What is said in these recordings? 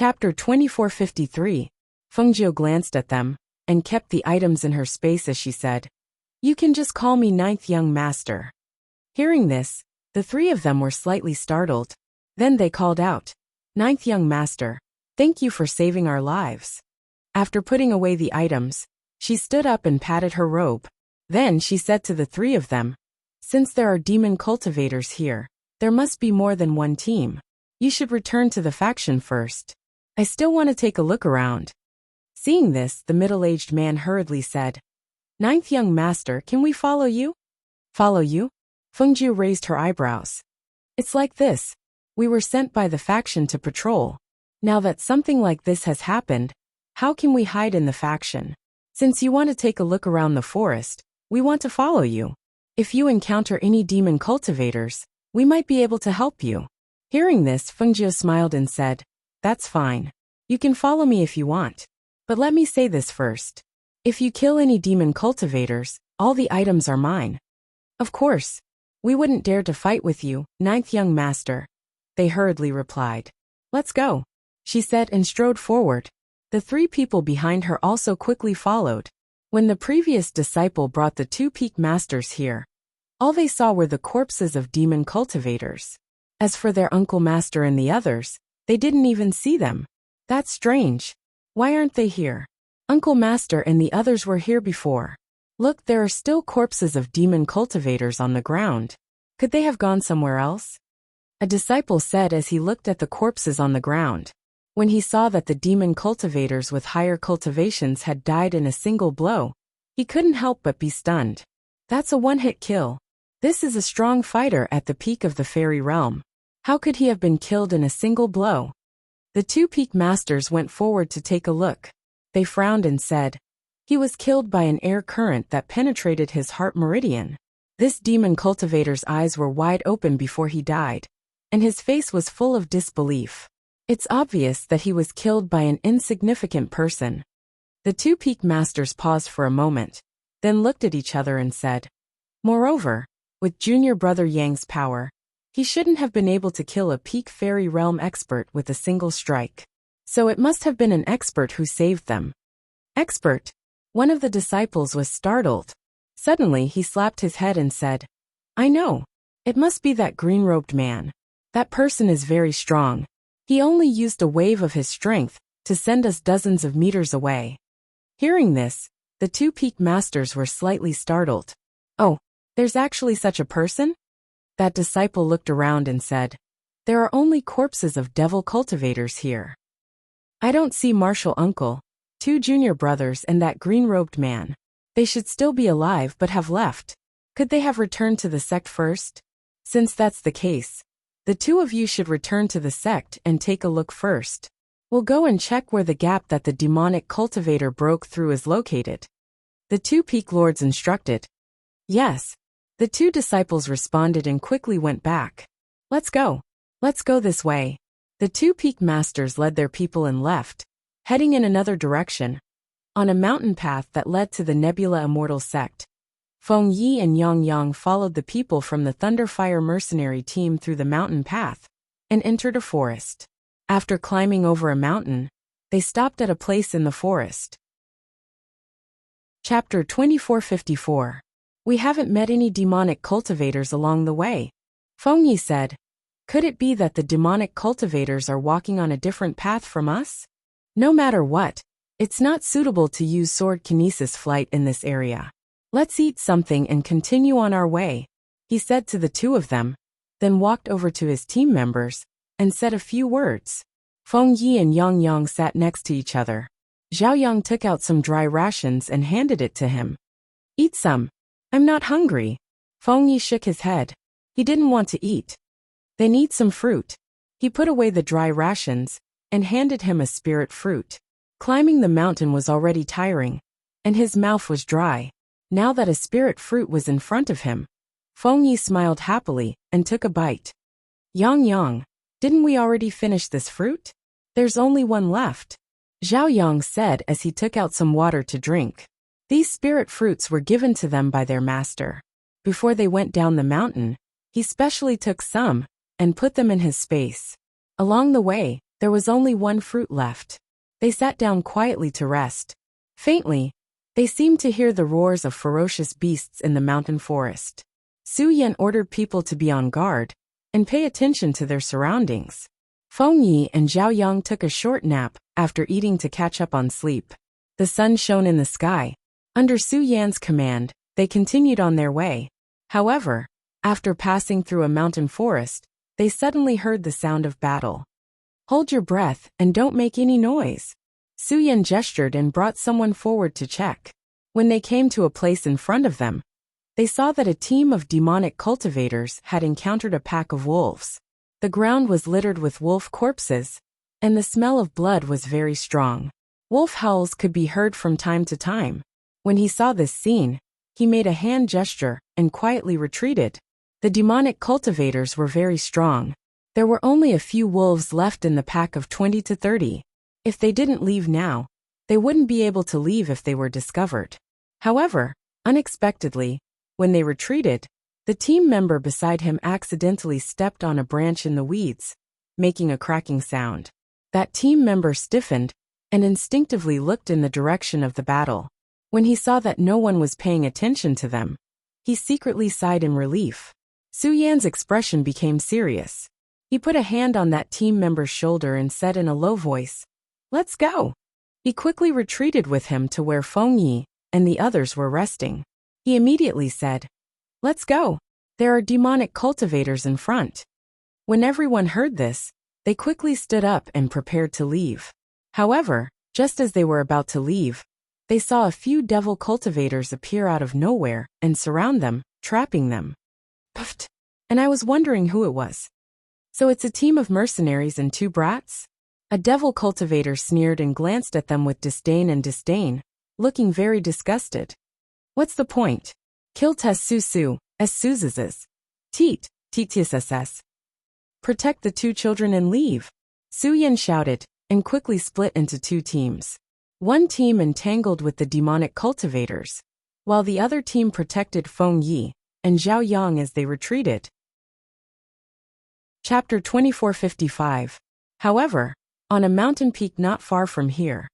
Chapter 2453. Fengjiu glanced at them, and kept the items in her space as she said, "You can just call me Ninth Young Master." Hearing this, the three of them were slightly startled. Then they called out, "Ninth Young Master, thank you for saving our lives." After putting away the items, she stood up and patted her robe. Then she said to the three of them, "Since there are demon cultivators here, there must be more than one team. You should return to the faction first. I still want to take a look around." Seeing this, the middle-aged man hurriedly said, "Ninth Young Master, can we follow you?" "Follow you?" Fengjiu raised her eyebrows. "It's like this. We were sent by the faction to patrol. Now that something like this has happened, how can we hide in the faction? Since you want to take a look around the forest, we want to follow you. If you encounter any demon cultivators, we might be able to help you." Hearing this, Fengjiu smiled and said, "That's fine. You can follow me if you want. But let me say this first. If you kill any demon cultivators, all the items are mine." "Of course. We wouldn't dare to fight with you, Ninth Young Master," they hurriedly replied. "Let's go," she said and strode forward. The three people behind her also quickly followed. When the previous disciple brought the two peak masters here, all they saw were the corpses of demon cultivators. As for their uncle master and the others, they didn't even see them. That's strange. Why aren't they here? Uncle Master and the others were here before. Look, there are still corpses of demon cultivators on the ground. Could they have gone somewhere else? A disciple said as he looked at the corpses on the ground. When he saw that the demon cultivators with higher cultivations had died in a single blow, he couldn't help but be stunned. That's a one-hit kill. This is a strong fighter at the peak of the fairy realm. How could he have been killed in a single blow? The two peak masters went forward to take a look. They frowned and said, "He was killed by an air current that penetrated his heart meridian." This demon cultivator's eyes were wide open before he died, and his face was full of disbelief. It's obvious that he was killed by an insignificant person. The two peak masters paused for a moment, then looked at each other and said, "Moreover, with junior brother Yang's power, he shouldn't have been able to kill a peak fairy realm expert with a single strike. So it must have been an expert who saved them." "Expert?" One of the disciples was startled. Suddenly he slapped his head and said, "I know. It must be that green-robed man. That person is very strong. He only used a wave of his strength to send us dozens of meters away." Hearing this, the two peak masters were slightly startled. "Oh, there's actually such a person?" That disciple looked around and said, "There are only corpses of devil cultivators here. I don't see Martial Uncle, two junior brothers and that green-robed man. They should still be alive but have left. Could they have returned to the sect first? Since that's the case, the two of you should return to the sect and take a look first. We'll go and check where the gap that the demonic cultivator broke through is located." The two peak lords instructed. Yes. The two disciples responded and quickly went back. Let's go. Let's go this way." The two peak masters led their people and left, heading in another direction, on a mountain path that led to the Nebula Immortal sect. Feng Yi and Yang Yang followed the people from the Thunderfire mercenary team through the mountain path and entered a forest. After climbing over a mountain, they stopped at a place in the forest. Chapter 2454. "We haven't met any demonic cultivators along the way," Feng Yi said. "Could it be that the demonic cultivators are walking on a different path from us? No matter what, it's not suitable to use sword kinesis flight in this area. Let's eat something and continue on our way," he said to the two of them, then walked over to his team members and said a few words. Feng Yi and Yang Yang sat next to each other. Zhao Yang took out some dry rations and handed it to him. "Eat some. I'm not hungry." Feng Yi shook his head. He didn't want to eat. "Then eat some fruit." He put away the dry rations and handed him a spirit fruit. Climbing the mountain was already tiring, and his mouth was dry. Now that a spirit fruit was in front of him, Feng Yi smiled happily and took a bite. "Yang Yang, didn't we already finish this fruit? There's only one left," Zhao Yang said as he took out some water to drink. These spirit fruits were given to them by their master. Before they went down the mountain, he specially took some and put them in his space. Along the way, There was only one fruit left. They sat down quietly to rest. Faintly, they seemed to hear the roars of ferocious beasts in the mountain forest. Su Yan ordered people to be on guard and pay attention to their surroundings. Feng Yi and Zhao Yang took a short nap after eating to catch up on sleep. The sun shone in the sky. Under Su Yan's command, they continued on their way. However, after passing through a mountain forest, they suddenly heard the sound of battle. Hold your breath and don't make any noise. Su Yan gestured and brought someone forward to check. When they came to a place in front of them, they saw that a team of demonic cultivators had encountered a pack of wolves. The ground was littered with wolf corpses, and the smell of blood was very strong. Wolf howls could be heard from time to time. When he saw this scene, he made a hand gesture and quietly retreated. The demonic cultivators were very strong. There were only a few wolves left in the pack of 20 to 30. If they didn't leave now, they wouldn't be able to leave if they were discovered. However, unexpectedly, when they retreated, the team member beside him accidentally stepped on a branch in the weeds, making a cracking sound. That team member stiffened and instinctively looked in the direction of the battle. When he saw that no one was paying attention to them, he secretly sighed in relief. Su Yan's expression became serious. He put a hand on that team member's shoulder and said in a low voice, "Let's go." He quickly retreated with him to where Feng Yi and the others were resting. He immediately said, "Let's go. There are demonic cultivators in front." When everyone heard this, they quickly stood up and prepared to leave. However, just as they were about to leave, they saw a few devil cultivators appear out of nowhere and surround them, trapping them. Puffed. And I was wondering who it was. So it's a team of mercenaries and two brats? A devil cultivator sneered and glanced at them with disdain, looking very disgusted. What's the point? Kill tes su as suzes. Teat tss. Protect the two children and leave. Su Yan shouted, and quickly split into two teams. One team entangled with the demonic cultivators, while the other team protected Feng Yi and Zhao Yang as they retreated. Chapter 2455. However, on a mountain peak not far from here,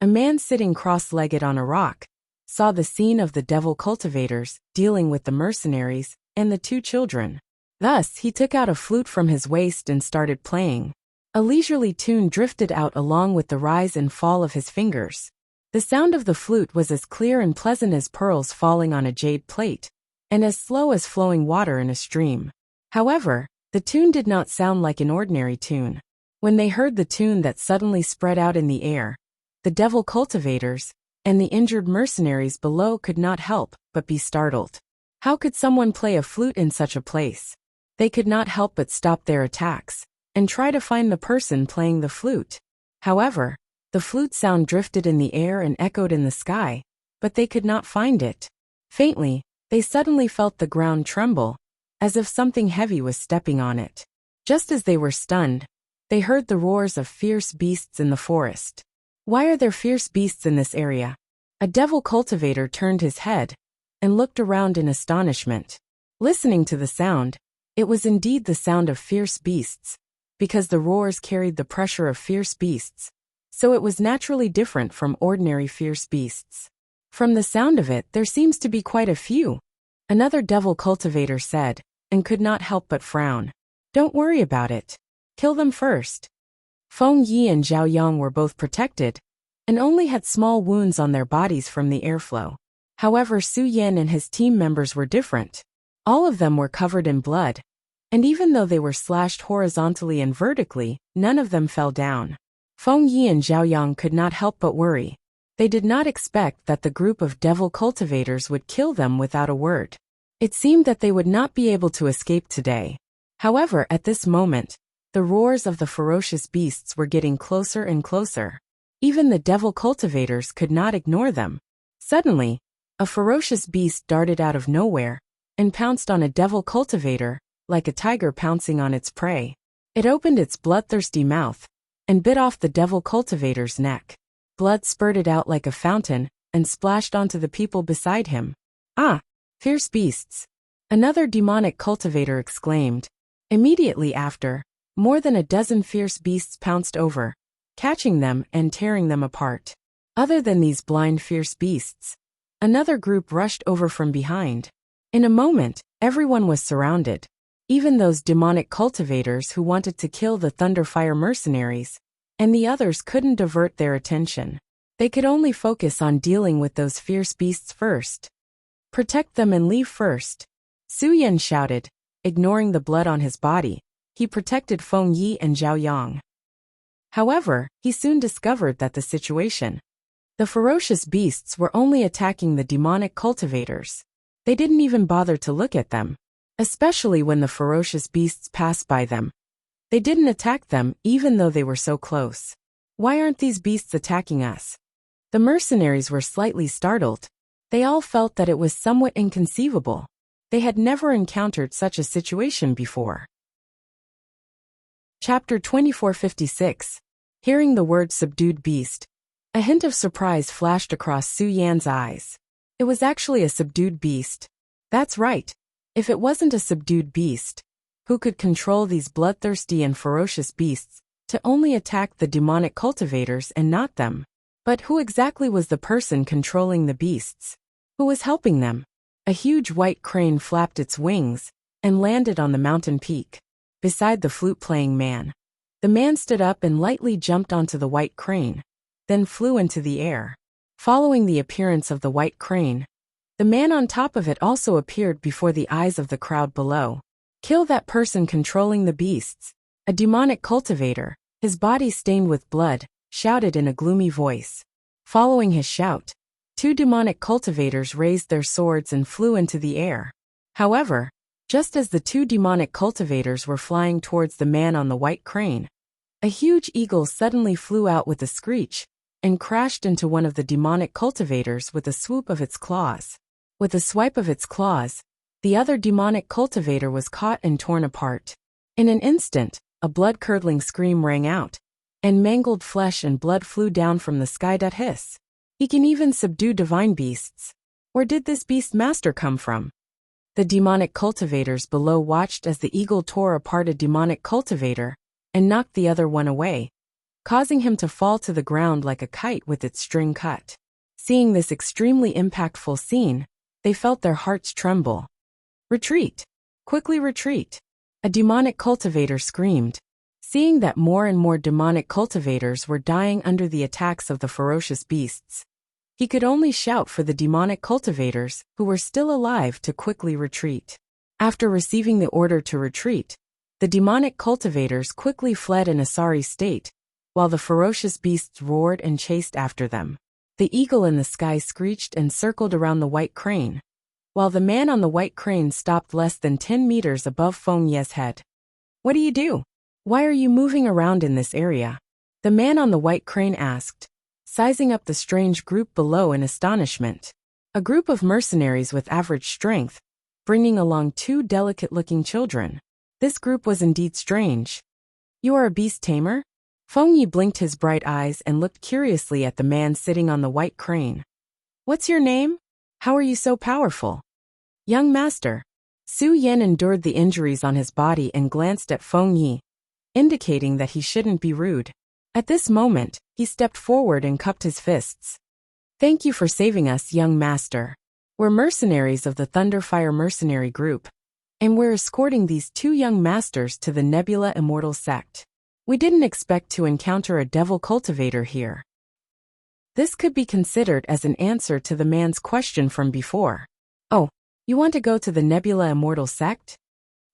a man sitting cross-legged on a rock saw the scene of the devil cultivators dealing with the mercenaries and the two children. Thus, he took out a flute from his waist and started playing. A leisurely tune drifted out along with the rise and fall of his fingers. The sound of the flute was as clear and pleasant as pearls falling on a jade plate, and as slow as flowing water in a stream. However, the tune did not sound like an ordinary tune. When they heard the tune that suddenly spread out in the air, the devil cultivators and the injured mercenaries below could not help but be startled. How could someone play a flute in such a place? They could not help but stop their attacks and try to find the person playing the flute. However, the flute sound drifted in the air and echoed in the sky, but they could not find it. Faintly, they suddenly felt the ground tremble, as if something heavy was stepping on it. Just as they were stunned, they heard the roars of fierce beasts in the forest. Why are there fierce beasts in this area? A devil cultivator turned his head and looked around in astonishment. Listening to the sound, it was indeed the sound of fierce beasts, because the roars carried the pressure of fierce beasts, so it was naturally different from ordinary fierce beasts. From the sound of it, there seems to be quite a few, another devil cultivator said, and could not help but frown. Don't worry about it. Kill them first. Feng Yi and Zhao Yang were both protected, and only had small wounds on their bodies from the airflow. However, Su Yan and his team members were different. All of them were covered in blood, and even though they were slashed horizontally and vertically, none of them fell down. Feng Yi and Zhao Yang could not help but worry. They did not expect that the group of devil cultivators would kill them without a word. It seemed that they would not be able to escape today. However, at this moment, the roars of the ferocious beasts were getting closer and closer. Even the devil cultivators could not ignore them. Suddenly, a ferocious beast darted out of nowhere and pounced on a devil cultivator, like a tiger pouncing on its prey. It opened its bloodthirsty mouth and bit off the devil cultivator's neck. Blood spurted out like a fountain and splashed onto the people beside him. Ah! Fierce beasts! Another demonic cultivator exclaimed. Immediately after, More than a dozen fierce beasts pounced over, catching them and tearing them apart. Other than these blind fierce beasts, another group rushed over from behind. In a moment, everyone was surrounded. Even those demonic cultivators who wanted to kill the Thunderfire mercenaries, and the others couldn't divert their attention. They could only focus on dealing with those fierce beasts first. Protect them and leave first, Su Yan shouted. Ignoring the blood on his body, he protected Feng Yi and Zhao Yang. However, he soon discovered that the ferocious beasts were only attacking the demonic cultivators. They didn't even bother to look at them, especially when the ferocious beasts passed by them. They didn't attack them even though they were so close. Why aren't these beasts attacking us? The mercenaries were slightly startled. They all felt that it was somewhat inconceivable. They had never encountered such a situation before. Chapter 2456. Hearing the word subdued beast, a hint of surprise flashed across Su Yan's eyes. It was actually a subdued beast. That's right. If it wasn't a subdued beast, who could control these bloodthirsty and ferocious beasts to only attack the demonic cultivators and not them? But who exactly was the person controlling the beasts? Who was helping them? A huge white crane flapped its wings and landed on the mountain peak, beside the flute-playing man. The man stood up and lightly jumped onto the white crane, then flew into the air. Following the appearance of the white crane, the man on top of it also appeared before the eyes of the crowd below. Kill that person controlling the beasts. A demonic cultivator, his body stained with blood, shouted in a gloomy voice. Following his shout, two demonic cultivators raised their swords and flew into the air. However, just as the two demonic cultivators were flying towards the man on the white crane, a huge eagle suddenly flew out with a screech and crashed into one of the demonic cultivators with a swoop of its claws. With a swipe of its claws, the other demonic cultivator was caught and torn apart. In an instant, a blood-curdling scream rang out, and mangled flesh and blood flew down from the sky. Hiss. He can even subdue divine beasts. Where did this beast master come from? The demonic cultivators below watched as the eagle tore apart a demonic cultivator and knocked the other one away, causing him to fall to the ground like a kite with its string cut. Seeing this extremely impactful scene, they felt their hearts tremble. Retreat! Quickly retreat! A demonic cultivator screamed. Seeing that more and more demonic cultivators were dying under the attacks of the ferocious beasts, he could only shout for the demonic cultivators, who were still alive, to quickly retreat. After receiving the order to retreat, the demonic cultivators quickly fled in a sorry state, while the ferocious beasts roared and chased after them. The eagle in the sky screeched and circled around the white crane, while the man on the white crane stopped less than 10 meters above Feng Ye's head. What do you do? Why are you moving around in this area? The man on the white crane asked, sizing up the strange group below in astonishment. A group of mercenaries with average strength, bringing along two delicate-looking children. This group was indeed strange. You are a beast tamer? Feng Yi blinked his bright eyes and looked curiously at the man sitting on the white crane. What's your name? How are you so powerful? Young master. Su Yan endured the injuries on his body and glanced at Feng Yi, indicating that he shouldn't be rude. At this moment, he stepped forward and cupped his fists. Thank you for saving us, young master. We're mercenaries of the Thunderfire mercenary group, and we're escorting these two young masters to the Nebula Immortal sect. We didn't expect to encounter a devil cultivator here. This could be considered as an answer to the man's question from before. Oh, you want to go to the Nebula Immortal sect?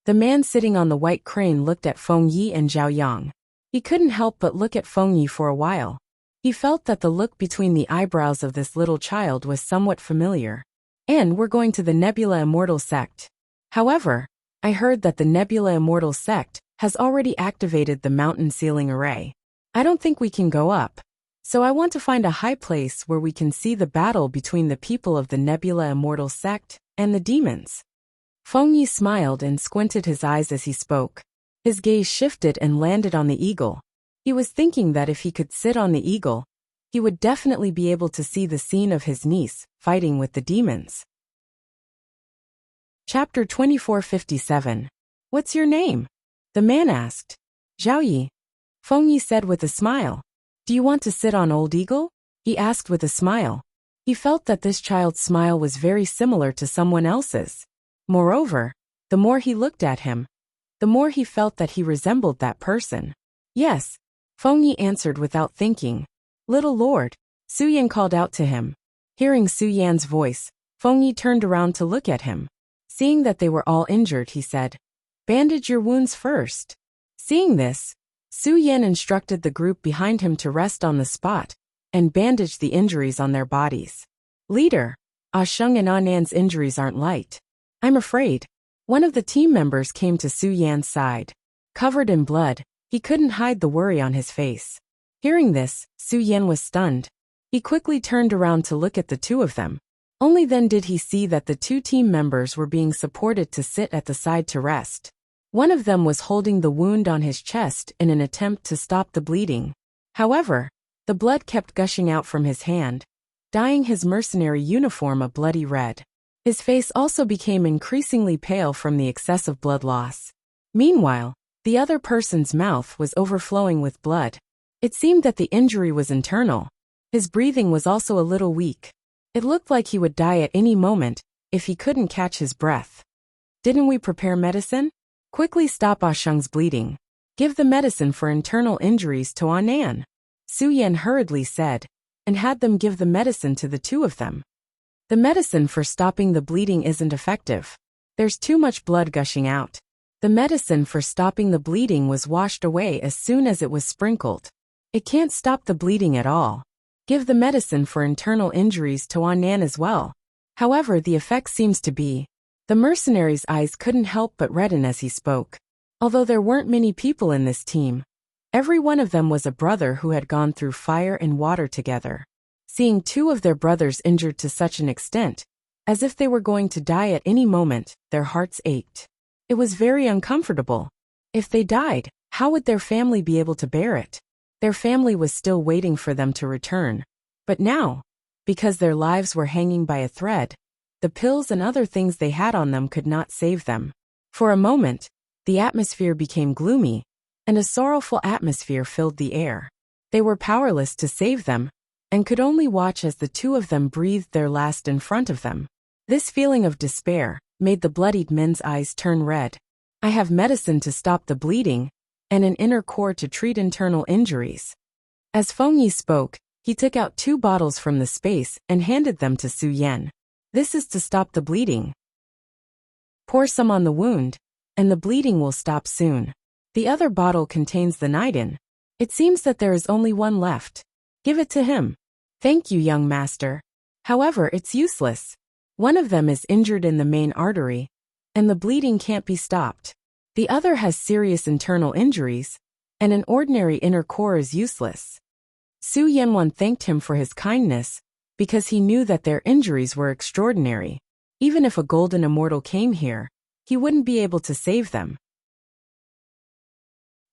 The man sitting on the white crane looked at Feng Yi and Zhao Yang. He couldn't help but look at Feng Yi for a while. He felt that the look between the eyebrows of this little child was somewhat familiar. And we're going to the Nebula Immortal sect. However, I heard that the Nebula Immortal sect has already activated the mountain ceiling array. I don't think we can go up. So I want to find a high place where we can see the battle between the people of the Nebula Immortal sect and the demons. Feng Yi smiled and squinted his eyes as he spoke. His gaze shifted and landed on the eagle. He was thinking that if he could sit on the eagle, he would definitely be able to see the scene of his niece fighting with the demons. Chapter 2457. What's your name? The man asked. Zhao Yi, Feng Yi said with a smile. Do you want to sit on Old Eagle? He asked with a smile. He felt that this child's smile was very similar to someone else's. Moreover, the more he looked at him, the more he felt that he resembled that person. Yes, Feng Yi answered without thinking. Little Lord, Su Yan called out to him. Hearing Su Yan's voice, Feng Yi turned around to look at him. Seeing that they were all injured, he said, bandage your wounds first. Seeing this, Su Yan instructed the group behind him to rest on the spot and bandage the injuries on their bodies. Leader, Sheng and Nan's injuries aren't light. I'm afraid. One of the team members came to Su Yan's side. Covered in blood, he couldn't hide the worry on his face. Hearing this, Su Yan was stunned. He quickly turned around to look at the two of them. Only then did he see that the two team members were being supported to sit at the side to rest. One of them was holding the wound on his chest in an attempt to stop the bleeding. However, the blood kept gushing out from his hand, dyeing his mercenary uniform a bloody red. His face also became increasingly pale from the excessive blood loss. Meanwhile, the other person's mouth was overflowing with blood. It seemed that the injury was internal. His breathing was also a little weak. It looked like he would die at any moment if he couldn't catch his breath. Didn't we prepare medicine? Quickly stop Sheng's bleeding. Give the medicine for internal injuries to Nan. Su Yan hurriedly said, and had them give the medicine to the two of them. The medicine for stopping the bleeding isn't effective. There's too much blood gushing out. The medicine for stopping the bleeding was washed away as soon as it was sprinkled. It can't stop the bleeding at all. Give the medicine for internal injuries to Nan as well. However, the effect seems to be. The mercenary's eyes couldn't help but redden as he spoke. Although there weren't many people in this team, every one of them was a brother who had gone through fire and water together. Seeing two of their brothers injured to such an extent, as if they were going to die at any moment, their hearts ached. It was very uncomfortable. If they died, how would their family be able to bear it? Their family was still waiting for them to return. But now, because their lives were hanging by a thread, the pills and other things they had on them could not save them. For a moment, the atmosphere became gloomy, and a sorrowful atmosphere filled the air. They were powerless to save them, and could only watch as the two of them breathed their last in front of them. This feeling of despair made the bloodied men's eyes turn red. I have medicine to stop the bleeding, and an inner core to treat internal injuries. As Feng Yi spoke, he took out 2 bottles from the space and handed them to Su Yan. This is to stop the bleeding. Pour some on the wound, and the bleeding will stop soon. The other bottle contains the nidin. It seems that there is only one left. Give it to him. Thank you, young master. However, it's useless. One of them is injured in the main artery, and the bleeding can't be stopped. The other has serious internal injuries, and an ordinary inner core is useless. Su Yanwan thanked him for his kindness, because he knew that their injuries were extraordinary. Even if a golden immortal came here, he wouldn't be able to save them.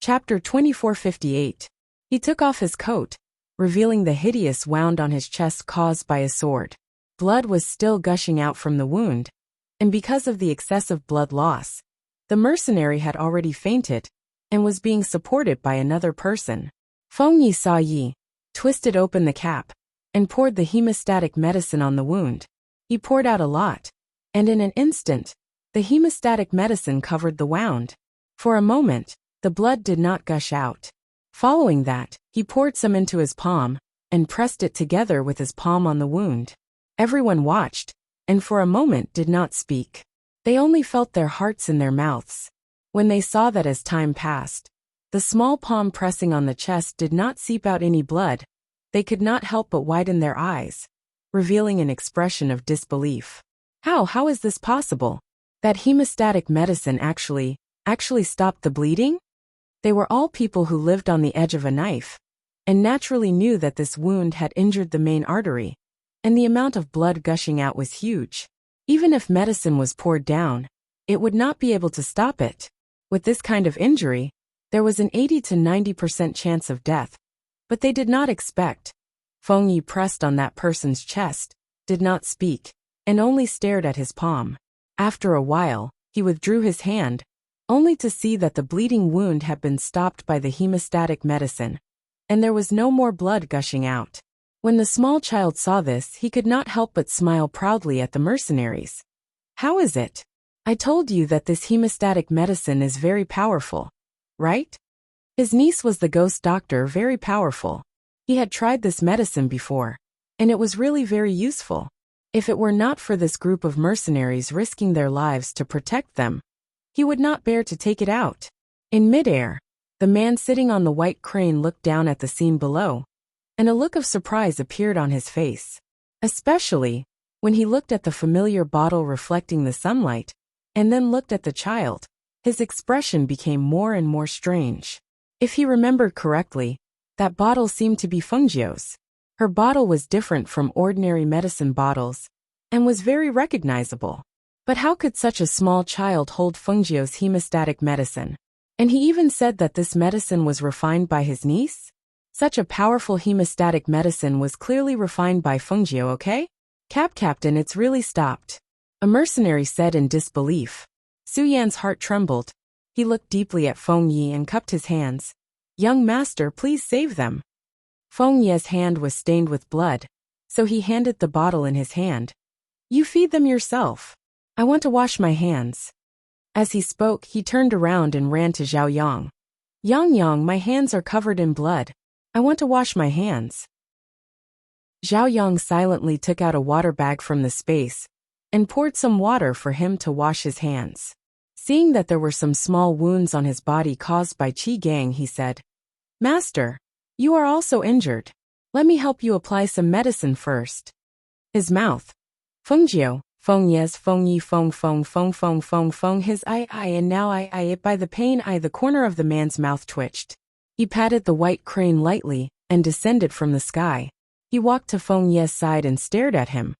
Chapter 2458. He took off his coat, revealing the hideous wound on his chest caused by a sword. Blood was still gushing out from the wound, and because of the excessive blood loss, the mercenary had already fainted and was being supported by another person. Feng Yi saw Yi, twisted open the cap, and poured the hemostatic medicine on the wound. He poured out a lot, and in an instant, the hemostatic medicine covered the wound. For a moment, the blood did not gush out. Following that, he poured some into his palm, and pressed it together with his palm on the wound. Everyone watched, and for a moment did not speak. They only felt their hearts in their mouths. When they saw that as time passed, the small palm pressing on the chest did not seep out any blood, they could not help but widen their eyes, revealing an expression of disbelief. How is this possible? That hemostatic medicine actually stopped the bleeding? They were all people who lived on the edge of a knife, and naturally knew that this wound had injured the main artery, and the amount of blood gushing out was huge. Even if medicine was poured down, it would not be able to stop it. With this kind of injury, there was an 80 to 90% chance of death, but they did not expect. Feng Yi pressed on that person's chest, did not speak, and only stared at his palm. After a while, he withdrew his hand, only to see that the bleeding wound had been stopped by the hemostatic medicine, and there was no more blood gushing out. When the small child saw this, he could not help but smile proudly at the mercenaries. How is it? I told you that this hemostatic medicine is very powerful, right? His niece was the ghost doctor, very powerful. He had tried this medicine before, and it was really very useful. If it were not for this group of mercenaries risking their lives to protect them, he would not bear to take it out. In midair, the man sitting on the white crane looked down at the scene below, and a look of surprise appeared on his face, especially when he looked at the familiar bottle reflecting the sunlight, and then looked at the child. His expression became more and more strange. If he remembered correctly, that bottle seemed to be Fengjiu's. Her bottle was different from ordinary medicine bottles, and was very recognizable. But how could such a small child hold Fengjiu's hemostatic medicine? And he even said that this medicine was refined by his niece? Such a powerful hemostatic medicine was clearly refined by Fengjiu, okay? Captain, it's really stopped. A mercenary said in disbelief. Su Yan's heart trembled. He looked deeply at Feng Yi and cupped his hands. Young master, please save them. Feng Yi's hand was stained with blood, so he handed the bottle in his hand. You feed them yourself. I want to wash my hands. As he spoke, he turned around and ran to Zhao Yang. Yang, my hands are covered in blood. I want to wash my hands. Zhao Yang silently took out a water bag from the space and poured some water for him to wash his hands. Seeing that there were some small wounds on his body caused by Qi Gang, he said, Master, you are also injured. Let me help you apply some medicine first. His mouth. Fengjiu, Feng yes, Feng Yi, Feng, his eye, and now it by the pain, the corner of the man's mouth twitched. He patted the white crane lightly and descended from the sky. He walked to Feng Ye's side and stared at him.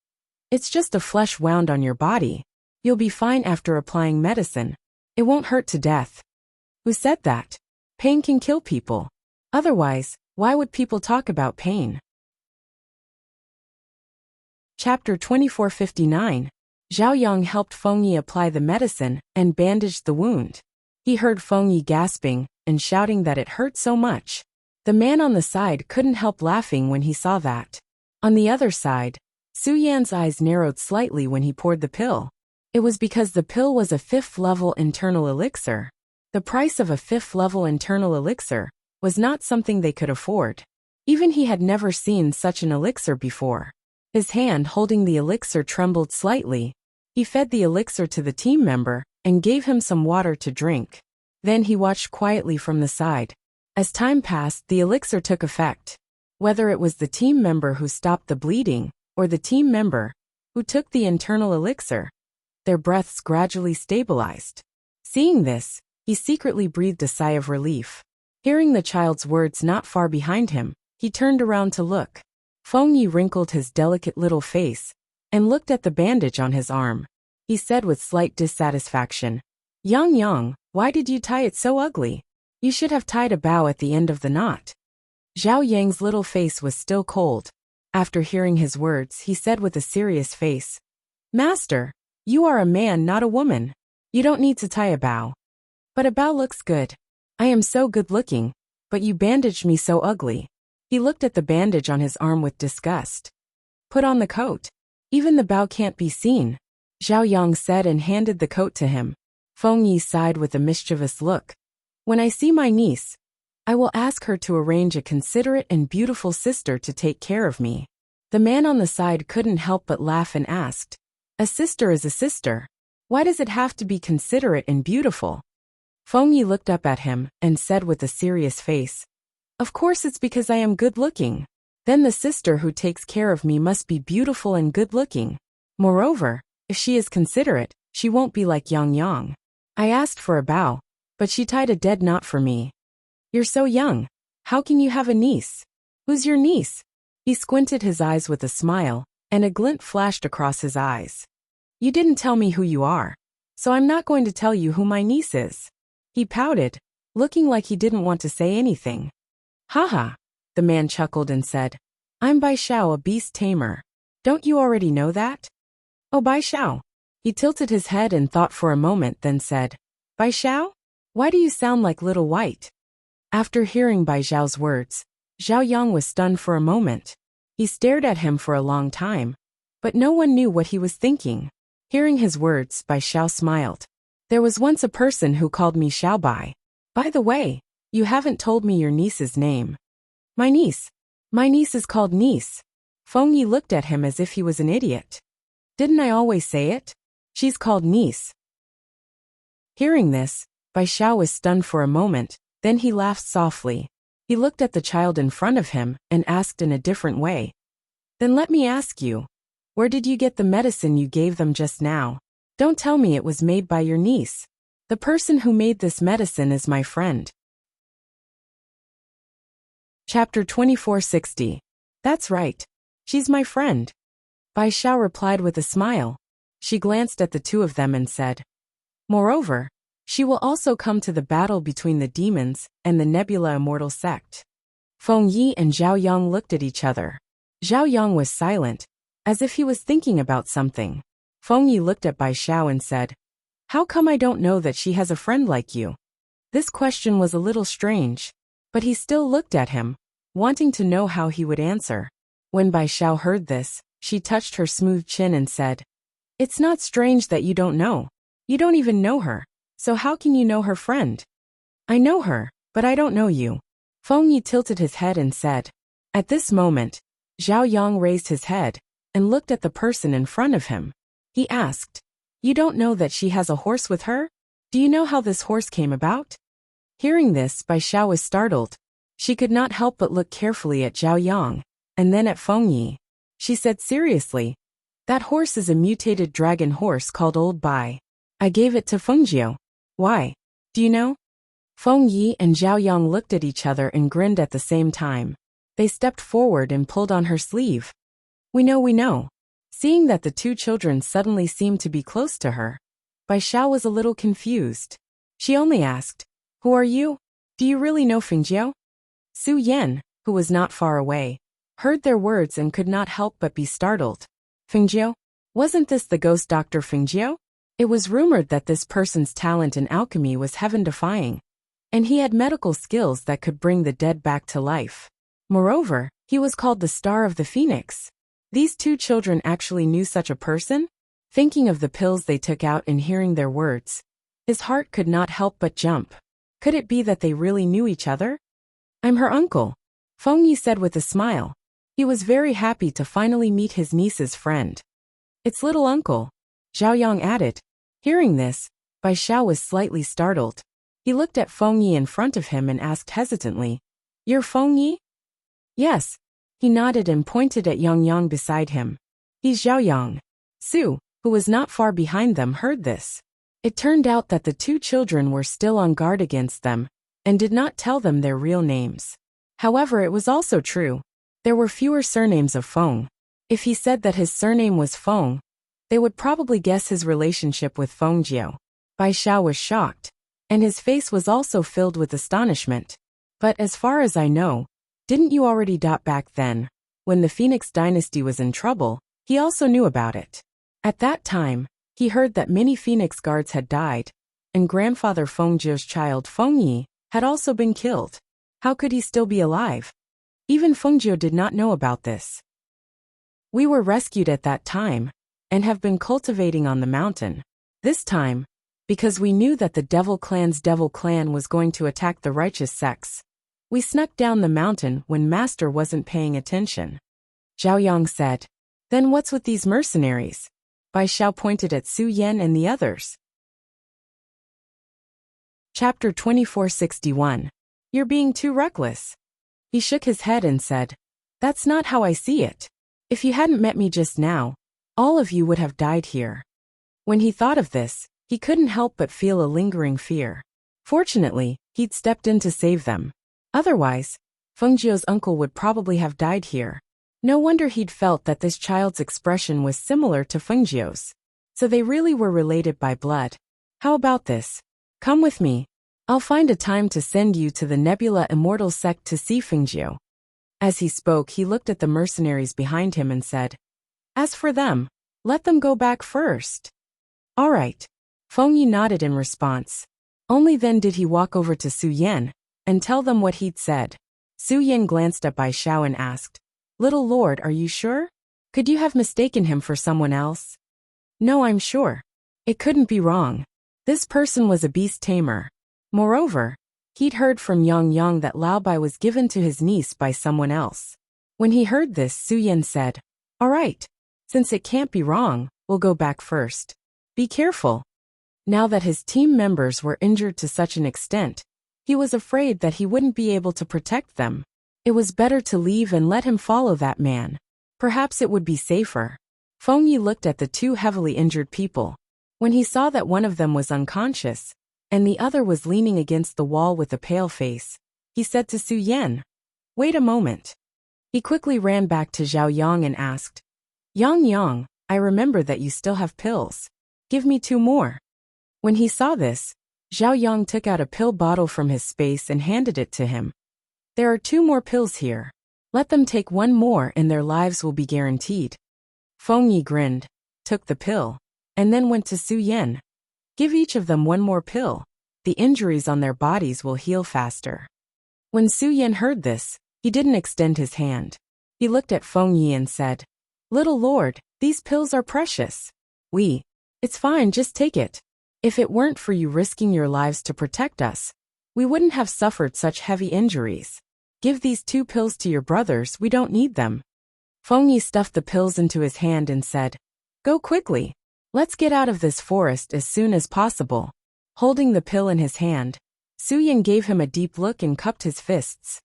It's just a flesh wound on your body. You'll be fine after applying medicine. It won't hurt to death. Who said that? Pain can kill people. Otherwise, why would people talk about pain? Chapter 2459. Zhao Yang helped Feng Yi apply the medicine and bandaged the wound. He heard Feng Yi gasping and shouting that it hurt so much. The man on the side couldn't help laughing when he saw that. On the other side, Su Yan's eyes narrowed slightly when he poured the pill. It was because the pill was a 5th-level internal elixir. The price of a 5th-level internal elixir was not something they could afford. Even he had never seen such an elixir before. His hand holding the elixir trembled slightly. He fed the elixir to the team member and gave him some water to drink. Then he watched quietly from the side. As time passed, the elixir took effect. Whether it was the team member who stopped the bleeding, or the team member who took the internal elixir, their breaths gradually stabilized. Seeing this, he secretly breathed a sigh of relief. Hearing the child's words not far behind him, he turned around to look. Feng Yi wrinkled his delicate little face and looked at the bandage on his arm. He said with slight dissatisfaction, Yang, why did you tie it so ugly? You should have tied a bow at the end of the knot. Zhao Yang's little face was still cold. After hearing his words, he said with a serious face, Master, you are a man, not a woman. You don't need to tie a bow. But a bow looks good. I am so good looking, but you bandaged me so ugly. He looked at the bandage on his arm with disgust. Put on the coat. Even the bow can't be seen, Zhao Yang said and handed the coat to him. Feng Yi sighed with a mischievous look. When I see my niece, I will ask her to arrange a considerate and beautiful sister to take care of me. The man on the side couldn't help but laugh and asked, A sister is a sister. Why does it have to be considerate and beautiful? Feng Yi looked up at him and said with a serious face, Of course it's because I am good-looking. Then the sister who takes care of me must be beautiful and good-looking. Moreover, if she is considerate, she won't be like Yang. I asked for a bow, but she tied a dead knot for me. You're so young. How can you have a niece? Who's your niece? He squinted his eyes with a smile, and a glint flashed across his eyes. You didn't tell me who you are, so I'm not going to tell you who my niece is. He pouted, looking like he didn't want to say anything. Haha, the man chuckled and said, I'm Bai Xiao, a beast tamer. Don't you already know that? Oh, Bai Xiao. He tilted his head and thought for a moment, then said, Bai Xiao? Why do you sound like Little White? After hearing Bai Xiao's words, Zhao Yang was stunned for a moment. He stared at him for a long time, but no one knew what he was thinking. Hearing his words, Bai Xiao smiled. There was once a person who called me Xiao Bai. By the way, you haven't told me your niece's name. My niece? My niece is called Niece. Feng Yi looked at him as if he was an idiot. Didn't I always say it? She's called Niece. Hearing this, Bai Xiao was stunned for a moment, then he laughed softly. He looked at the child in front of him and asked in a different way. Then let me ask you, where did you get the medicine you gave them just now? Don't tell me it was made by your niece. The person who made this medicine is my friend. Chapter 2460. That's right. She's my friend. Bai Xiao replied with a smile. She glanced at the two of them and said, moreover, she will also come to the battle between the demons and the Nebula Immortal sect. Feng Yi and Zhao Yang looked at each other. Zhao Yang was silent, as if he was thinking about something. Feng Yi looked at Bai Xiao and said, how come I don't know that she has a friend like you? This question was a little strange, but he still looked at him, wanting to know how he would answer. When Bai Xiao heard this, she touched her smooth chin and said, it's not strange that you don't know. You don't even know her. So how can you know her friend? I know her, but I don't know you. Feng Yi tilted his head and said. At this moment, Zhao Yang raised his head and looked at the person in front of him. He asked, you don't know that she has a horse with her? Do you know how this horse came about? Hearing this, Bai Xiao was startled. She could not help but look carefully at Zhao Yang, and then at Feng Yi. She said seriously, that horse is a mutated dragon horse called Old Bai. I gave it to Fengjiu. Why? Do you know? Feng Yi and Zhao Yang looked at each other and grinned at the same time. They stepped forward and pulled on her sleeve. We know. Seeing that the two children suddenly seemed to be close to her, Bai Xiao was a little confused. She only asked, who are you? Do you really know Fengjiu? Su Yan, who was not far away, heard their words and could not help but be startled. Fengjiu? Wasn't this the ghost Dr. Fengjiu? It was rumored that this person's talent in alchemy was heaven-defying, and he had medical skills that could bring the dead back to life. Moreover, he was called the Star of the Phoenix. These two children actually knew such a person? Thinking of the pills they took out and hearing their words, his heart could not help but jump. Could it be that they really knew each other? I'm her uncle, Feng Yi said with a smile. He was very happy to finally meet his niece's friend. It's little uncle, Zhao Yang added. Hearing this, Bai Xiao was slightly startled. He looked at Feng Yi in front of him and asked hesitantly, you're Feng Yi? Yes. He nodded and pointed at Yang beside him. He's Zhao Yang. Su, who was not far behind them, heard this. It turned out that the two children were still on guard against them, and did not tell them their real names. However, it was also true. There were fewer surnames of Feng. If he said that his surname was Feng, they would probably guess his relationship with Fengjiu. Bai Xiao was shocked, and his face was also filled with astonishment. But as far as I know, didn't you already back then, when the Phoenix dynasty was in trouble, he also knew about it. At that time, he heard that many Phoenix guards had died, and grandfather Fengjiu's child Feng Yi had also been killed. How could he still be alive? Even Fengjiu did not know about this. We were rescued at that time, and have been cultivating on the mountain. This time, because we knew that the Devil Clan was going to attack the righteous sects. We snuck down the mountain when Master wasn't paying attention. Zhao Yang said, then what's with these mercenaries? Bai Xiao pointed at Su Yan and the others. Chapter 2461. You're being too reckless. He shook his head and said, that's not how I see it. If you hadn't met me just now, all of you would have died here. When he thought of this, he couldn't help but feel a lingering fear. Fortunately, he'd stepped in to save them. Otherwise, Fengjiu's uncle would probably have died here. No wonder he'd felt that this child's expression was similar to Fengjiu's. So they really were related by blood. How about this? Come with me. I'll find a time to send you to the Nebula Immortal sect to see Fengjiu. As he spoke, he looked at the mercenaries behind him and said, as for them, let them go back first. All right. Feng Yi nodded in response. Only then did he walk over to Su Yan and tell them what he'd said. Su Yan glanced at Bai Xiao and asked, "Little Lord, are you sure? Could you have mistaken him for someone else?" "No, I'm sure. It couldn't be wrong. This person was a beast tamer. Moreover, he'd heard from Yang Yang that Lao Bai was given to his niece by someone else." When he heard this, Su Yan said, "All right. Since it can't be wrong, we'll go back first. Be careful." Now that his team members were injured to such an extent, he was afraid that he wouldn't be able to protect them. It was better to leave and let him follow that man. Perhaps it would be safer. Feng Yi looked at the two heavily injured people. When he saw that one of them was unconscious, and the other was leaning against the wall with a pale face, he said to Su Yan, "Wait a moment." He quickly ran back to Zhao Yang and asked, "Yang Yang, I remember that you still have pills. Give me 2 more." When he saw this, Zhao Yang took out a pill bottle from his space and handed it to him. "There are 2 more pills here. Let them take 1 more and their lives will be guaranteed." Feng Yi grinned, took the pill, and then went to Su Yan. "Give each of them 1 more pill. The injuries on their bodies will heal faster." When Su Yan heard this, he didn't extend his hand. He looked at Feng Yi and said, "Little Lord, these pills are precious. It's fine, just take it. If it weren't for you risking your lives to protect us, we wouldn't have suffered such heavy injuries. Give these 2 pills to your brothers, we don't need them." Feng Yi stuffed the pills into his hand and said, "Go quickly. Let's get out of this forest as soon as possible." Holding the pill in his hand, Su Yan gave him a deep look and cupped his fists.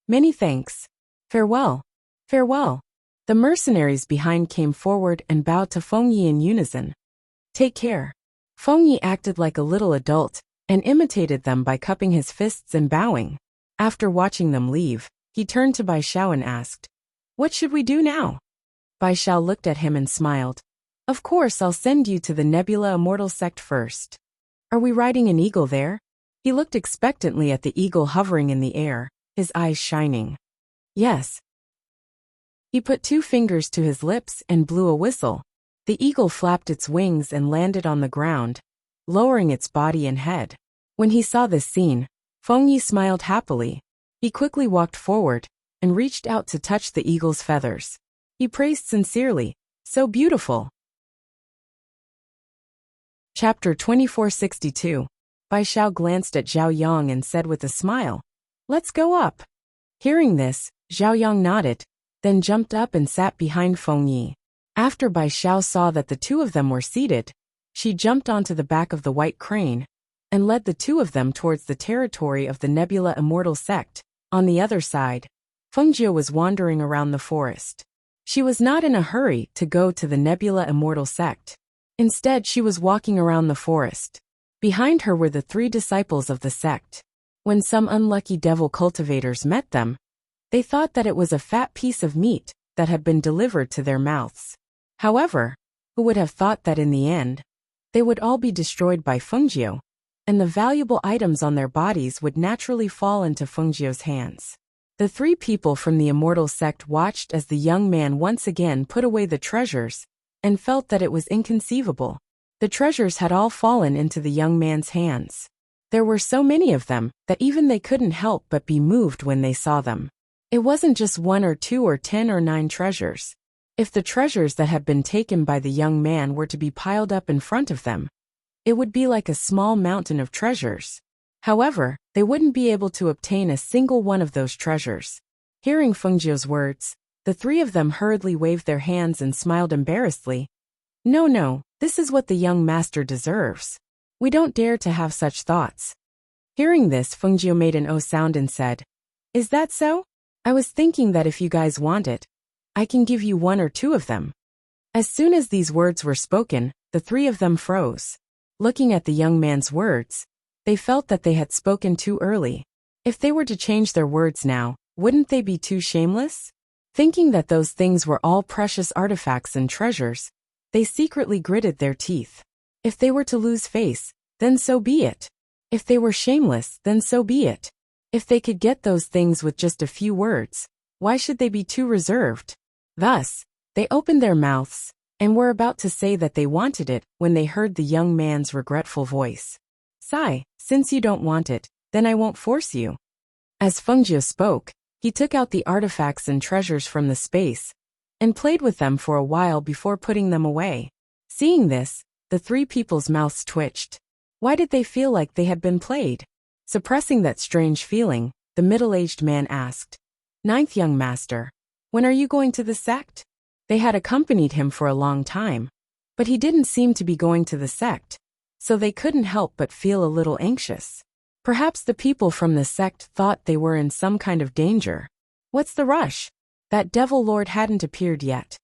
"Many thanks. Farewell. Farewell." The mercenaries behind came forward and bowed to Feng Yi in unison. "Take care." Feng Yi acted like a little adult and imitated them by cupping his fists and bowing. After watching them leave, he turned to Bai Xiao and asked, "What should we do now?" Bai Xiao looked at him and smiled. "Of course, I'll send you to the Nebula Immortal Sect first. Are we riding an eagle there?" He looked expectantly at the eagle hovering in the air, his eyes shining. "Yes." He put 2 fingers to his lips and blew a whistle. The eagle flapped its wings and landed on the ground, lowering its body and head. When he saw this scene, Feng Yi smiled happily. He quickly walked forward and reached out to touch the eagle's feathers. He praised sincerely, "So beautiful." Chapter 2462. Bai Xiao glanced at Zhao Yang and said with a smile, "Let's go up." Hearing this, Zhao Yang nodded, then jumped up and sat behind Feng Yi. After Bai Xiao saw that the 2 of them were seated, she jumped onto the back of the white crane and led the 2 of them towards the territory of the Nebula Immortal Sect. On the other side, Fengjie was wandering around the forest. She was not in a hurry to go to the Nebula Immortal Sect. Instead, she was walking around the forest. Behind her were the 3 disciples of the sect. When some unlucky devil cultivators met them, they thought that it was a fat piece of meat that had been delivered to their mouths. However, who would have thought that in the end, they would all be destroyed by Fengjie, and the valuable items on their bodies would naturally fall into Fengjie's hands. The 3 people from the immortal sect watched as the young man once again put away the treasures, and felt that it was inconceivable. The treasures had all fallen into the young man's hands. There were so many of them that even they couldn't help but be moved when they saw them. It wasn't just 1 or 2 or 10 or 9 treasures. If the treasures that had been taken by the young man were to be piled up in front of them, it would be like a small mountain of treasures. However, they wouldn't be able to obtain a single one of those treasures. Hearing Fengjie's words, the 3 of them hurriedly waved their hands and smiled embarrassedly. No, this is what the young master deserves. We don't dare to have such thoughts." Hearing this, Fengjie made an O sound and said, "Is that so? I was thinking that if you guys want it, I can give you 1 or 2 of them." As soon as these words were spoken, the 3 of them froze. Looking at the young man's words, they felt that they had spoken too early. If they were to change their words now, wouldn't they be too shameless? Thinking that those things were all precious artifacts and treasures, they secretly gritted their teeth. If they were to lose face, then so be it. If they were shameless, then so be it. If they could get those things with just a few words, why should they be too reserved? Thus, they opened their mouths, and were about to say that they wanted it when they heard the young man's regretful voice. Sigh, since you don't want it, then I won't force you. As Fengjiu spoke, he took out the artifacts and treasures from the space and played with them for a while before putting them away. Seeing this, the three people's mouths twitched. Why did they feel like they had been played? Suppressing that strange feeling, the middle-aged man asked, "Ninth young master, when are you going to the sect?" They had accompanied him for a long time, but he didn't seem to be going to the sect, so they couldn't help but feel a little anxious. Perhaps the people from the sect thought they were in some kind of danger. What's the rush? That devil lord hadn't appeared yet.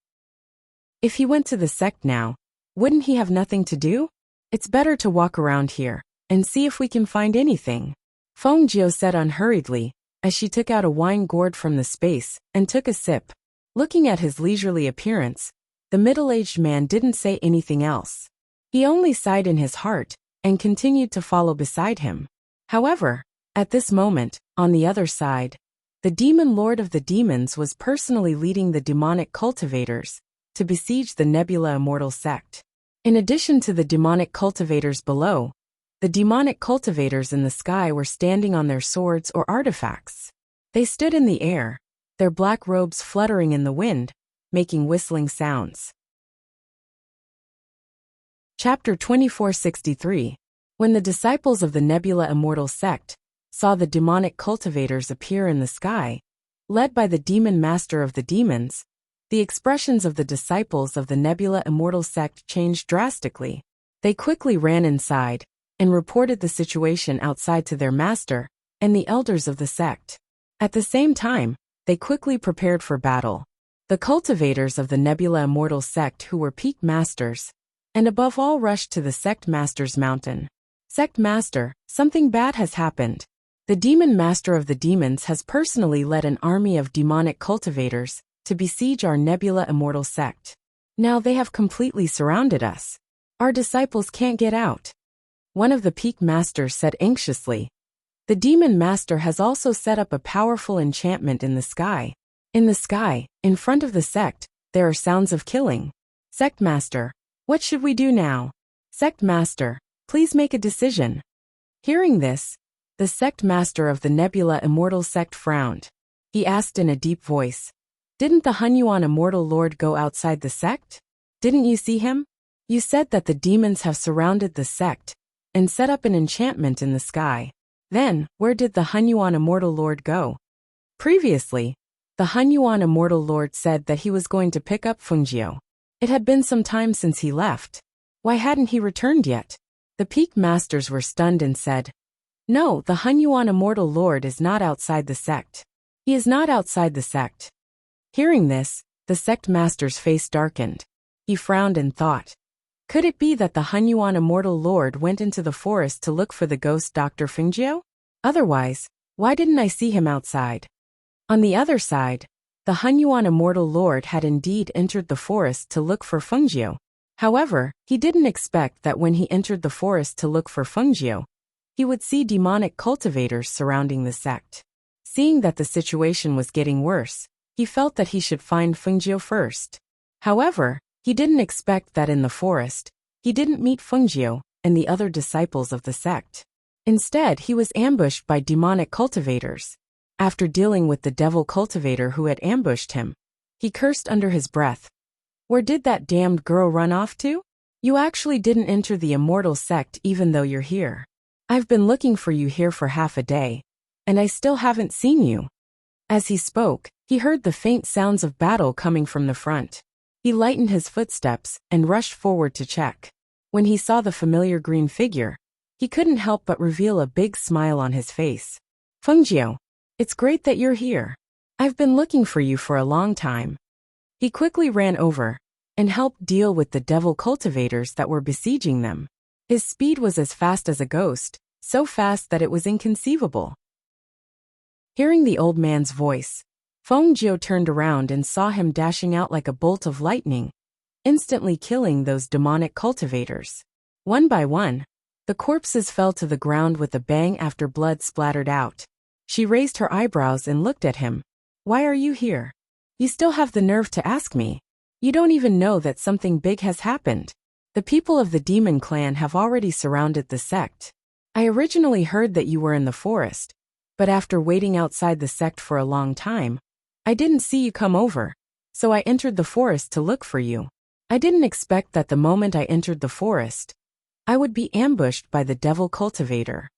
If he went to the sect now, wouldn't he have nothing to do? It's better to walk around here and see if we can find anything, Fengjiu said unhurriedly, as she took out a wine gourd from the space and took a sip. Looking at his leisurely appearance, the middle-aged man didn't say anything else. He only sighed in his heart and continued to follow beside him. However, at this moment, on the other side, the demon lord of the demons was personally leading the demonic cultivators to besiege the Nebula Immortal sect. In addition to the demonic cultivators below, the demonic cultivators in the sky were standing on their swords or artifacts. They stood in the air, their black robes fluttering in the wind, making whistling sounds. Chapter 2463. When the disciples of the Nebula Immortal sect saw the demonic cultivators appear in the sky, led by the demon master of the demons, the expressions of the disciples of the Nebula Immortal sect changed drastically. They quickly ran inside and reported the situation outside to their master and the elders of the sect. At the same time, they quickly prepared for battle. The cultivators of the Nebula Immortal sect who were peak masters, and above all rushed to the sect master's mountain. Sect master, something bad has happened. The demon master of the demons has personally led an army of demonic cultivators to besiege our Nebula Immortal sect. Now they have completely surrounded us. Our disciples can't get out. One of the peak masters said anxiously. The demon master has also set up a powerful enchantment in the sky. In the sky, in front of the sect, there are sounds of killing. Sect master, what should we do now? Sect master, please make a decision. Hearing this, the sect master of the Nebula Immortal sect frowned. He asked in a deep voice, "Didn't the Hunyuan Immortal Lord go outside the sect? Didn't you see him? You said that the demons have surrounded the sect and set up an enchantment in the sky. Then, where did the Hunyuan Immortal Lord go?" Previously, the Hunyuan Immortal Lord said that he was going to pick up Fengjiu. It had been some time since he left. Why hadn't he returned yet? The peak masters were stunned and said, "No, the Hunyuan Immortal Lord is not outside the sect. He is not outside the sect." Hearing this, the sect master's face darkened. He frowned and thought, could it be that the Hunyuan Immortal Lord went into the forest to look for the ghost Dr. Fengjiu? Otherwise, why didn't I see him outside? On the other side, the Hunyuan Immortal Lord had indeed entered the forest to look for Fengjiu. However, he didn't expect that when he entered the forest to look for Fengjiu, he would see demonic cultivators surrounding the sect. Seeing that the situation was getting worse, he felt that he should find Fengjiu first. However, he didn't expect that in the forest, he didn't meet Fengjiu and the other disciples of the sect. Instead, he was ambushed by demonic cultivators. After dealing with the devil cultivator who had ambushed him, he cursed under his breath. "Where did that damned girl run off to? You actually didn't enter the immortal sect even though you're here. I've been looking for you here for half a day, and I still haven't seen you." As he spoke, he heard the faint sounds of battle coming from the front. He lightened his footsteps and rushed forward to check. When he saw the familiar green figure, he couldn't help but reveal a big smile on his face. "Fengjiu, it's great that you're here. I've been looking for you for a long time." He quickly ran over and helped deal with the devil cultivators that were besieging them. His speed was as fast as a ghost, so fast that it was inconceivable. Hearing the old man's voice, Fengjiu turned around and saw him dashing out like a bolt of lightning, instantly killing those demonic cultivators. One by one, the corpses fell to the ground with a bang after blood splattered out. She raised her eyebrows and looked at him. "Why are you here? You still have the nerve to ask me. You don't even know that something big has happened. The people of the demon clan have already surrounded the sect. I originally heard that you were in the forest, but after waiting outside the sect for a long time, I didn't see you come over, so I entered the forest to look for you. I didn't expect that the moment I entered the forest, I would be ambushed by the devil cultivator.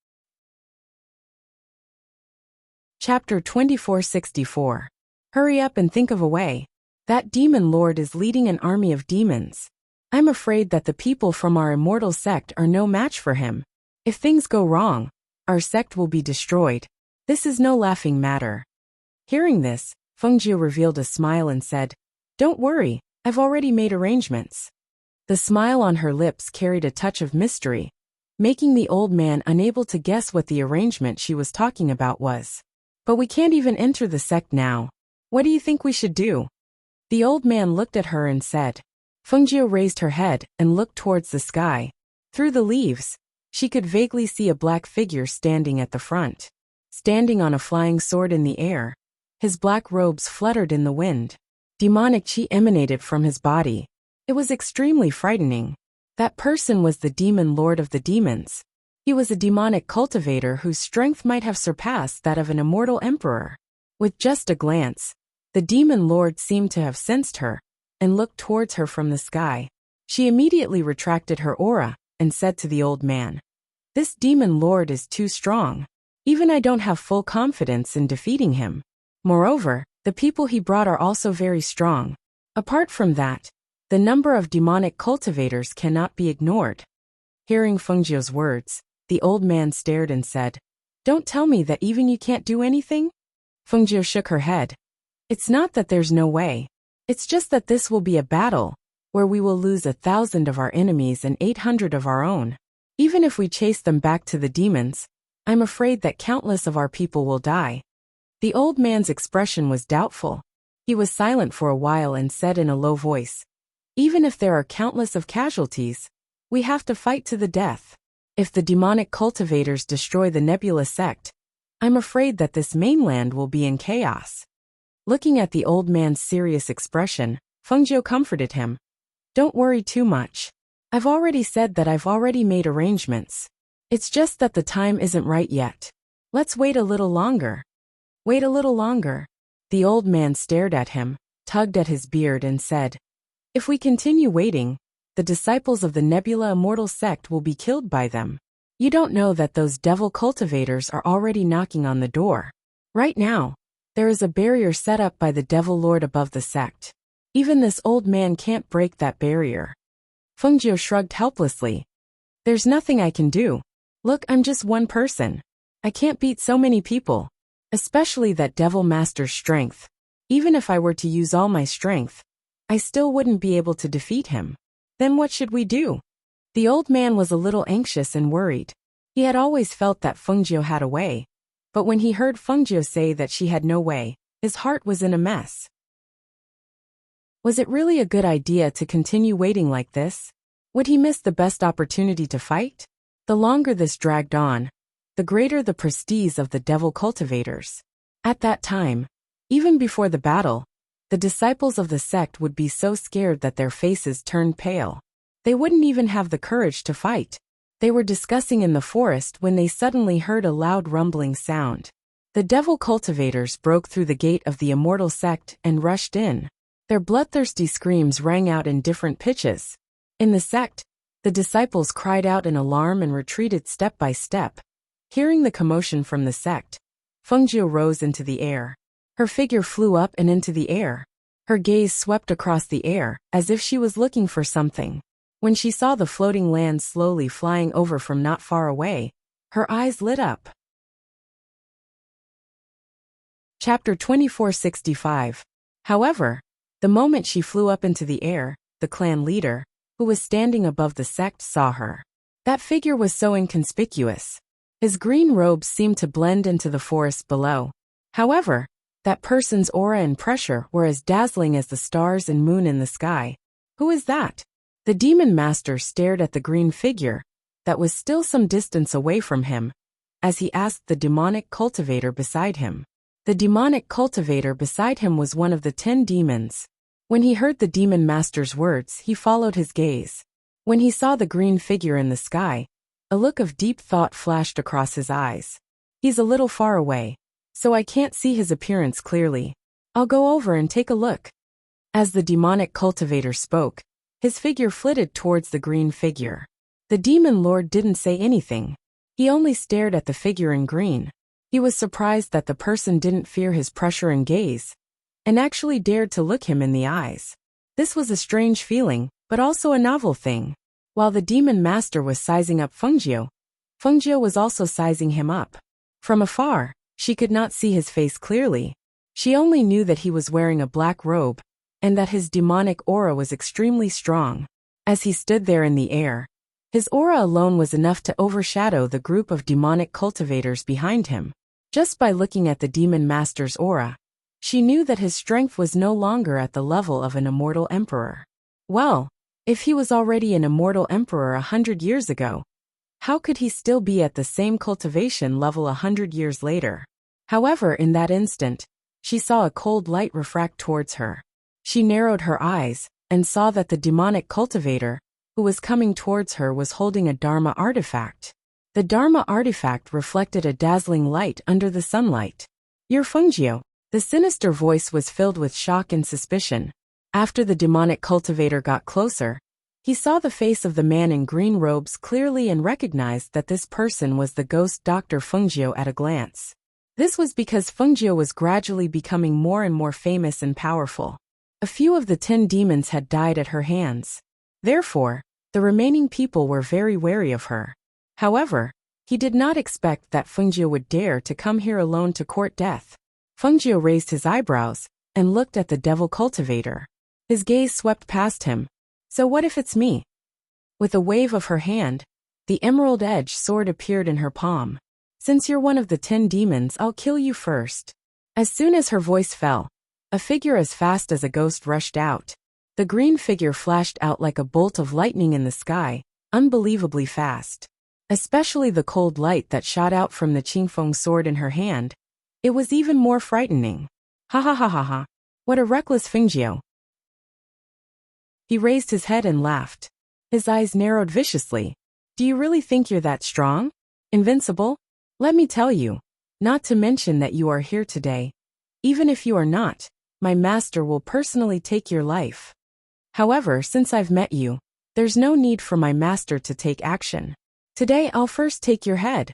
Chapter 2464. Hurry up and think of a way. That demon lord is leading an army of demons. I'm afraid that the people from our immortal sect are no match for him. If things go wrong, our sect will be destroyed. This is no laughing matter. Hearing this, Fengjiu revealed a smile and said, "Don't worry, I've already made arrangements." The smile on her lips carried a touch of mystery, making the old man unable to guess what the arrangement she was talking about was. "But we can't even enter the sect now. What do you think we should do?" The old man looked at her and said. Fengjiu raised her head and looked towards the sky. Through the leaves, she could vaguely see a black figure standing at the front. Standing on a flying sword in the air, his black robes fluttered in the wind. Demonic chi emanated from his body. It was extremely frightening. That person was the demon lord of the demons. He was a demonic cultivator whose strength might have surpassed that of an immortal emperor. With just a glance, the demon lord seemed to have sensed her and looked towards her from the sky. She immediately retracted her aura and said to the old man, "This demon lord is too strong. Even I don't have full confidence in defeating him. Moreover, the people he brought are also very strong. Apart from that, the number of demonic cultivators cannot be ignored." Hearing Fengjiu's words, the old man stared and said, "Don't tell me that even you can't do anything?" Fengjiu shook her head. "It's not that there's no way. It's just that this will be a battle, where we will lose 1,000 of our enemies and 800 of our own. Even if we chase them back to the demons, I'm afraid that countless of our people will die." The old man's expression was doubtful. He was silent for a while and said in a low voice, "Even if there are countless of casualties, we have to fight to the death. If the demonic cultivators destroy the Nebula sect, I'm afraid that this mainland will be in chaos." Looking at the old man's serious expression, Fengjiu comforted him. "Don't worry too much. I've already said that I've already made arrangements. It's just that the time isn't right yet. Let's wait a little longer." "Wait a little longer." The old man stared at him, tugged at his beard and said, "If we continue waiting, the disciples of the Nebula Immortal sect will be killed by them. You don't know that those devil cultivators are already knocking on the door. Right now, there is a barrier set up by the devil lord above the sect. Even this old man can't break that barrier." Fengjiu shrugged helplessly. "There's nothing I can do. Look, I'm just one person. I can't beat so many people, especially that devil master's strength. Even if I were to use all my strength, I still wouldn't be able to defeat him. Then what should we do?" The old man was a little anxious and worried. He had always felt that Fengjiu had a way, but when he heard Fengjiu say that she had no way, his heart was in a mess. Was it really a good idea to continue waiting like this? Would he miss the best opportunity to fight? The longer this dragged on, the greater the prestige of the devil cultivators. At that time, even before the battle, the disciples of the sect would be so scared that their faces turned pale. They wouldn't even have the courage to fight. They were discussing in the forest when they suddenly heard a loud rumbling sound. The devil cultivators broke through the gate of the immortal sect and rushed in. Their bloodthirsty screams rang out in different pitches. In the sect, the disciples cried out in alarm and retreated step by step. Hearing the commotion from the sect, Fengjiu rose into the air. Her figure flew up and into the air. Her gaze swept across the air, as if she was looking for something. When she saw the floating land slowly flying over from not far away, her eyes lit up. Chapter 2465. However, the moment she flew up into the air, the clan leader, who was standing above the sect, saw her. That figure was so inconspicuous. His green robes seemed to blend into the forest below. However, that person's aura and pressure were as dazzling as the stars and moon in the sky. Who is that? The demon master stared at the green figure that was still some distance away from him, as he asked the demonic cultivator beside him. The demonic cultivator beside him was one of the 10 demons. When he heard the demon master's words, he followed his gaze. When he saw the green figure in the sky, A look of deep thought flashed across his eyes. He's a little far away, so I can't see his appearance clearly. I'll go over and take a look. As the demonic cultivator spoke, his figure flitted towards the green figure. The demon lord didn't say anything. He only stared at the figure in green. He was surprised that the person didn't fear his pressure and gaze, and actually dared to look him in the eyes. This was a strange feeling, but also a novel thing. While the demon master was sizing up Fengjiu, Fengjiu was also sizing him up. From afar, she could not see his face clearly. She only knew that he was wearing a black robe, and that his demonic aura was extremely strong. As he stood there in the air, his aura alone was enough to overshadow the group of demonic cultivators behind him. Just by looking at the demon master's aura, she knew that his strength was no longer at the level of an immortal emperor. Well, if he was already an immortal emperor 100 years ago, how could he still be at the same cultivation level 100 years later? However, in that instant, she saw a cold light refract towards her. She narrowed her eyes, and saw that the demonic cultivator, who was coming towards her, was holding a Dharma artifact. The Dharma artifact reflected a dazzling light under the sunlight. "You're Fengjiu." The sinister voice was filled with shock and suspicion. After the demonic cultivator got closer, he saw the face of the man in green robes clearly and recognized that this person was the ghost Dr. Fengjiu at a glance. This was because Fengjiu was gradually becoming more and more famous and powerful. A few of the 10 demons had died at her hands. Therefore, the remaining people were very wary of her. However, he did not expect that Fengjiu would dare to come here alone to court death. Fengjiu raised his eyebrows and looked at the devil cultivator. His gaze swept past him. "So what if it's me?" With a wave of her hand, the emerald-edged sword appeared in her palm. "Since you're one of the 10 demons, I'll kill you first." As soon as her voice fell, a figure as fast as a ghost rushed out. The green figure flashed out like a bolt of lightning in the sky, unbelievably fast. Especially the cold light that shot out from the Qingfeng sword in her hand. It was even more frightening. "Ha ha ha ha ha. What a reckless Fengjiu." He raised his head and laughed. His eyes narrowed viciously. "Do you really think you're that strong? Invincible? Let me tell you, not to mention that you are here today. Even if you are not, my master will personally take your life. However, since I've met you, there's no need for my master to take action. Today I'll first take your head."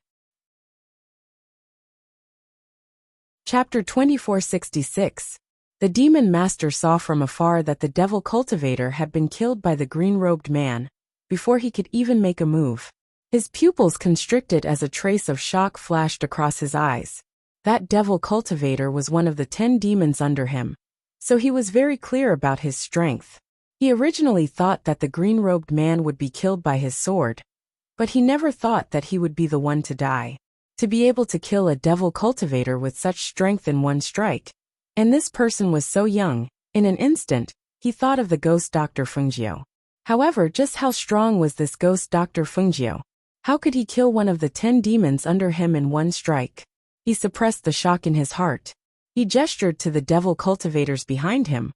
Chapter 2466. The demon master saw from afar that the devil cultivator had been killed by the green-robed man, before he could even make a move. His pupils constricted as a trace of shock flashed across his eyes. That devil cultivator was one of the 10 demons under him, so he was very clear about his strength. He originally thought that the green-robed man would be killed by his sword, but he never thought that he would be the one to die. To be able to kill a devil cultivator with such strength in one strike, and this person was so young, in an instant, he thought of the ghost Dr. Fengjiu. However, just how strong was this ghost Dr. Fengjiu? How could he kill one of the 10 demons under him in one strike? He suppressed the shock in his heart. He gestured to the devil cultivators behind him,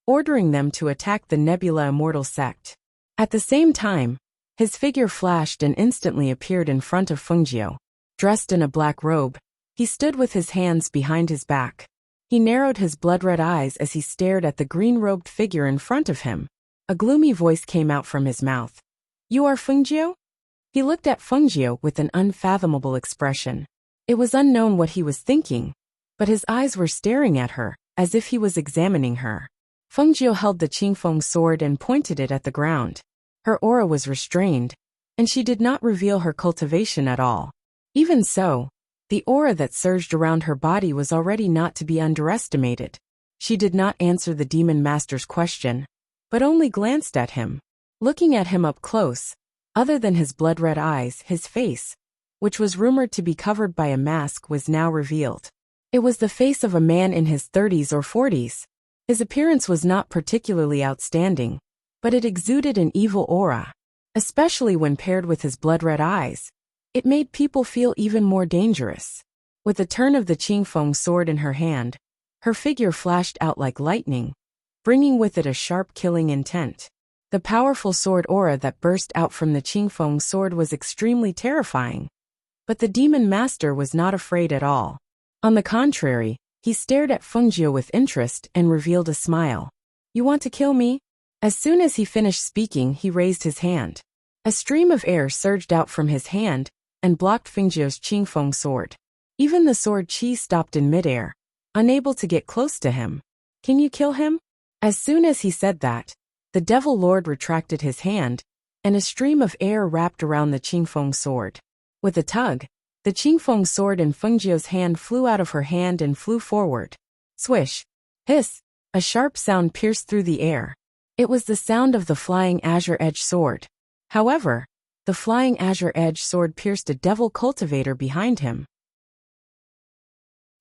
ordering them to attack the Nebula Immortal sect. At the same time, his figure flashed and instantly appeared in front of Fengjiu. Dressed in a black robe, he stood with his hands behind his back. He narrowed his blood-red eyes as he stared at the green-robed figure in front of him. A gloomy voice came out from his mouth. "You are Fengjiu?" He looked at Fengjiu with an unfathomable expression. It was unknown what he was thinking, but his eyes were staring at her, as if he was examining her. Fengjiu held the Qingfeng sword and pointed it at the ground. Her aura was restrained, and she did not reveal her cultivation at all. Even so, the aura that surged around her body was already not to be underestimated. She did not answer the demon master's question, but only glanced at him. Looking at him up close, other than his blood-red eyes, his face, which was rumored to be covered by a mask, was now revealed. It was the face of a man in his 30s or 40s. His appearance was not particularly outstanding, but it exuded an evil aura. Especially when paired with his blood-red eyes, it made people feel even more dangerous. With a turn of the Qingfeng sword in her hand, her figure flashed out like lightning, bringing with it a sharp killing intent. The powerful sword aura that burst out from the Qingfeng sword was extremely terrifying. But the demon master was not afraid at all. On the contrary, he stared at Fengjiu with interest and revealed a smile. You want to kill me? As soon as he finished speaking, he raised his hand. A stream of air surged out from his hand and blocked Fengjiu's Qingfeng sword. Even the sword qi stopped in midair, unable to get close to him. Can you kill him? As soon as he said that, the Devil Lord retracted his hand, and a stream of air wrapped around the Qingfeng sword. With a tug, the Qingfeng sword in Fengjiu's hand flew out of her hand and flew forward. Swish! Hiss! A sharp sound pierced through the air. It was the sound of the flying azure edge sword. However, the flying azure edge sword pierced a devil cultivator behind him.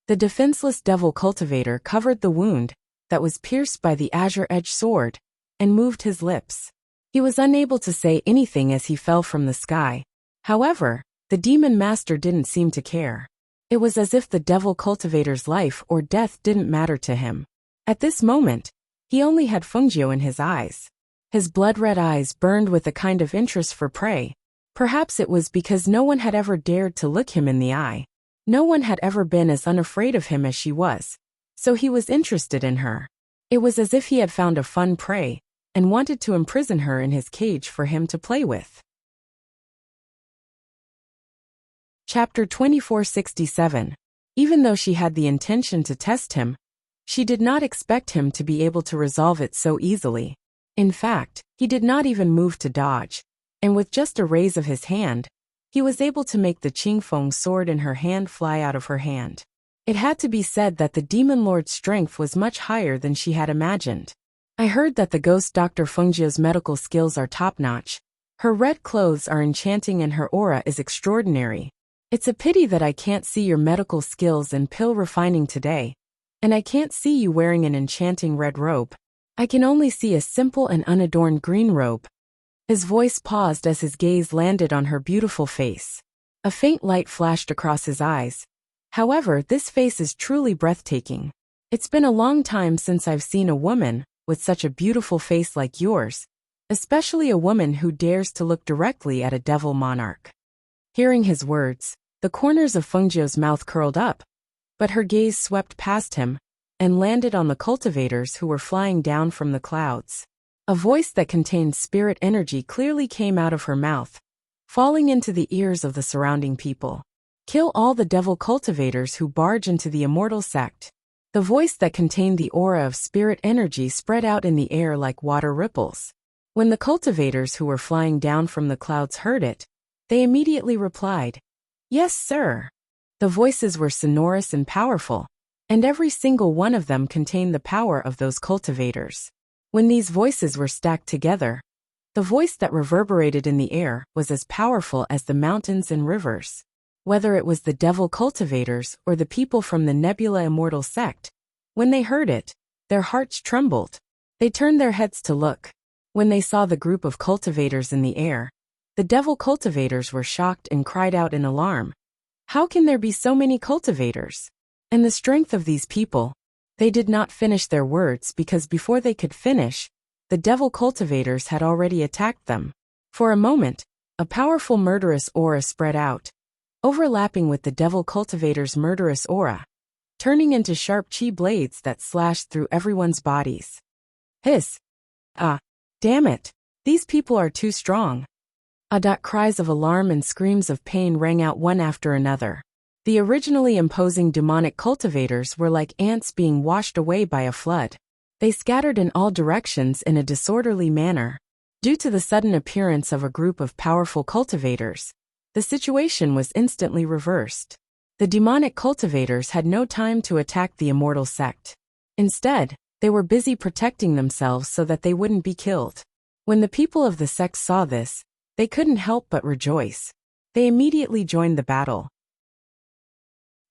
The defenseless devil cultivator covered the wound that was pierced by the azure edge sword and moved his lips. He was unable to say anything as he fell from the sky. However, the demon master didn't seem to care. It was as if the devil cultivator's life or death didn't matter to him. At this moment, he only had Fengjiu in his eyes. His blood-red eyes burned with a kind of interest for prey. Perhaps it was because no one had ever dared to look him in the eye. No one had ever been as unafraid of him as she was. So he was interested in her. It was as if he had found a fun prey and wanted to imprison her in his cage for him to play with. Chapter 2467. Even though she had the intention to test him, she did not expect him to be able to resolve it so easily. In fact, he did not even move to dodge, and with just a raise of his hand, he was able to make the Qingfeng sword in her hand fly out of her hand. It had to be said that the demon lord's strength was much higher than she had imagined. I heard that the ghost Dr. Fengjiu's medical skills are top-notch. Her red clothes are enchanting and her aura is extraordinary. It's a pity that I can't see your medical skills and pill refining today, and I can't see you wearing an enchanting red robe. I can only see a simple and unadorned green robe. His voice paused as his gaze landed on her beautiful face. A faint light flashed across his eyes. However, this face is truly breathtaking. It's been a long time since I've seen a woman with such a beautiful face like yours, especially a woman who dares to look directly at a devil monarch. Hearing his words, the corners of Fengjiu's mouth curled up, but her gaze swept past him and landed on the cultivators who were flying down from the clouds. A voice that contained spirit energy clearly came out of her mouth, falling into the ears of the surrounding people. Kill all the devil cultivators who barge into the immortal sect. The voice that contained the aura of spirit energy spread out in the air like water ripples. When the cultivators who were flying down from the clouds heard it, they immediately replied, "Yes, sir." The voices were sonorous and powerful, and every single one of them contained the power of those cultivators. When these voices were stacked together, the voice that reverberated in the air was as powerful as the mountains and rivers. Whether it was the devil cultivators or the people from the Nebula Immortal sect, when they heard it, their hearts trembled. They turned their heads to look. When they saw the group of cultivators in the air, the devil cultivators were shocked and cried out in alarm. How can there be so many cultivators? And the strength of these people? They did not finish their words because before they could finish, the devil cultivators had already attacked them. For a moment, a powerful murderous aura spread out, overlapping with the devil cultivator's murderous aura, turning into sharp chi blades that slashed through everyone's bodies. Hiss! Ah! Damn it! These people are too strong. Cries of alarm and screams of pain rang out one after another. The originally imposing demonic cultivators were like ants being washed away by a flood. They scattered in all directions in a disorderly manner. Due to the sudden appearance of a group of powerful cultivators, the situation was instantly reversed. The demonic cultivators had no time to attack the immortal sect. Instead, they were busy protecting themselves so that they wouldn't be killed. When the people of the sect saw this, they couldn't help but rejoice. They immediately joined the battle.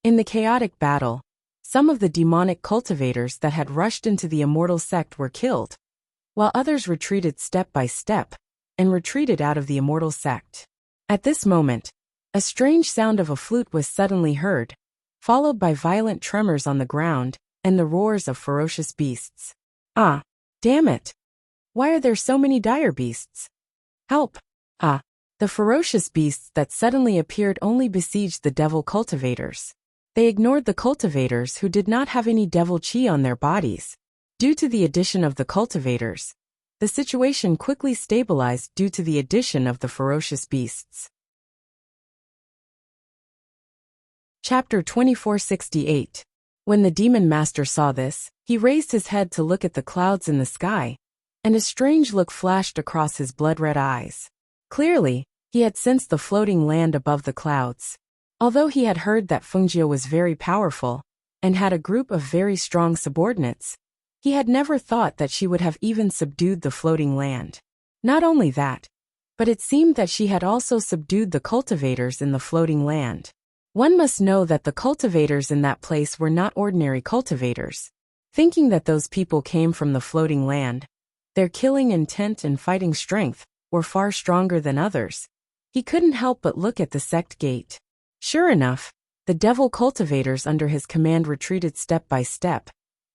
In the chaotic battle, some of the demonic cultivators that had rushed into the immortal sect were killed, while others retreated step by step and retreated out of the immortal sect. At this moment, a strange sound of a flute was suddenly heard, followed by violent tremors on the ground and the roars of ferocious beasts. Ah, damn it! Why are there so many dire beasts? Help! Ah! The ferocious beasts that suddenly appeared only besieged the devil cultivators. They ignored the cultivators who did not have any devil chi on their bodies. Due to the addition of the cultivators, the situation quickly stabilized due to the addition of the ferocious beasts. Chapter 2468. When the demon master saw this, he raised his head to look at the clouds in the sky, and a strange look flashed across his blood-red eyes. Clearly, he had sensed the floating land above the clouds. Although he had heard that Fengjie was very powerful, and had a group of very strong subordinates, he had never thought that she would have even subdued the floating land. Not only that, but it seemed that she had also subdued the cultivators in the floating land. One must know that the cultivators in that place were not ordinary cultivators. Thinking that those people came from the floating land, their killing intent and fighting strength were far stronger than others, he couldn't help but look at the sect gate. Sure enough, the devil cultivators under his command retreated step by step,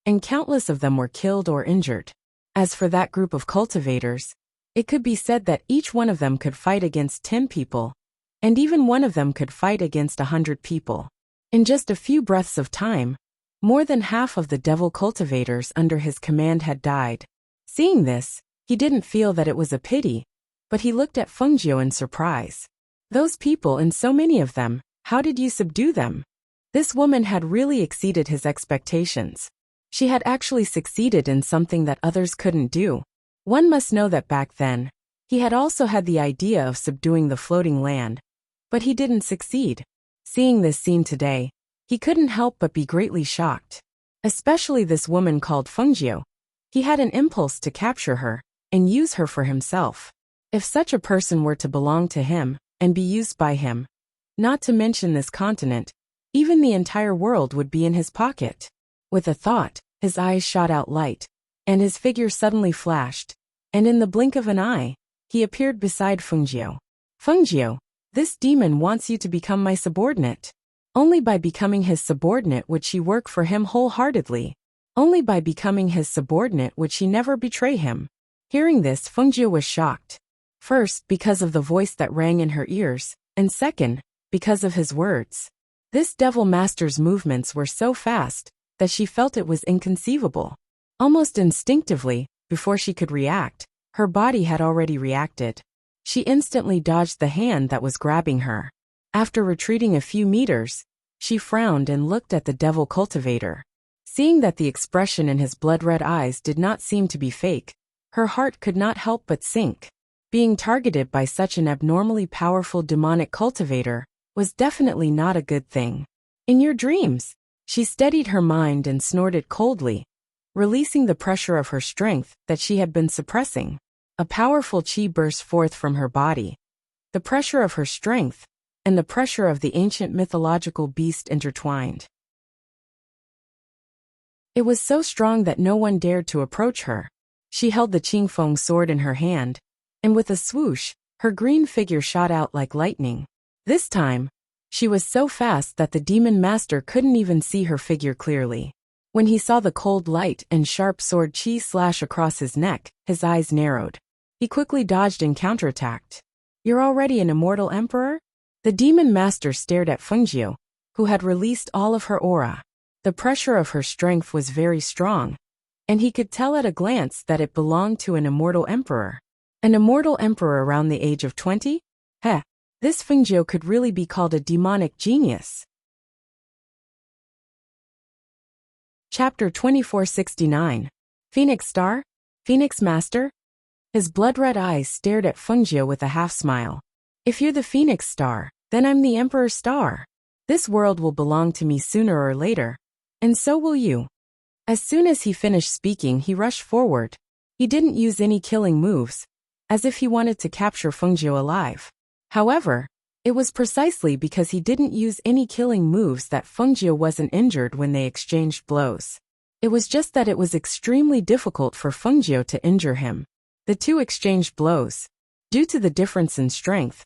and countless of them were killed or injured. As for that group of cultivators, it could be said that each one of them could fight against 10 people, and even one of them could fight against 100 people. In just a few breaths of time, more than half of the devil cultivators under his command had died. Seeing this, he didn't feel that it was a pity, but he looked at Fengjie in surprise. Those people and so many of them, how did you subdue them? This woman had really exceeded his expectations. She had actually succeeded in something that others couldn't do. One must know that back then, he had also had the idea of subduing the floating land, but he didn't succeed. Seeing this scene today, he couldn't help but be greatly shocked. Especially this woman called Fengjie. He had an impulse to capture her and use her for himself. If such a person were to belong to him and be used by him, not to mention this continent, even the entire world would be in his pocket. With a thought, his eyes shot out light, and his figure suddenly flashed, and in the blink of an eye, he appeared beside Fengjie. Fengjie, this demon wants you to become my subordinate. Only by becoming his subordinate would she work for him wholeheartedly. Only by becoming his subordinate would she never betray him. Hearing this, Fengjie was shocked. First, because of the voice that rang in her ears, and second, because of his words. This devil master's movements were so fast that she felt it was inconceivable. Almost instinctively, before she could react, her body had already reacted. She instantly dodged the hand that was grabbing her. After retreating a few meters, she frowned and looked at the devil cultivator. Seeing that the expression in his blood-red eyes did not seem to be fake, her heart could not help but sink. Being targeted by such an abnormally powerful demonic cultivator was definitely not a good thing. In your dreams, she steadied her mind and snorted coldly, releasing the pressure of her strength that she had been suppressing. A powerful chi burst forth from her body. The pressure of her strength and the pressure of the ancient mythological beast intertwined. It was so strong that no one dared to approach her. She held the Qingfeng sword in her hand, and with a swoosh, her green figure shot out like lightning. This time, she was so fast that the demon master couldn't even see her figure clearly. When he saw the cold light and sharp sword chi slash across his neck, his eyes narrowed. He quickly dodged and counterattacked. You're already an immortal emperor? The demon master stared at Fengjie, who had released all of her aura. The pressure of her strength was very strong, and he could tell at a glance that it belonged to an immortal emperor. An immortal emperor around the age of 20? Heh, this Fengjie could really be called a demonic genius. Chapter 2469. Phoenix Star? Phoenix Master? His blood-red eyes stared at Fengjie with a half-smile. If you're the Phoenix Star, then I'm the Emperor Star. This world will belong to me sooner or later, and so will you. As soon as he finished speaking, he rushed forward. He didn't use any killing moves, as if he wanted to capture Fengjie alive. However, it was precisely because he didn't use any killing moves that Fengjie wasn't injured when they exchanged blows. It was just that it was extremely difficult for Fengjie to injure him. The two exchanged blows. Due to the difference in strength,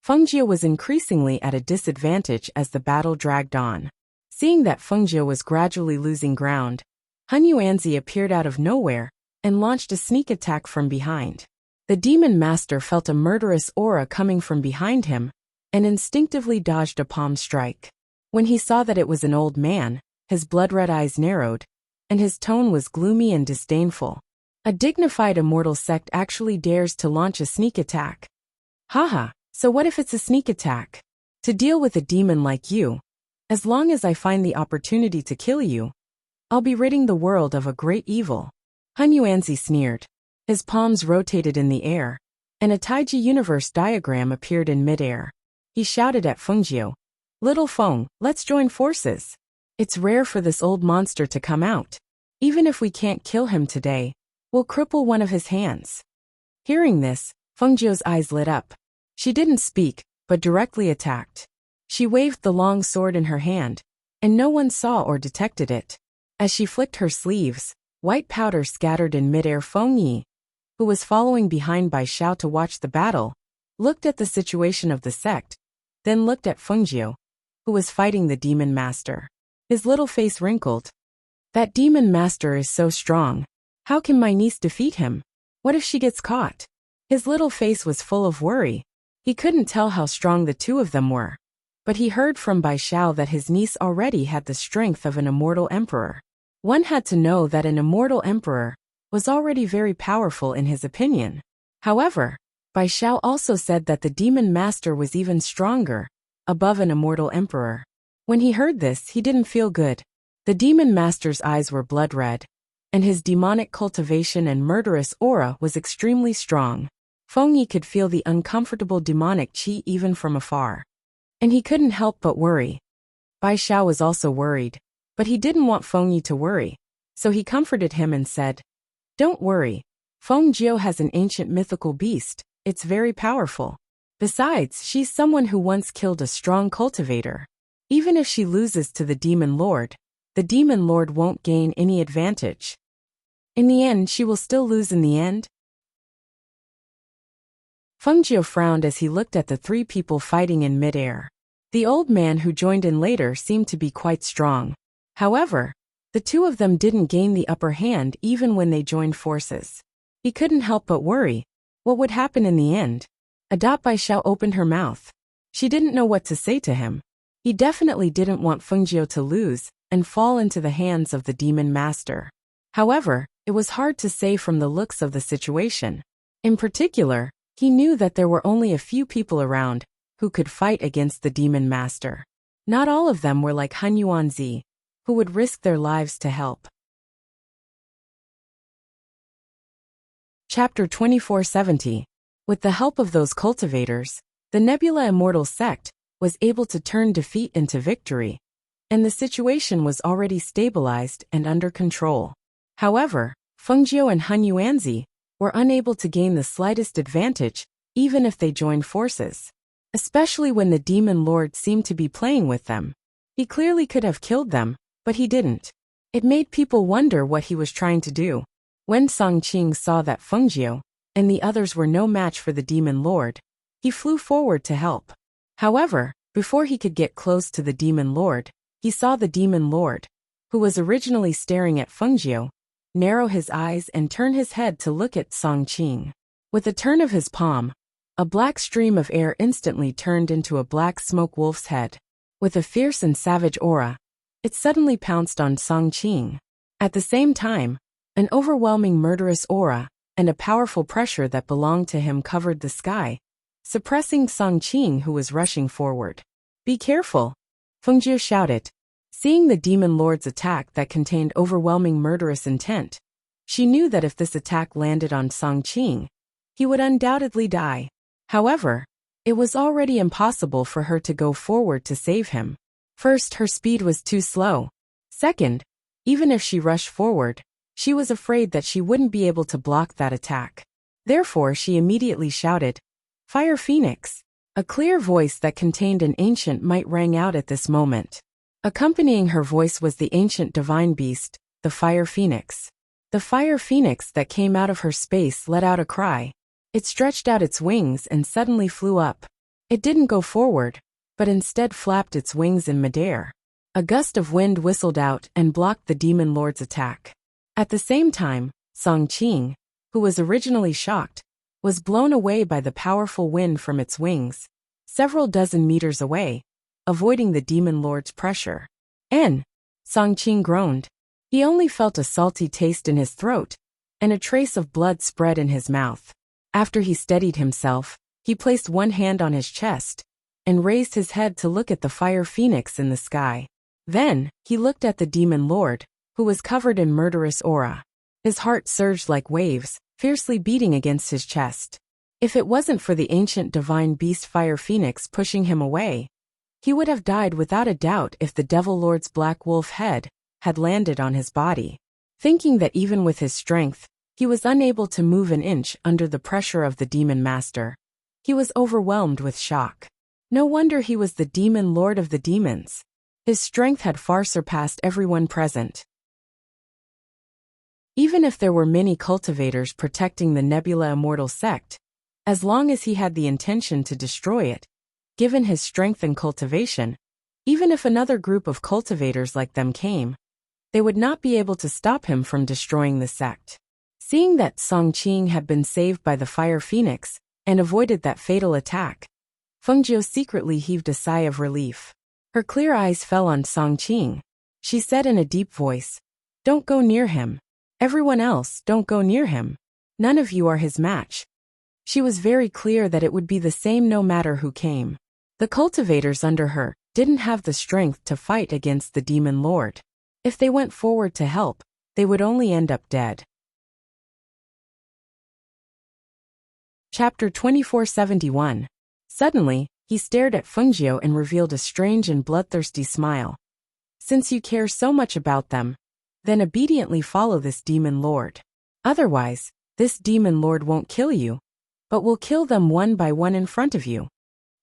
Fengjie was increasingly at a disadvantage as the battle dragged on. Seeing that Fengjie was gradually losing ground, Han Yuanzi appeared out of nowhere and launched a sneak attack from behind. The demon master felt a murderous aura coming from behind him and instinctively dodged a palm strike. When he saw that it was an old man, his blood-red eyes narrowed, and his tone was gloomy and disdainful. A dignified immortal sect actually dares to launch a sneak attack. Haha, so what if it's a sneak attack? To deal with a demon like you, as long as I find the opportunity to kill you, I'll be ridding the world of a great evil. Hunyuanzi sneered. His palms rotated in the air, and a Taiji universe diagram appeared in midair. He shouted at Fengjiu, "Little Feng, let's join forces. It's rare for this old monster to come out. Even if we can't kill him today, we'll cripple one of his hands." Hearing this, Fengjiu's eyes lit up. She didn't speak, but directly attacked. She waved the long sword in her hand, and no one saw or detected it. As she flicked her sleeves, white powder scattered in midair. Feng Yi, who was following behind Bai Xiao to watch the battle, looked at the situation of the sect, then looked at Fengjiu, who was fighting the demon master. His little face wrinkled. That demon master is so strong. How can my niece defeat him? What if she gets caught? His little face was full of worry. He couldn't tell how strong the two of them were. But he heard from Bai Xiao that his niece already had the strength of an immortal emperor. One had to know that an immortal emperor was already very powerful in his opinion. However, Bai Xiao also said that the demon master was even stronger, above an immortal emperor. When he heard this, he didn't feel good. The demon master's eyes were blood red, and his demonic cultivation and murderous aura was extremely strong. Feng Yi could feel the uncomfortable demonic qi even from afar. And he couldn't help but worry. Bai Xiao was also worried, but he didn't want Feng Yi to worry, so he comforted him and said, "Don't worry. Feng Jiu has an ancient mythical beast. It's very powerful. Besides, she's someone who once killed a strong cultivator. Even if she loses to the demon lord won't gain any advantage. In the end, she will still lose in the end." Feng Jiu frowned as he looked at the three people fighting in midair. The old man who joined in later seemed to be quite strong. However, the two of them didn't gain the upper hand even when they joined forces. He couldn't help but worry. What would happen in the end? Bai Xiao opened her mouth. She didn't know what to say to him. He definitely didn't want Fengjiu to lose and fall into the hands of the demon master. However, it was hard to say from the looks of the situation. In particular, he knew that there were only a few people around who could fight against the demon master. Not all of them were like Hunyuanzi, who would risk their lives to help. Chapter 2470. With the help of those cultivators, the Nebula Immortal Sect was able to turn defeat into victory, and the situation was already stabilized and under control. However, Fengjiu and Hunyuanzi were unable to gain the slightest advantage, even if they joined forces. Especially when the demon lord seemed to be playing with them. He clearly could have killed them, but he didn't. It made people wonder what he was trying to do. When Songqing saw that Fengjiu and the others were no match for the demon lord, he flew forward to help. However, before he could get close to the demon lord, he saw the demon lord, who was originally staring at Fengjiu, narrow his eyes and turn his head to look at Songqing. With a turn of his palm, a black stream of air instantly turned into a black smoke wolf's head. With a fierce and savage aura, it suddenly pounced on Songqing. At the same time, an overwhelming murderous aura and a powerful pressure that belonged to him covered the sky, suppressing Songqing, who was rushing forward. "Be careful!" Fengjiu shouted. Seeing the demon lord's attack that contained overwhelming murderous intent, she knew that if this attack landed on Songqing, he would undoubtedly die. However, it was already impossible for her to go forward to save him. First, her speed was too slow. Second, even if she rushed forward, she was afraid that she wouldn't be able to block that attack. Therefore, she immediately shouted, "Fire Phoenix!" A clear voice that contained an ancient might rang out at this moment. Accompanying her voice was the ancient divine beast, the Fire Phoenix. The Fire Phoenix that came out of her space let out a cry. It stretched out its wings and suddenly flew up. It didn't go forward, but instead flapped its wings in midair. A gust of wind whistled out and blocked the demon lord's attack. At the same time, Song Qing, who was originally shocked, was blown away by the powerful wind from its wings, several dozen meters away, avoiding the demon lord's pressure. Song Qing groaned. He only felt a salty taste in his throat, and a trace of blood spread in his mouth. After he steadied himself, he placed one hand on his chest and raised his head to look at the fire phoenix in the sky. Then, he looked at the demon lord, who was covered in murderous aura. His heart surged like waves, fiercely beating against his chest. If it wasn't for the ancient divine beast fire phoenix pushing him away, he would have died without a doubt if the devil lord's black wolf head had landed on his body. Thinking that even with his strength, he was unable to move an inch under the pressure of the demon master, he was overwhelmed with shock. No wonder he was the demon lord of the demons. His strength had far surpassed everyone present. Even if there were many cultivators protecting the Nebula Immortal sect, as long as he had the intention to destroy it, given his strength and cultivation, even if another group of cultivators like them came, they would not be able to stop him from destroying the sect. Seeing that Song Qing had been saved by the fire phoenix and avoided that fatal attack, Fengjiu secretly heaved a sigh of relief. Her clear eyes fell on Song Qing. She said in a deep voice, "Don't go near him. Everyone else, don't go near him. None of you are his match." She was very clear that it would be the same no matter who came. The cultivators under her didn't have the strength to fight against the demon lord. If they went forward to help, they would only end up dead. Chapter 2471. Suddenly, he stared at Fengjiu and revealed a strange and bloodthirsty smile. "Since you care so much about them, then obediently follow this demon lord. Otherwise, this demon lord won't kill you, but will kill them one by one in front of you."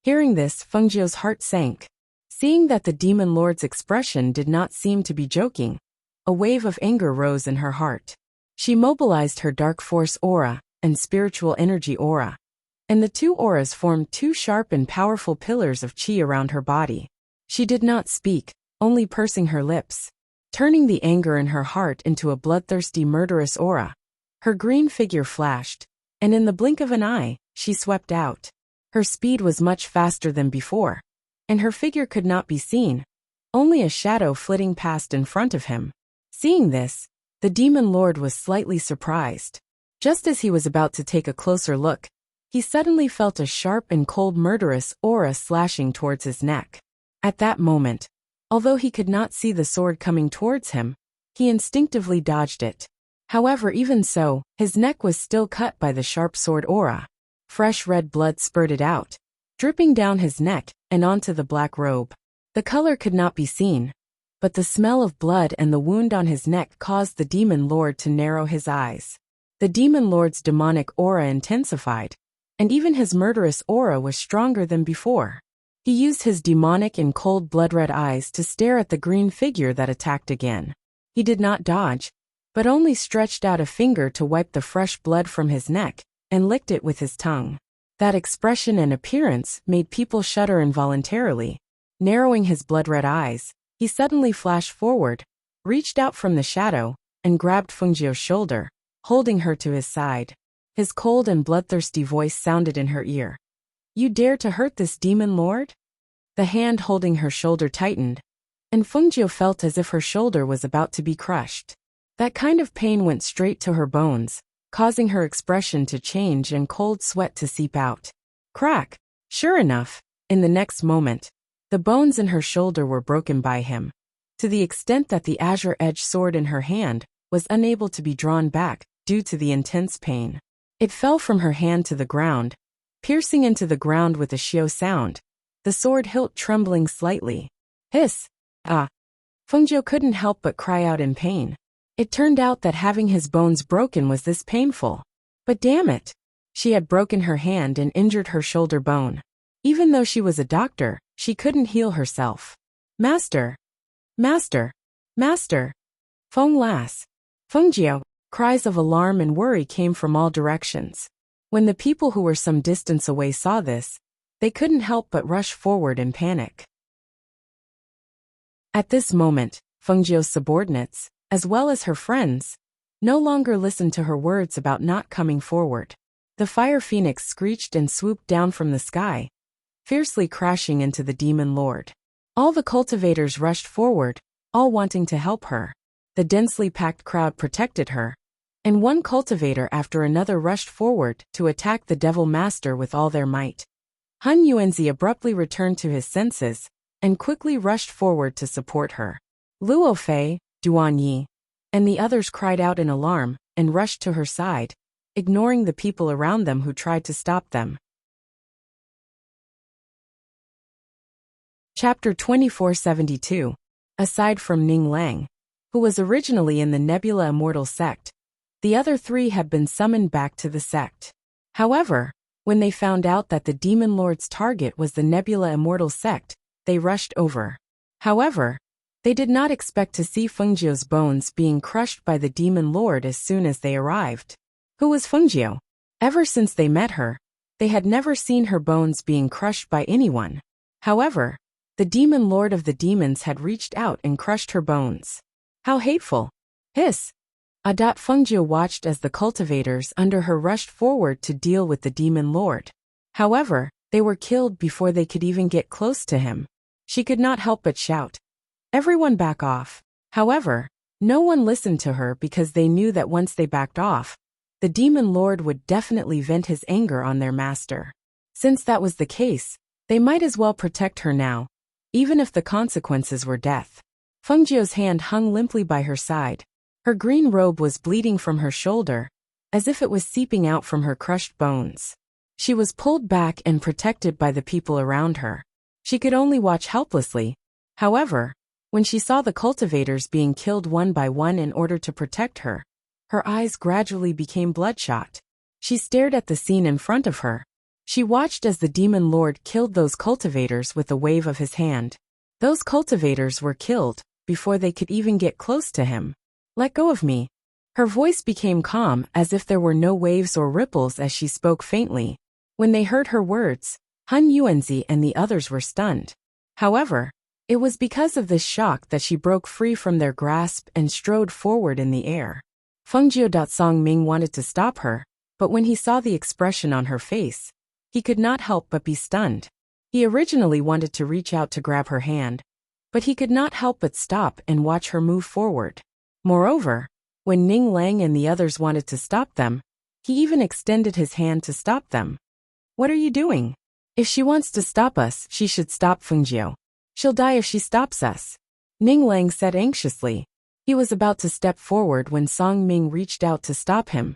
Hearing this, Fengjiu's heart sank. Seeing that the demon lord's expression did not seem to be joking, a wave of anger rose in her heart. She mobilized her dark force aura and spiritual energy aura, and the two auras formed two sharp and powerful pillars of qi around her body. She did not speak, only pursing her lips, turning the anger in her heart into a bloodthirsty murderous aura. Her green figure flashed, and in the blink of an eye, she swept out. Her speed was much faster than before, and her figure could not be seen, only a shadow flitting past in front of him. Seeing this, the demon lord was slightly surprised. Just as he was about to take a closer look, he suddenly felt a sharp and cold murderous aura slashing towards his neck. At that moment, although he could not see the sword coming towards him, he instinctively dodged it. However, even so, his neck was still cut by the sharp sword aura. Fresh red blood spurted out, dripping down his neck and onto the black robe. The color could not be seen, but the smell of blood and the wound on his neck caused the demon lord to narrow his eyes. The demon lord's demonic aura intensified, and even his murderous aura was stronger than before. He used his demonic and cold blood-red eyes to stare at the green figure that attacked again. He did not dodge, but only stretched out a finger to wipe the fresh blood from his neck and licked it with his tongue. That expression and appearance made people shudder involuntarily. Narrowing his blood-red eyes, he suddenly flashed forward, reached out from the shadow, and grabbed Fengjiu's shoulder, holding her to his side. His cold and bloodthirsty voice sounded in her ear. "You dare to hurt this demon lord?" The hand holding her shoulder tightened, and Fengjiu felt as if her shoulder was about to be crushed. That kind of pain went straight to her bones, causing her expression to change and cold sweat to seep out. Crack! Sure enough, in the next moment, the bones in her shoulder were broken by him, to the extent that the azure-edged sword in her hand was unable to be drawn back due to the intense pain. It fell from her hand to the ground, piercing into the ground with a shio sound, the sword hilt trembling slightly. Hiss! Ah! Fengjiu couldn't help but cry out in pain. It turned out that having his bones broken was this painful. But damn it! She had broken her hand and injured her shoulder bone. Even though she was a doctor, she couldn't heal herself. "Master! Master! Master! Feng Lass! Fengjiu!" Cries of alarm and worry came from all directions. When the people who were some distance away saw this, they couldn't help but rush forward in panic. At this moment, Fengjiu's subordinates, as well as her friends, no longer listened to her words about not coming forward. The fire phoenix screeched and swooped down from the sky, fiercely crashing into the demon lord. All the cultivators rushed forward, all wanting to help her. The densely packed crowd protected her, and one cultivator after another rushed forward to attack the devil master with all their might. Han Yuanzi abruptly returned to his senses and quickly rushed forward to support her. Luo Fei, Duan Yi, and the others cried out in alarm and rushed to her side, ignoring the people around them who tried to stop them. Chapter 2472. Aside from Ning Lang, who was originally in the Nebula Immortal sect, the other three had been summoned back to the sect. However, when they found out that the Demon Lord's target was the Nebula Immortal sect, they rushed over. However, they did not expect to see Fengjiu's bones being crushed by the Demon Lord as soon as they arrived. Who was Fengjiu? Ever since they met her, they had never seen her bones being crushed by anyone. However, the Demon Lord of the Demons had reached out and crushed her bones. How hateful! Hiss! Fengjiu watched as the cultivators under her rushed forward to deal with the Demon Lord. However, they were killed before they could even get close to him. She could not help but shout, "Everyone back off!" However, no one listened to her because they knew that once they backed off, the Demon Lord would definitely vent his anger on their master. Since that was the case, they might as well protect her now, even if the consequences were death. Fengjiu's hand hung limply by her side. Her green robe was bleeding from her shoulder, as if it was seeping out from her crushed bones. She was pulled back and protected by the people around her. She could only watch helplessly. However, when she saw the cultivators being killed one by one in order to protect her, her eyes gradually became bloodshot. She stared at the scene in front of her. She watched as the Demon Lord killed those cultivators with a wave of his hand. Those cultivators were killed before they could even get close to him. "Let go of me." Her voice became calm as if there were no waves or ripples as she spoke faintly. When they heard her words, Han Yuanzi and the others were stunned. However, it was because of this shock that she broke free from their grasp and strode forward in the air. Fengjiu Songming wanted to stop her, but when he saw the expression on her face, he could not help but be stunned. He originally wanted to reach out to grab her hand, but he could not help but stop and watch her move forward. Moreover, when Ning Lang and the others wanted to stop them, he even extended his hand to stop them. "What are you doing? If she wants to stop us, she should stop Fengjiu. She'll die if she stops us," Ning Lang said anxiously. He was about to step forward when Song Ming reached out to stop him.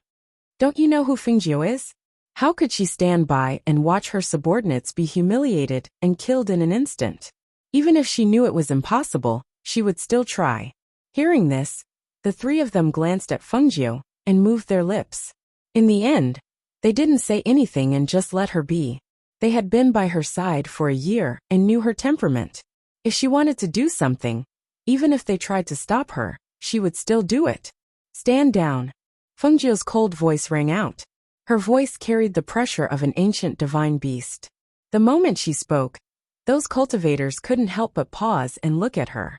"Don't you know who Fengjiu is? How could she stand by and watch her subordinates be humiliated and killed in an instant? Even if she knew it was impossible, she would still try." Hearing this, the three of them glanced at Fengjiu and moved their lips. In the end, they didn't say anything and just let her be. They had been by her side for a year and knew her temperament. If she wanted to do something, even if they tried to stop her, she would still do it. "Stand down." Fengjiu's cold voice rang out. Her voice carried the pressure of an ancient divine beast. The moment she spoke, those cultivators couldn't help but pause and look at her.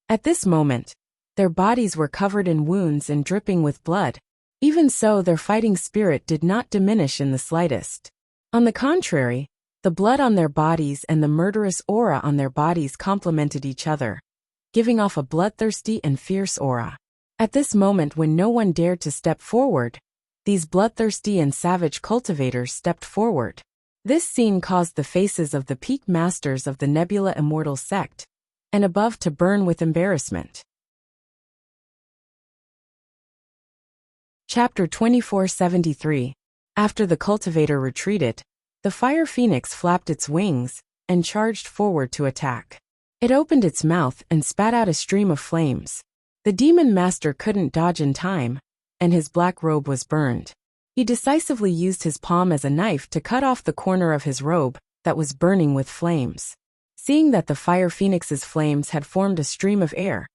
At this moment, their bodies were covered in wounds and dripping with blood. Even so, their fighting spirit did not diminish in the slightest. On the contrary, the blood on their bodies and the murderous aura on their bodies complemented each other, giving off a bloodthirsty and fierce aura. At this moment, when no one dared to step forward, these bloodthirsty and savage cultivators stepped forward. This scene caused the faces of the peak masters of the Nebula Immortal sect and above to burn with embarrassment. Chapter 2473. After the cultivator retreated, the fire phoenix flapped its wings and charged forward to attack. It opened its mouth and spat out a stream of flames. The demon master couldn't dodge in time, and his black robe was burned. He decisively used his palm as a knife to cut off the corner of his robe that was burning with flames. Seeing that the fire phoenix's flames had formed a stream of air,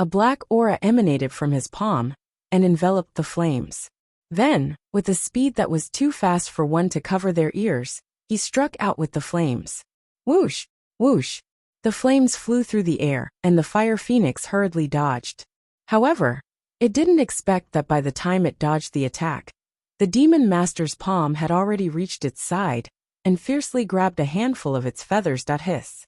a black aura emanated from his palm and enveloped the flames. Then, with a speed that was too fast for one to cover their ears, he struck out with the flames. Whoosh! Whoosh! The flames flew through the air, and the fire phoenix hurriedly dodged. However, It didn't expect that by the time it dodged the attack, the demon master's palm had already reached its side and fiercely grabbed a handful of its feathers. Hiss.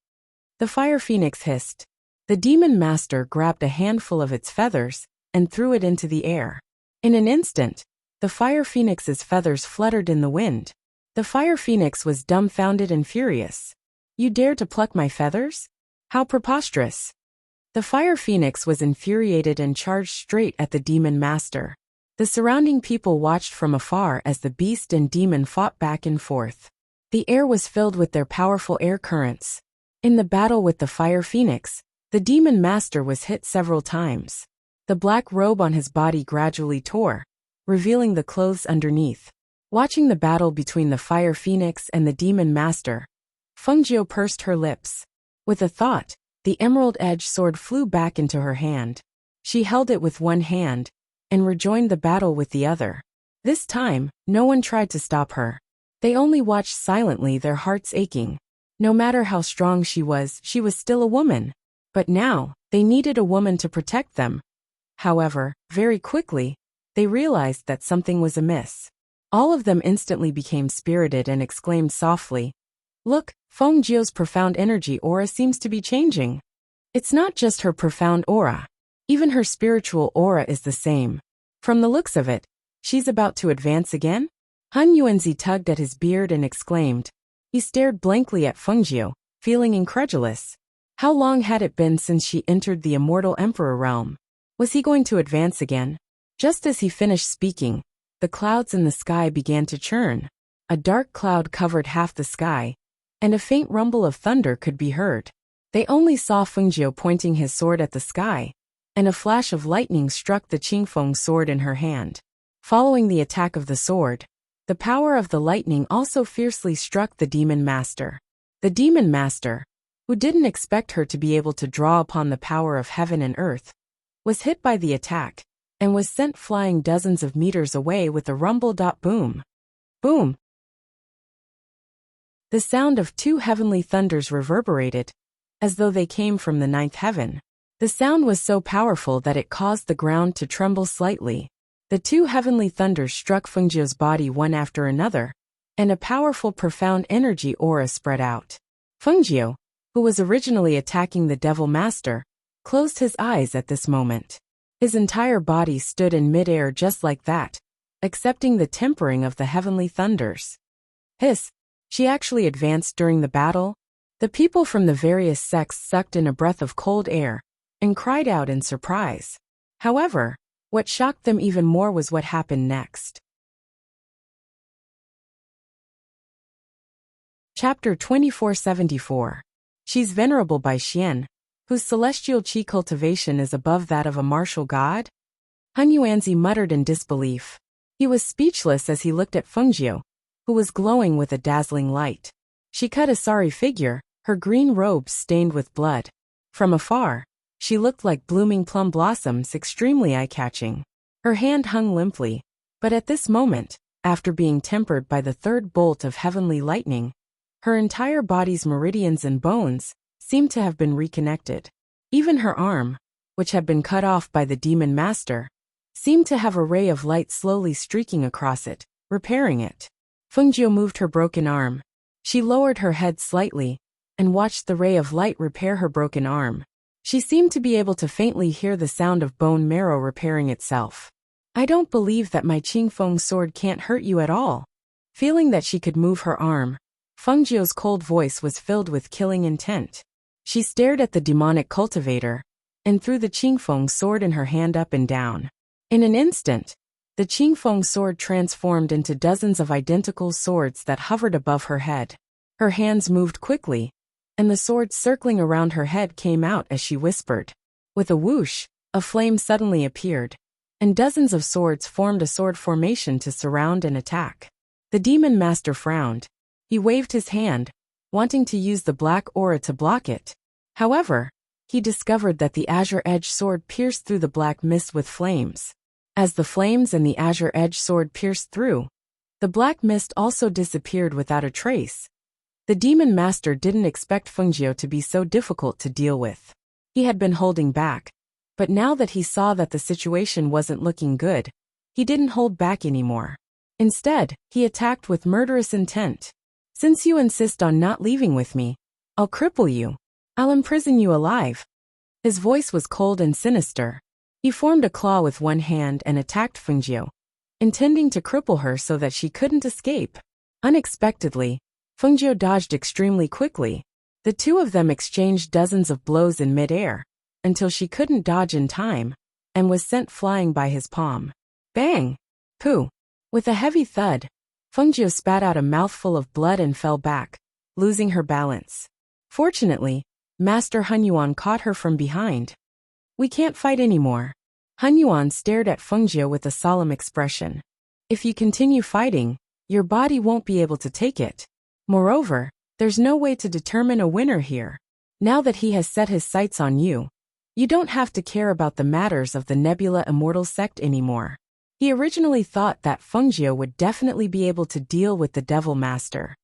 The fire phoenix hissed. The demon master grabbed a handful of its feathers and threw it into the air. In an instant, the fire phoenix's feathers fluttered in the wind. The fire phoenix was dumbfounded and furious. You dare to pluck my feathers? How preposterous! The fire phoenix was infuriated and charged straight at the demon master. The surrounding people watched from afar as the beast and demon fought back and forth. The air was filled with their powerful air currents. In the battle with the fire phoenix, the demon master was hit several times. The black robe on his body gradually tore, revealing the clothes underneath. Watching the battle between the fire phoenix and the demon master, Fengjiu pursed her lips. With a thought, the emerald-edged sword flew back into her hand. She held it with one hand and rejoined the battle with the other. This time, no one tried to stop her. They only watched silently, their hearts aching. No matter how strong she was still a woman. But now, they needed a woman to protect them. However, very quickly, they realized that something was amiss. All of them instantly became spirited and exclaimed softly, "Look, Fengjiu's profound energy aura seems to be changing." It's not just her profound aura. Even her spiritual aura is the same. From the looks of it, she's about to advance again? Han Yuanzi tugged at his beard and exclaimed. He stared blankly at Fengjiu, feeling incredulous. How long had it been since she entered the immortal emperor realm? Was he going to advance again? Just as he finished speaking, the clouds in the sky began to churn. A dark cloud covered half the sky, and a faint rumble of thunder could be heard. They only saw Fengjiu pointing his sword at the sky, and a flash of lightning struck the Qingfeng sword in her hand. Following the attack of the sword, the power of the lightning also fiercely struck the demon master. The demon master, who didn't expect her to be able to draw upon the power of heaven and earth, was hit by the attack, and was sent flying dozens of meters away with a rumble. Boom. Boom. The sound of two heavenly thunders reverberated, as though they came from the ninth heaven. The sound was so powerful that it caused the ground to tremble slightly. The two heavenly thunders struck Fengjiu's body one after another, and a powerful profound energy aura spread out. Fengjiu, who was originally attacking the Devil Master, closed his eyes at this moment. His entire body stood in midair just like that, accepting the tempering of the heavenly thunders. Hiss! She actually advanced during the battle? The people from the various sects sucked in a breath of cold air and cried out in surprise. However, what shocked them even more was what happened next. Chapter 2474. She's venerable by Xian, whose celestial qi cultivation is above that of a martial god? Han Yuanzi muttered in disbelief. He was speechless as he looked at Fengjiu, who was glowing with a dazzling light. She cut a sorry figure, her green robes stained with blood. From afar, she looked like blooming plum blossoms, extremely eye-catching. Her hand hung limply, but at this moment, after being tempered by the third bolt of heavenly lightning, her entire body's meridians and bones seemed to have been reconnected. Even her arm, which had been cut off by the demon master, seemed to have a ray of light slowly streaking across it, repairing it. Fengjiu moved her broken arm. She lowered her head slightly and watched the ray of light repair her broken arm. She seemed to be able to faintly hear the sound of bone marrow repairing itself. I don't believe that my Qingfeng sword can't hurt you at all. Feeling that she could move her arm, Fengjiu's cold voice was filled with killing intent. She stared at the demonic cultivator and threw the Qingfeng sword in her hand up and down. In an instant, the Qingfeng sword transformed into dozens of identical swords that hovered above her head. Her hands moved quickly, and the swords circling around her head came out as she whispered. With a whoosh, a flame suddenly appeared, and dozens of swords formed a sword formation to surround and attack. The demon master frowned. He waved his hand, wanting to use the black aura to block it. However, he discovered that the azure-edged sword pierced through the black mist with flames. As the flames and the azure-edged sword pierced through, the black mist also disappeared without a trace. The demon master didn't expect Fengjiu to be so difficult to deal with. He had been holding back, But now that he saw that the situation wasn't looking good, he didn't hold back anymore. Instead, he attacked with murderous intent. Since you insist on not leaving with me, I'll cripple you. I'll imprison you alive. His voice was cold and sinister. He formed a claw with one hand and attacked Fengjiu, intending to cripple her so that she couldn't escape. Unexpectedly, Fengjiu dodged extremely quickly. The two of them exchanged dozens of blows in mid-air, until she couldn't dodge in time, and was sent flying by his palm. Bang! Pooh! With a heavy thud, Fengjiu spat out a mouthful of blood and fell back, losing her balance. Fortunately, Master Hunyuan caught her from behind. We can't fight anymore. Hunyuan stared at Fengjiu with a solemn expression. If you continue fighting, your body won't be able to take it. Moreover, there's no way to determine a winner here. Now that he has set his sights on you, you don't have to care about the matters of the Nebula Immortal Sect anymore. He originally thought that Fengjiu would definitely be able to deal with the Devil Master.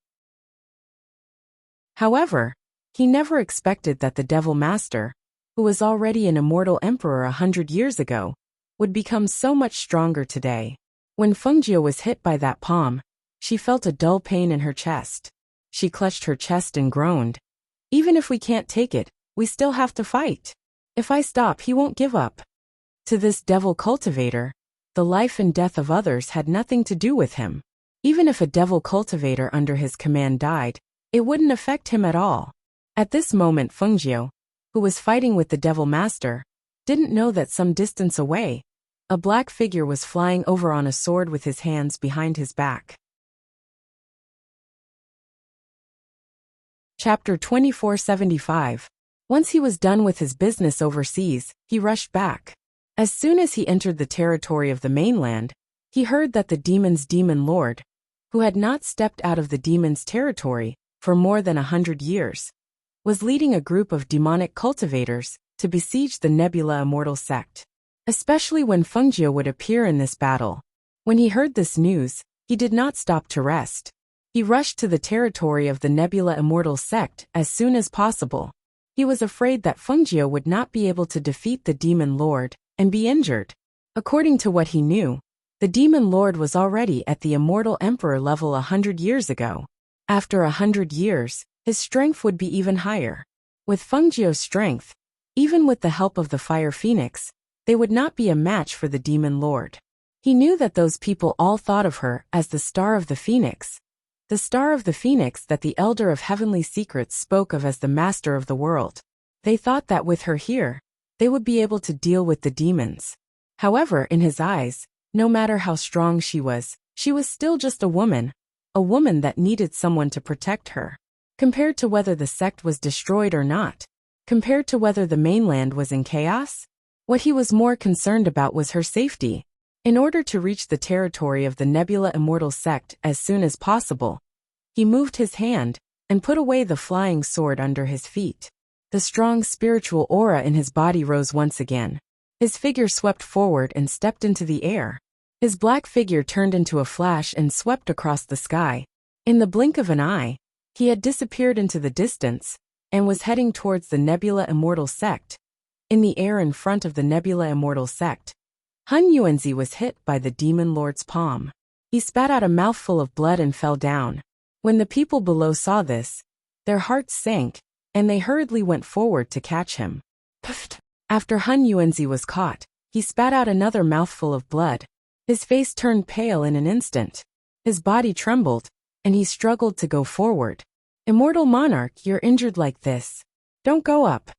However, he never expected that the Devil Master, who was already an immortal emperor 100 years ago, would become so much stronger today. When Fengjiu was hit by that palm, she felt a dull pain in her chest. She clutched her chest and groaned. Even if we can't take it, we still have to fight. If I stop, he won't give up. To this devil cultivator, the life and death of others had nothing to do with him. Even if a devil cultivator under his command died, it wouldn't affect him at all. At this moment, Fengjiu, who was fighting with the Devil Master, didn't know that some distance away, a black figure was flying over on a sword with his hands behind his back. Chapter 2475. Once he was done with his business overseas, he rushed back. As soon as he entered the territory of the mainland, he heard that the demon's demon lord, who had not stepped out of the demon's territory for more than 100 years, was leading a group of demonic cultivators to besiege the Nebula Immortal Sect. Especially when Fengjiu would appear in this battle. When he heard this news, he did not stop to rest. He rushed to the territory of the Nebula Immortal Sect as soon as possible. He was afraid that Fengjiu would not be able to defeat the Demon Lord and be injured. According to what he knew, the Demon Lord was already at the Immortal Emperor level 100 years ago. After 100 years, his strength would be even higher. With Fengjiu's strength, even with the help of the Fire Phoenix, they would not be a match for the Demon Lord. He knew that those people all thought of her as the Star of the Phoenix. The Star of the Phoenix that the Elder of Heavenly Secrets spoke of as the Master of the World. They thought that with her here, they would be able to deal with the demons. However, in his eyes, no matter how strong she was still just a woman that needed someone to protect her. Compared to whether the sect was destroyed or not, compared to whether the mainland was in chaos, what he was more concerned about was her safety. In order to reach the territory of the Nebula Immortal Sect as soon as possible, he moved his hand and put away the flying sword under his feet. The strong spiritual aura in his body rose once again. His figure swept forward and stepped into the air. His black figure turned into a flash and swept across the sky. In the blink of an eye, he had disappeared into the distance and was heading towards the Nebula Immortal Sect. In the air in front of the Nebula Immortal Sect, Hun Yuanzi was hit by the Demon Lord's palm. He spat out a mouthful of blood and fell down. When the people below saw this, their hearts sank, and they hurriedly went forward to catch him. Puffed. After Hun Yuanzi was caught, he spat out another mouthful of blood. His face turned pale in an instant. His body trembled, and he struggled to go forward. Immortal Monarch, you're injured like this. Don't go up.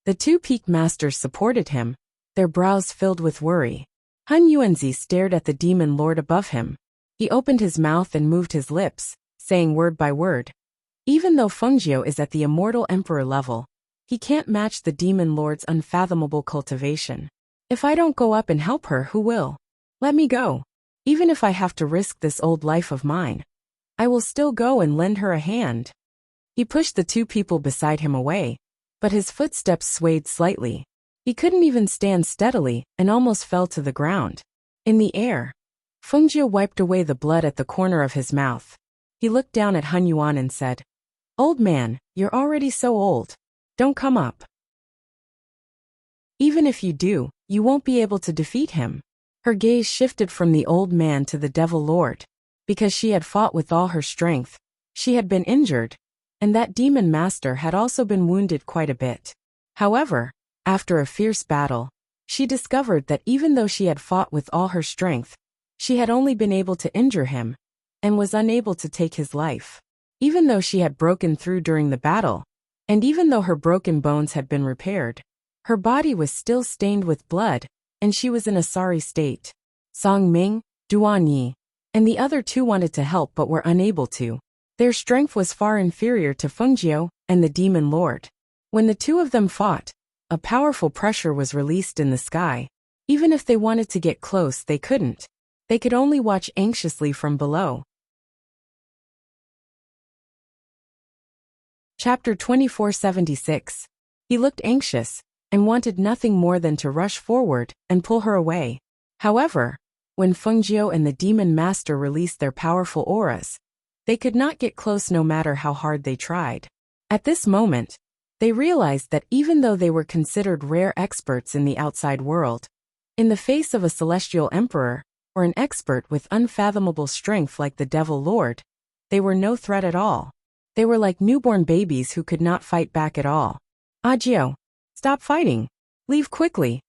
The two peak masters supported him, their brows filled with worry. Hun Yuanzi stared at the Demon Lord above him. He opened his mouth and moved his lips, saying word by word. Even though Fengjiu is at the Immortal Emperor level, he can't match the Demon Lord's unfathomable cultivation. If I don't go up and help her, who will? Let me go. Even if I have to risk this old life of mine, I will still go and lend her a hand. He pushed the two people beside him away, but his footsteps swayed slightly. He couldn't even stand steadily and almost fell to the ground. In the air, Fengjiu wiped away the blood at the corner of his mouth. He looked down at Hun Yuan and said, "Old man, you're already so old. Don't come up." Even if you do, you won't be able to defeat him. Her gaze shifted from the old man to the Devil Lord. Because she had fought with all her strength, she had been injured, and that demon master had also been wounded quite a bit. However, after a fierce battle, she discovered that even though she had fought with all her strength, she had only been able to injure him, and was unable to take his life. Even though she had broken through during the battle, and even though her broken bones had been repaired, her body was still stained with blood, and she was in a sorry state. Song Ming, Duan Yi, and the other two wanted to help but were unable to. Their strength was far inferior to Fengjiu and the Demon Lord. When the two of them fought, a powerful pressure was released in the sky. Even if they wanted to get close, they couldn't. They could only watch anxiously from below. Chapter 2476. He looked anxious, and wanted nothing more than to rush forward and pull her away. However, when Fengjiu and the Demon Master released their powerful auras, they could not get close no matter how hard they tried. At this moment, they realized that even though they were considered rare experts in the outside world, in the face of a celestial emperor, or an expert with unfathomable strength like the Devil Lord, they were no threat at all. They were like newborn babies who could not fight back at all. Ajio, stop fighting. Leave quickly.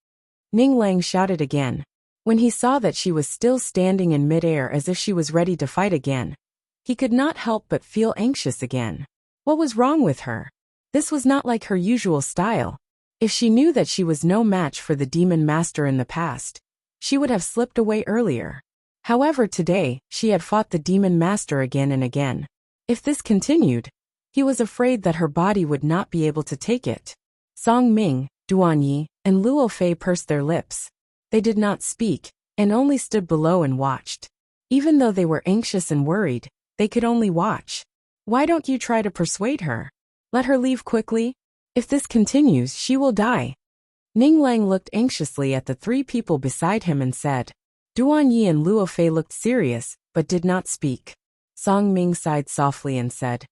Ning Lang shouted again. When he saw that she was still standing in midair as if she was ready to fight again, he could not help but feel anxious again. What was wrong with her? This was not like her usual style. If she knew that she was no match for the Demon Master in the past, she would have slipped away earlier. However, today, she had fought the Demon Master again and again. If this continued, he was afraid that her body would not be able to take it. Song Ming, Duan Yi, and Luo Fei pursed their lips. They did not speak, and only stood below and watched. Even though they were anxious and worried, they could only watch. Why don't you try to persuade her? Let her leave quickly. If this continues, she will die. Ning Lang looked anxiously at the three people beside him and said. Duan Yi and Luo Fei looked serious, but did not speak. Song Ming sighed softly and said,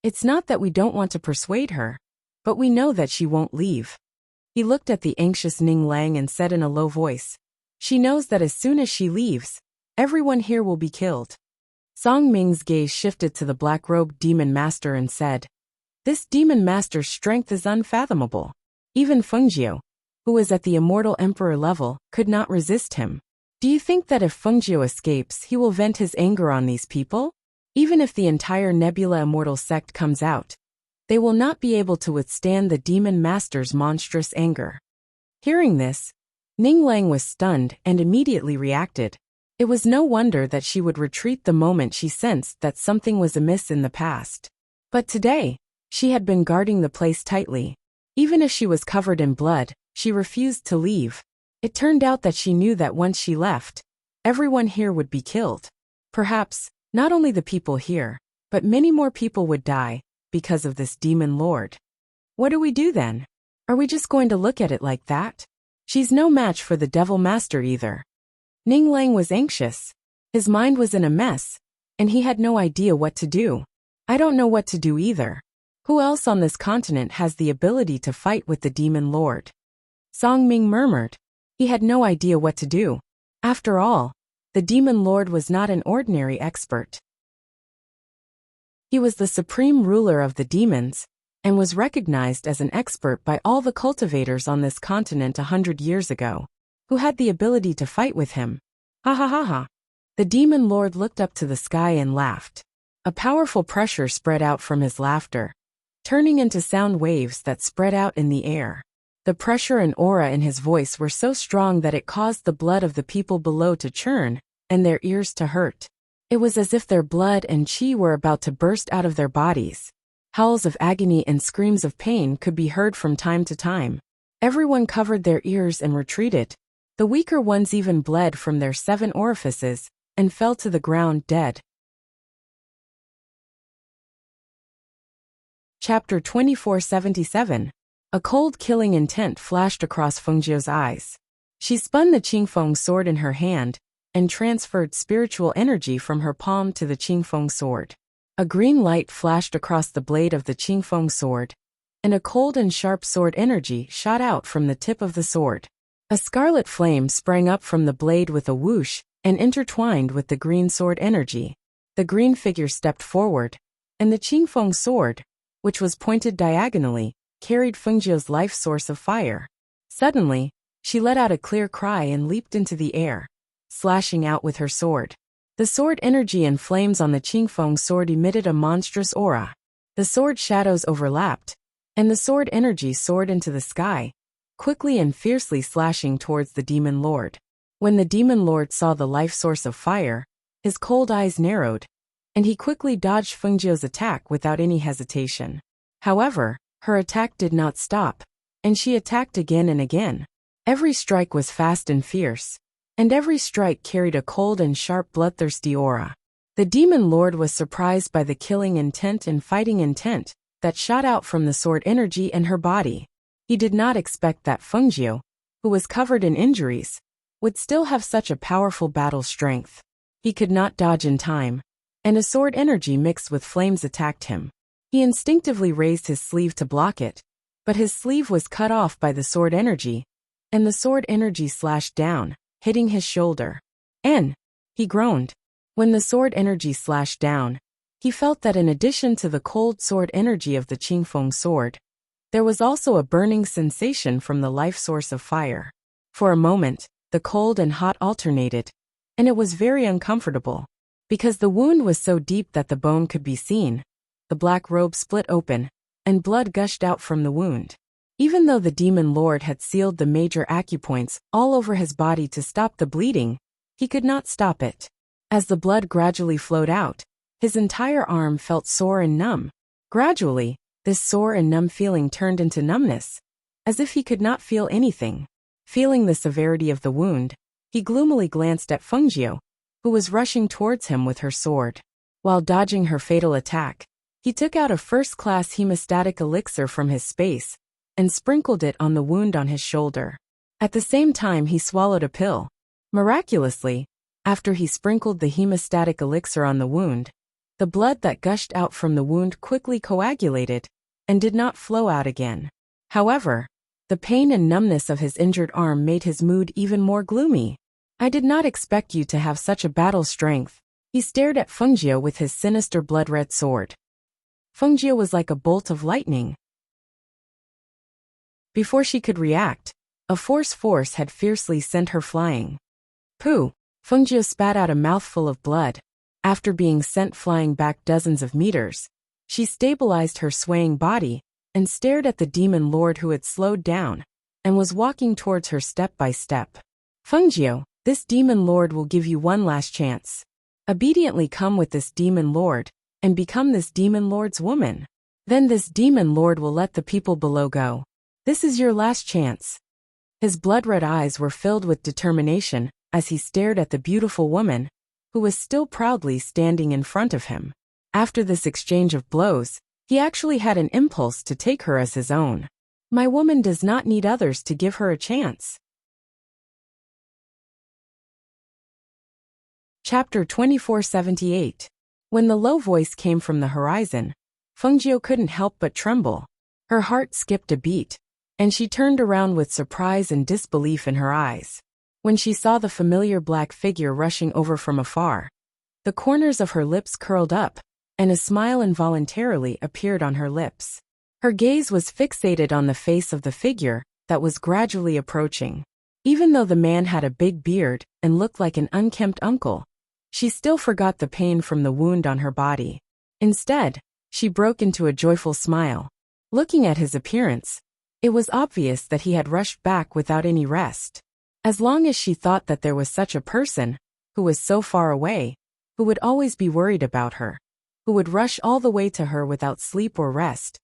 It's not that we don't want to persuade her, but we know that she won't leave. He looked at the anxious Ning Lang and said in a low voice, She knows that as soon as she leaves, everyone here will be killed. Song Ming's gaze shifted to the black-robed Demon Master and said, This Demon Master's strength is unfathomable. Even Fengjiu, who was at the Immortal Emperor level, could not resist him. Do you think that if Fengjiu escapes, he will vent his anger on these people? Even if the entire Nebula Immortal sect comes out, they will not be able to withstand the Demon Master's monstrous anger. Hearing this, Ning Lang was stunned and immediately reacted. It was no wonder that she would retreat the moment she sensed that something was amiss in the past. But today, she had been guarding the place tightly. Even if she was covered in blood, she refused to leave. It turned out that she knew that once she left, everyone here would be killed. Perhaps, not only the people here, but many more people would die because of this Demon Lord. What do we do then? Are we just going to look at it like that? She's no match for the Devil Master either. Ning Lang was anxious. His mind was in a mess, and he had no idea what to do. I don't know what to do either. Who else on this continent has the ability to fight with the Demon Lord? Song Ming murmured. He had no idea what to do. After all, the Demon Lord was not an ordinary expert. He was the supreme ruler of the demons, and was recognized as an expert by all the cultivators on this continent 100 years ago, who had the ability to fight with him. Ha ha ha ha. The Demon Lord looked up to the sky and laughed. A powerful pressure spread out from his laughter, turning into sound waves that spread out in the air. The pressure and aura in his voice were so strong that it caused the blood of the people below to churn, and their ears to hurt. It was as if their blood and chi were about to burst out of their bodies. Howls of agony and screams of pain could be heard from time to time. Everyone covered their ears and retreated. The weaker ones even bled from their 7 orifices, and fell to the ground dead. Chapter 2477. A cold killing intent flashed across Fengjiu's eyes. She spun the Qingfeng sword in her hand, and transferred spiritual energy from her palm to the Qingfeng sword. A green light flashed across the blade of the Qingfeng sword, and a cold and sharp sword energy shot out from the tip of the sword. A scarlet flame sprang up from the blade with a whoosh and intertwined with the green sword energy. The green figure stepped forward, and the Qingfeng sword, which was pointed diagonally, carried Fengjiu's life source of fire. Suddenly, she let out a clear cry and leaped into the air, slashing out with her sword. The sword energy and flames on the Qingfeng sword emitted a monstrous aura. The sword shadows overlapped, and the sword energy soared into the sky, quickly and fiercely slashing towards the demon lord. When the demon lord saw the life source of fire, his cold eyes narrowed, and he quickly dodged Fengjiu's attack without any hesitation. However, her attack did not stop, and she attacked again and again. Every strike was fast and fierce, and every strike carried a cold and sharp bloodthirsty aura. The demon lord was surprised by the killing intent and fighting intent that shot out from the sword energy in her body. He did not expect that Fengjiu, who was covered in injuries, would still have such a powerful battle strength. He could not dodge in time, and a sword energy mixed with flames attacked him. He instinctively raised his sleeve to block it, but his sleeve was cut off by the sword energy, and the sword energy slashed down, hitting his shoulder. He groaned. When the sword energy slashed down, he felt that in addition to the cold sword energy of the Qingfeng sword, there was also a burning sensation from the life source of fire. For a moment, the cold and hot alternated, and it was very uncomfortable. Because the wound was so deep that the bone could be seen, the black robe split open, and blood gushed out from the wound. Even though the demon lord had sealed the major acupoints all over his body to stop the bleeding, he could not stop it. As the blood gradually flowed out, his entire arm felt sore and numb. Gradually, this sore and numb feeling turned into numbness, as if he could not feel anything. Feeling the severity of the wound, he gloomily glanced at Fengjiu, who was rushing towards him with her sword. While dodging her fatal attack, he took out a first-class hemostatic elixir from his space and sprinkled it on the wound on his shoulder. At the same time, he swallowed a pill. Miraculously, after he sprinkled the hemostatic elixir on the wound, the blood that gushed out from the wound quickly coagulated and did not flow out again. However, the pain and numbness of his injured arm made his mood even more gloomy. "I did not expect you to have such a battle strength." He stared at Fengjiu with his sinister blood-red sword. Fengjiu was like a bolt of lightning. Before she could react, a force had fiercely sent her flying. Pooh! Fengjiu spat out a mouthful of blood. After being sent flying back dozens of meters, she stabilized her swaying body and stared at the demon lord who had slowed down and was walking towards her step by step. "Fengjiu, this demon lord will give you one last chance. Obediently come with this demon lord and become this demon lord's woman. Then this demon lord will let the people below go. This is your last chance." His blood-red eyes were filled with determination as he stared at the beautiful woman, who was still proudly standing in front of him. After this exchange of blows, he actually had an impulse to take her as his own. My woman does not need others to give her a chance. Chapter 2478. When the low voice came from the horizon, Fengjiu couldn't help but tremble. Her heart skipped a beat, and she turned around with surprise and disbelief in her eyes. When she saw the familiar black figure rushing over from afar, the corners of her lips curled up, and a smile involuntarily appeared on her lips. Her gaze was fixated on the face of the figure that was gradually approaching. Even though the man had a big beard and looked like an unkempt uncle, she still forgot the pain from the wound on her body. Instead, she broke into a joyful smile. Looking at his appearance, it was obvious that he had rushed back without any rest. As long as she thought that there was such a person, who was so far away, who would always be worried about her, who would rush all the way to her without sleep or rest,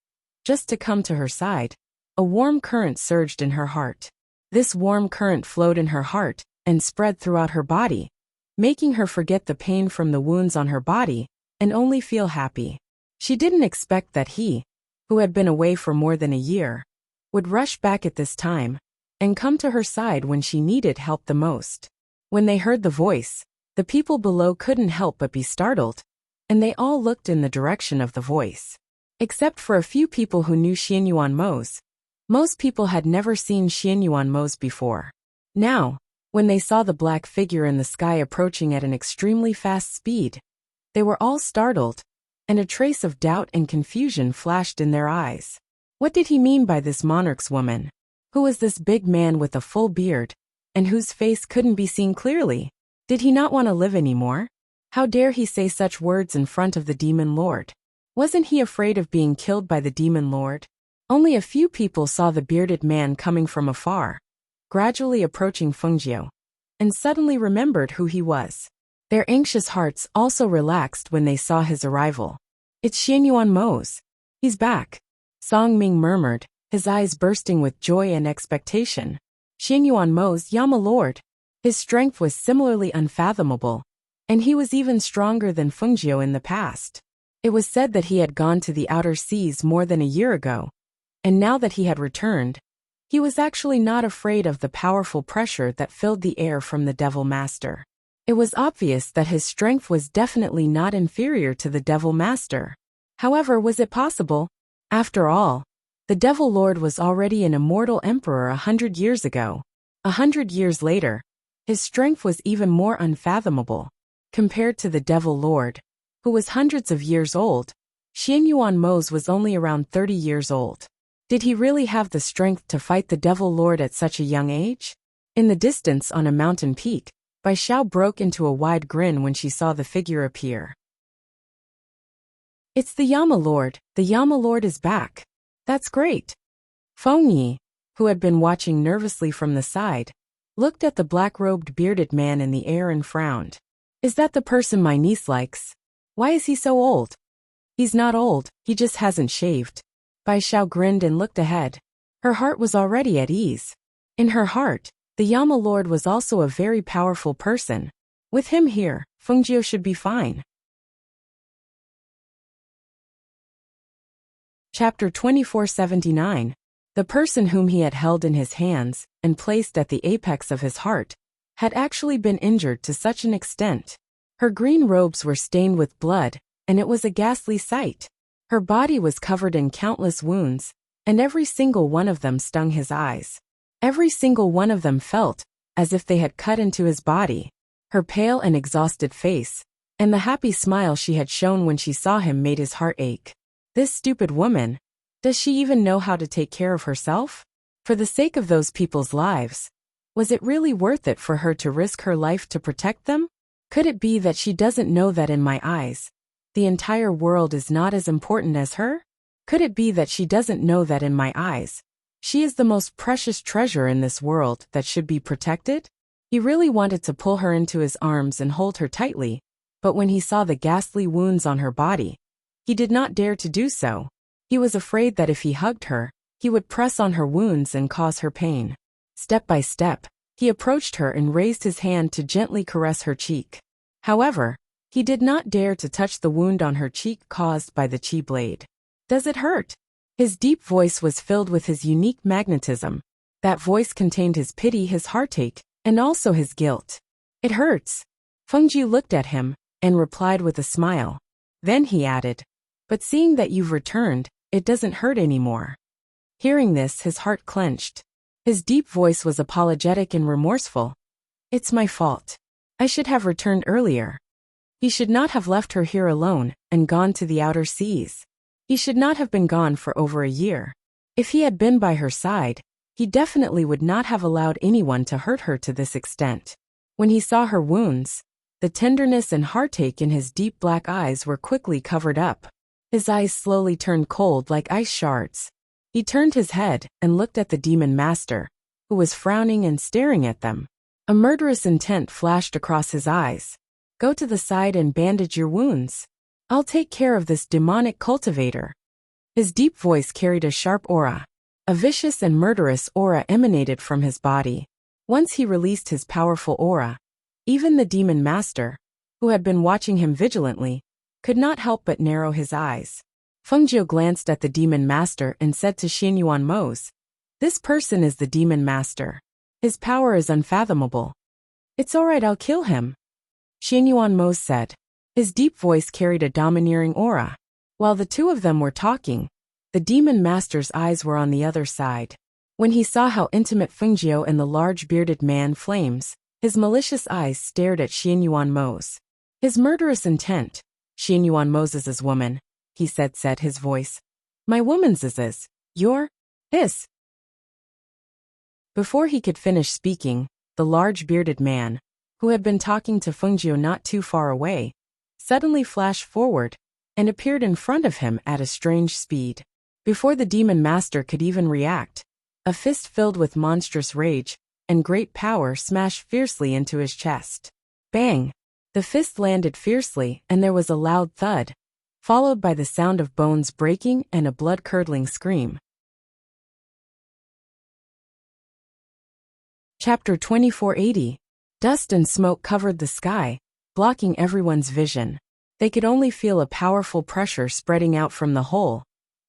just to come to her side, a warm current surged in her heart. This warm current flowed in her heart and spread throughout her body, making her forget the pain from the wounds on her body and only feel happy. She didn't expect that he, who had been away for more than a year, would rush back at this time and come to her side when she needed help the most. When they heard the voice, the people below couldn't help but be startled, and they all looked in the direction of the voice. Except for a few people who knew Xianyuan Mo's. Most people had never seen Xianyuan Mo's before. Now, when they saw the black figure in the sky approaching at an extremely fast speed, they were all startled, and a trace of doubt and confusion flashed in their eyes. What did he mean by this monarch's woman? Who was this big man with a full beard, and whose face couldn't be seen clearly? Did he not want to live anymore? How dare he say such words in front of the demon lord? Wasn't he afraid of being killed by the demon lord? Only a few people saw the bearded man coming from afar, gradually approaching Fengjiu, and suddenly remembered who he was. Their anxious hearts also relaxed when they saw his arrival. It's Xianyuan Mo's. He's back, Song Ming murmured, his eyes bursting with joy and expectation. Xianyuan Mo's Yama Lord. His strength was similarly unfathomable, and he was even stronger than Fengjiu in the past. It was said that he had gone to the outer seas more than a year ago, and now that he had returned, he was actually not afraid of the powerful pressure that filled the air from the Devil Master. It was obvious that his strength was definitely not inferior to the Devil Master. However, was it possible? After all, the Devil Lord was already an immortal emperor 100 years ago. 100 years later, his strength was even more unfathomable. Compared to the Devil Lord, who was hundreds of years old, Xianyuan Mo's was only around 30 years old. Did he really have the strength to fight the Devil Lord at such a young age? In the distance on a mountain peak, Bai Xiao broke into a wide grin when she saw the figure appear. It's the Yama Lord. The Yama Lord is back. That's great. Feng Yi, who had been watching nervously from the side, looked at the black-robed bearded man in the air and frowned. Is that the person my niece likes? Why is he so old? He's not old, he just hasn't shaved. Bai Xiao grinned and looked ahead. Her heart was already at ease. In her heart, the Yama Lord was also a very powerful person. With him here, Fengjiu should be fine. Chapter 2479. The person whom he had held in his hands and placed at the apex of his heart had actually been injured to such an extent. Her green robes were stained with blood, and it was a ghastly sight. Her body was covered in countless wounds, and every single one of them stung his eyes. Every single one of them felt as if they had cut into his body. Her pale and exhausted face, and the happy smile she had shown when she saw him made his heart ache. This stupid woman, does she even know how to take care of herself? For the sake of those people's lives, was it really worth it for her to risk her life to protect them? Could it be that she doesn't know that in my eyes, the entire world is not as important as her? Could it be that she doesn't know that in my eyes, she is the most precious treasure in this world that should be protected? He really wanted to pull her into his arms and hold her tightly, but when he saw the ghastly wounds on her body, he did not dare to do so. He was afraid that if he hugged her, he would press on her wounds and cause her pain. Step by step, he approached her and raised his hand to gently caress her cheek. However, he did not dare to touch the wound on her cheek caused by the chi blade. Does it hurt? His deep voice was filled with his unique magnetism. That voice contained his pity, his heartache, and also his guilt. It hurts. Fengji looked at him and replied with a smile. Then he added, but seeing that you've returned, it doesn't hurt anymore. Hearing this, his heart clenched. His deep voice was apologetic and remorseful. It's my fault. I should have returned earlier. He should not have left her here alone and gone to the outer seas. He should not have been gone for over a year. If he had been by her side, he definitely would not have allowed anyone to hurt her to this extent. When he saw her wounds, the tenderness and heartache in his deep black eyes were quickly covered up. His eyes slowly turned cold like ice shards. He turned his head and looked at the demon master, who was frowning and staring at them. A murderous intent flashed across his eyes. Go to the side and bandage your wounds. I'll take care of this demonic cultivator. His deep voice carried a sharp aura. A vicious and murderous aura emanated from his body. Once he released his powerful aura, even the demon master, who had been watching him vigilantly, could not help but narrow his eyes. Fengjiu glanced at the demon master and said to Xianyuan Mo's, this person is the demon master. His power is unfathomable. It's all right, I'll kill him. Xianyuan Mo said. His deep voice carried a domineering aura. While the two of them were talking, the demon master's eyes were on the other side. When he saw how intimate Fengjiu and the large bearded man flames, his malicious eyes stared at Xianyuan Mose. His murderous intent. Xianyuan Moses' woman, he said his voice. My woman's is your his. Before he could finish speaking, the large bearded man, who had been talking to Fengjiu not too far away, suddenly flashed forward and appeared in front of him at a strange speed. Before the demon master could even react, a fist filled with monstrous rage and great power smashed fiercely into his chest. Bang! The fist landed fiercely and there was a loud thud, followed by the sound of bones breaking and a blood-curdling scream. Chapter 2480. Dust and smoke covered the sky, blocking everyone's vision. They could only feel a powerful pressure spreading out from the hole,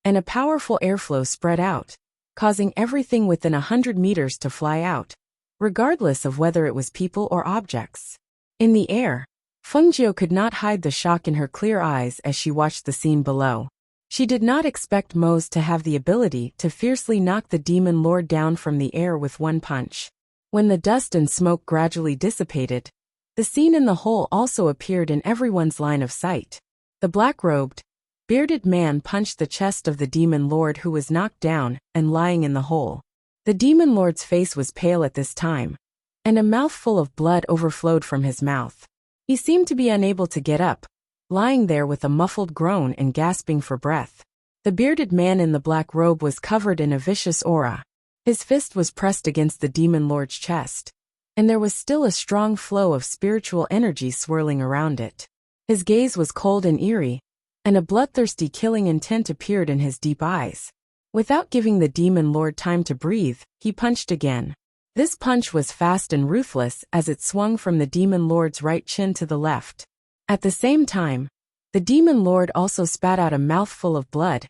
and a powerful airflow spread out, causing everything within 100 meters to fly out, regardless of whether it was people or objects. In the air, Fengjiu could not hide the shock in her clear eyes as she watched the scene below. She did not expect Mose to have the ability to fiercely knock the demon lord down from the air with one punch. When the dust and smoke gradually dissipated, the scene in the hole also appeared in everyone's line of sight. The black-robed, bearded man punched the chest of the demon lord who was knocked down and lying in the hole. The demon lord's face was pale at this time, and a mouthful of blood overflowed from his mouth. He seemed to be unable to get up, lying there with a muffled groan and gasping for breath. The bearded man in the black robe was covered in a vicious aura. His fist was pressed against the demon lord's chest, and there was still a strong flow of spiritual energy swirling around it. His gaze was cold and eerie, and a bloodthirsty killing intent appeared in his deep eyes. Without giving the demon lord time to breathe, he punched again. This punch was fast and ruthless as it swung from the demon lord's right chin to the left. At the same time, the demon lord also spat out a mouthful of blood,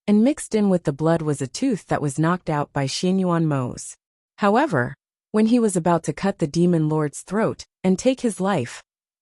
and mixed in with the blood was a tooth that was knocked out by Xianyuan Mose. However, when he was about to cut the demon lord's throat and take his life,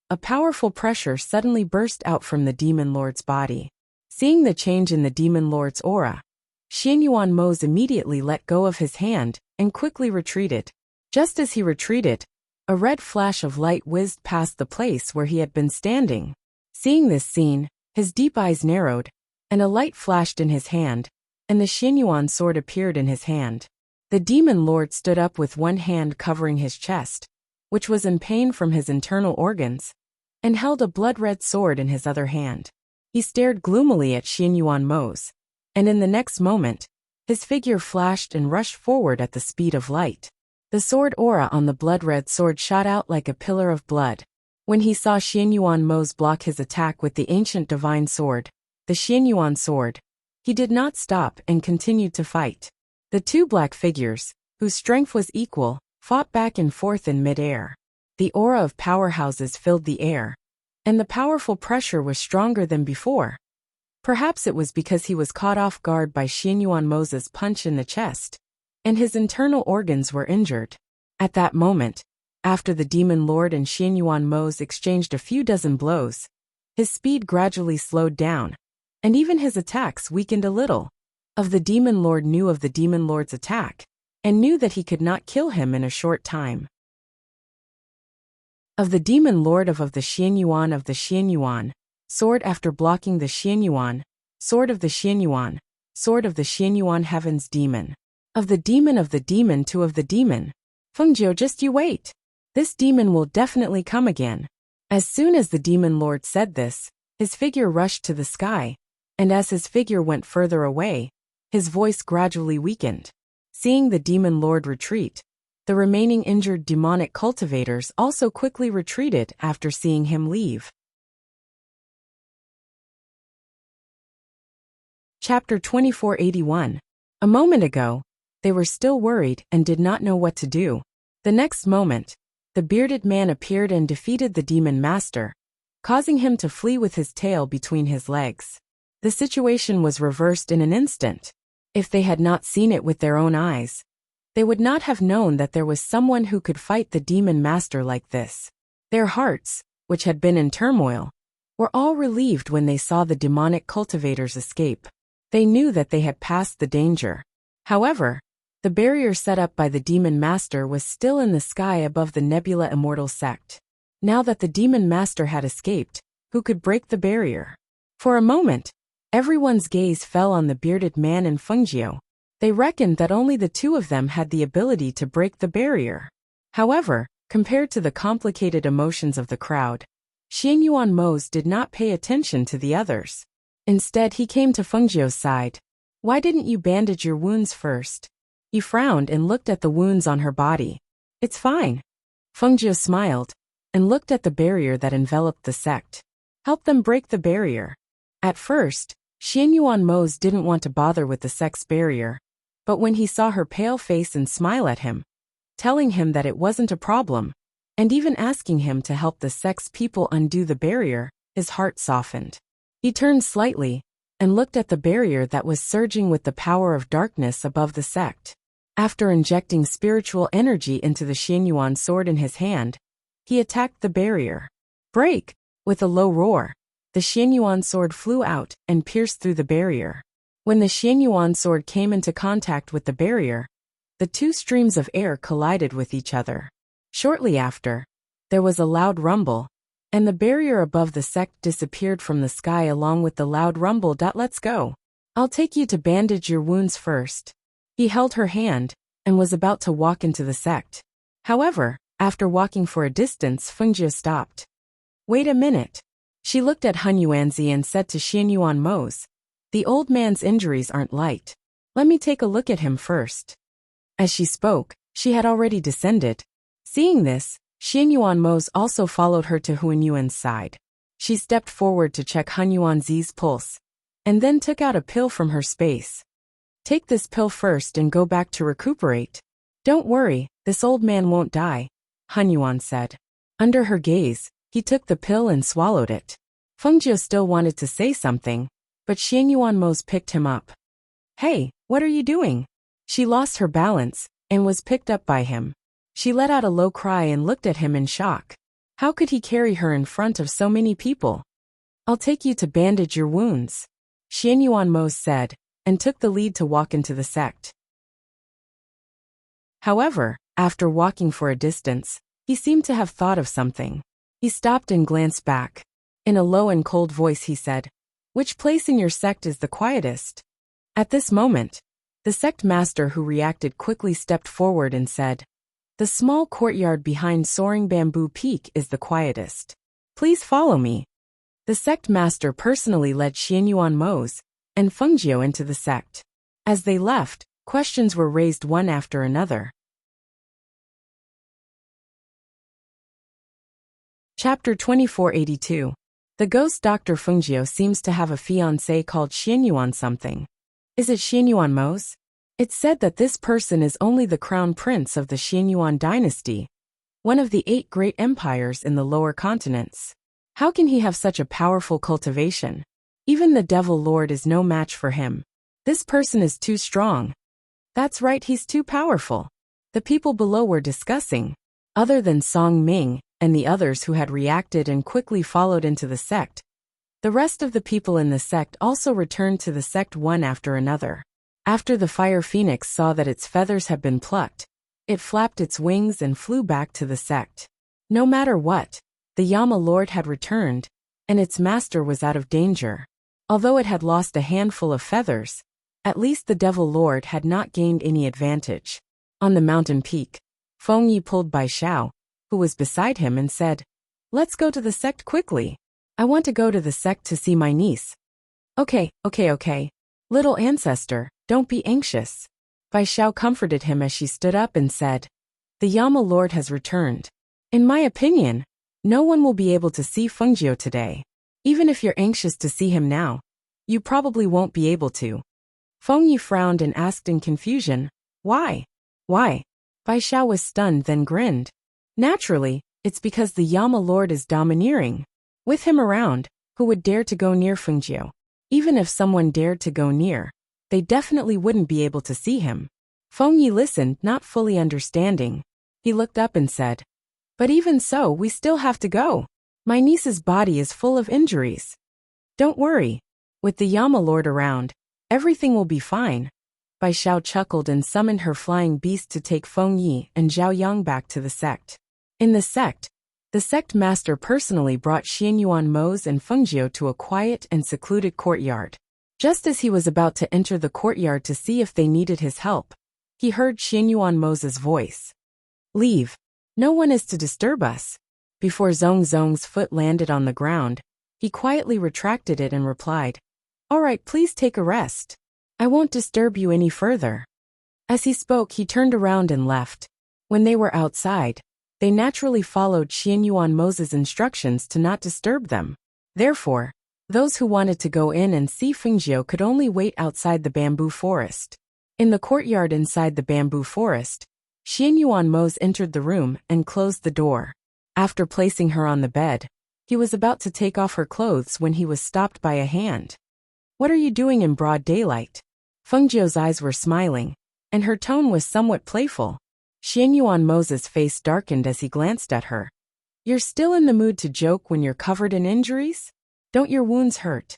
a powerful pressure suddenly burst out from the demon lord's body. Seeing the change in the demon lord's aura, Xianyuan Mose immediately let go of his hand and quickly retreated. Just as he retreated, a red flash of light whizzed past the place where he had been standing. Seeing this scene, his deep eyes narrowed, and a light flashed in his hand, and the Xianyuan sword appeared in his hand. The demon lord stood up with one hand covering his chest, which was in pain from his internal organs, and held a blood-red sword in his other hand. He stared gloomily at Xianyuan Mose, and in the next moment, his figure flashed and rushed forward at the speed of light. The sword aura on the blood-red sword shot out like a pillar of blood. When he saw Xianyuan Mose block his attack with the ancient divine sword, the Xianyuan sword, he did not stop and continued to fight. The two black figures, whose strength was equal, fought back and forth in mid-air. The aura of powerhouses filled the air, and the powerful pressure was stronger than before. Perhaps it was because he was caught off guard by Xianyuan Mose's punch in the chest, and his internal organs were injured. At that moment, after the demon lord and Xianyuan Mose exchanged a few dozen blows, his speed gradually slowed down, and even his attacks weakened a little. The demon lord knew of the demon lord's attack, and knew that he could not kill him in a short time. Of the demon lord of the Xianyuan, sword after blocking the Xianyuan, sword of the Xianyuan heaven's demon. Of the demon to of the demon. Fengjiu, just you wait. This demon will definitely come again. As soon as the demon lord said this, his figure rushed to the sky, and as his figure went further away, his voice gradually weakened. Seeing the demon lord retreat, the remaining injured demonic cultivators also quickly retreated after seeing him leave. Chapter 2481. A moment ago, they were still worried and did not know what to do. The next moment, the bearded man appeared and defeated the demon master, causing him to flee with his tail between his legs. The situation was reversed in an instant. If they had not seen it with their own eyes, they would not have known that there was someone who could fight the demon master like this. Their hearts, which had been in turmoil, were all relieved when they saw the demonic cultivators escape. They knew that they had passed the danger. However, the barrier set up by the demon master was still in the sky above the Nebula Immortal sect. Now that the demon master had escaped, who could break the barrier? For a moment, everyone's gaze fell on the bearded man and Fengjiu. They reckoned that only the two of them had the ability to break the barrier. However, compared to the complicated emotions of the crowd, Xianyuan Mose did not pay attention to the others. Instead, he came to Fengjiu's side. "Why didn't you bandage your wounds first?" He frowned and looked at the wounds on her body. "It's fine." Fengjiu smiled and looked at the barrier that enveloped the sect. "Help them break the barrier." At first, Xianyuan Mose didn't want to bother with the sect's barrier, but when he saw her pale face and smile at him, telling him that it wasn't a problem, and even asking him to help the sect's people undo the barrier, his heart softened. He turned slightly and looked at the barrier that was surging with the power of darkness above the sect. After injecting spiritual energy into the Xianyuan sword in his hand, he attacked the barrier. "Break!" With a low roar, the Xianyuan sword flew out and pierced through the barrier. When the Xianyuan sword came into contact with the barrier, the two streams of air collided with each other. Shortly after, there was a loud rumble, and the barrier above the sect disappeared from the sky along with the loud rumble. "Let's go. I'll take you to bandage your wounds first." He held her hand and was about to walk into the sect. However, after walking for a distance, Fengjiu stopped. "Wait a minute." She looked at Hun Yuanzi and said to Xianyuan Mose, "The old man's injuries aren't light. Let me take a look at him first." As she spoke, she had already descended. Seeing this, Xianyuan Mose also followed her to Huanyuan's side. She stepped forward to check Hun Yuanzi's pulse, and then took out a pill from her space. "Take this pill first and go back to recuperate. Don't worry, this old man won't die," Hun Yuan said. Under her gaze, he took the pill and swallowed it. Fengjiu still wanted to say something, but Xianyuan Mose picked him up. "Hey, what are you doing?" She lost her balance and was picked up by him. She let out a low cry and looked at him in shock. How could he carry her in front of so many people? "I'll take you to bandage your wounds," Xianyuan Mose said, and took the lead to walk into the sect. However, after walking for a distance, he seemed to have thought of something. He stopped and glanced back. In a low and cold voice he said, "Which place in your sect is the quietest?" At this moment, the sect master who reacted quickly stepped forward and said, "The small courtyard behind Soaring Bamboo Peak is the quietest. Please follow me." The sect master personally led Xianyuan Mose and Fengjiu into the sect. As they left, questions were raised one after another. Chapter 2482. The ghost Dr. Fengjiu seems to have a fiancé called Xianyuan something. Is it Xianyuan Mose? It's said that this person is only the crown prince of the Xianyuan dynasty, one of the 8 great empires in the lower continents. How can he have such a powerful cultivation? Even the Devil Lord is no match for him. This person is too strong. That's right, he's too powerful. The people below were discussing. Other than Song Ming and the others who had reacted and quickly followed into the sect, the rest of the people in the sect also returned to the sect one after another. After the fire phoenix saw that its feathers had been plucked, it flapped its wings and flew back to the sect. No matter what, the Yama Lord had returned, and its master was out of danger. Although it had lost a handful of feathers, at least the Devil Lord had not gained any advantage. On the mountain peak, Feng Yi pulled Bai Xiao, who was beside him, and said, "Let's go to the sect quickly. I want to go to the sect to see my niece." Okay. Little ancestor, don't be anxious." Bai Xiao comforted him as she stood up and said, "The Yama Lord has returned. In my opinion, no one will be able to see Fengjiu today. Even if you're anxious to see him now, you probably won't be able to." Feng Yi frowned and asked in confusion, "Why? Why?" Bai Xiao was stunned, then grinned. "Naturally, it's because the Yama Lord is domineering. With him around, who would dare to go near Fengjiu? Even if someone dared to go near, they definitely wouldn't be able to see him." Feng Yi listened, not fully understanding. He looked up and said, "But even so, we still have to go." My niece's body is full of injuries. Don't worry. With the Yama Lord around, everything will be fine. Bai Xiao chuckled and summoned her flying beast to take Feng Yi and Zhao Yang back to the sect. In the sect master personally brought Xianyuan Mose and Fengjiu to a quiet and secluded courtyard. Just as he was about to enter the courtyard to see if they needed his help, he heard Xianyuan Mose's voice. Leave. No one is to disturb us. Before Zong Zong's foot landed on the ground, he quietly retracted it and replied, All right, please take a rest. I won't disturb you any further. As he spoke, he turned around and left. When they were outside, they naturally followed Xianyuan Mose's instructions to not disturb them. Therefore, those who wanted to go in and see Fengjiu could only wait outside the bamboo forest. In the courtyard inside the bamboo forest, Xianyuan Mose entered the room and closed the door. After placing her on the bed, he was about to take off her clothes when he was stopped by a hand. What are you doing in broad daylight? Fengjiu's eyes were smiling, and her tone was somewhat playful. Xianyuan Mose's face darkened as he glanced at her. You're still in the mood to joke when you're covered in injuries? Don't your wounds hurt?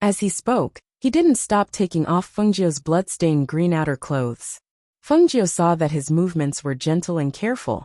As he spoke, he didn't stop taking off Fengjiu's blood-stained green outer clothes. Fengjiu saw that his movements were gentle and careful,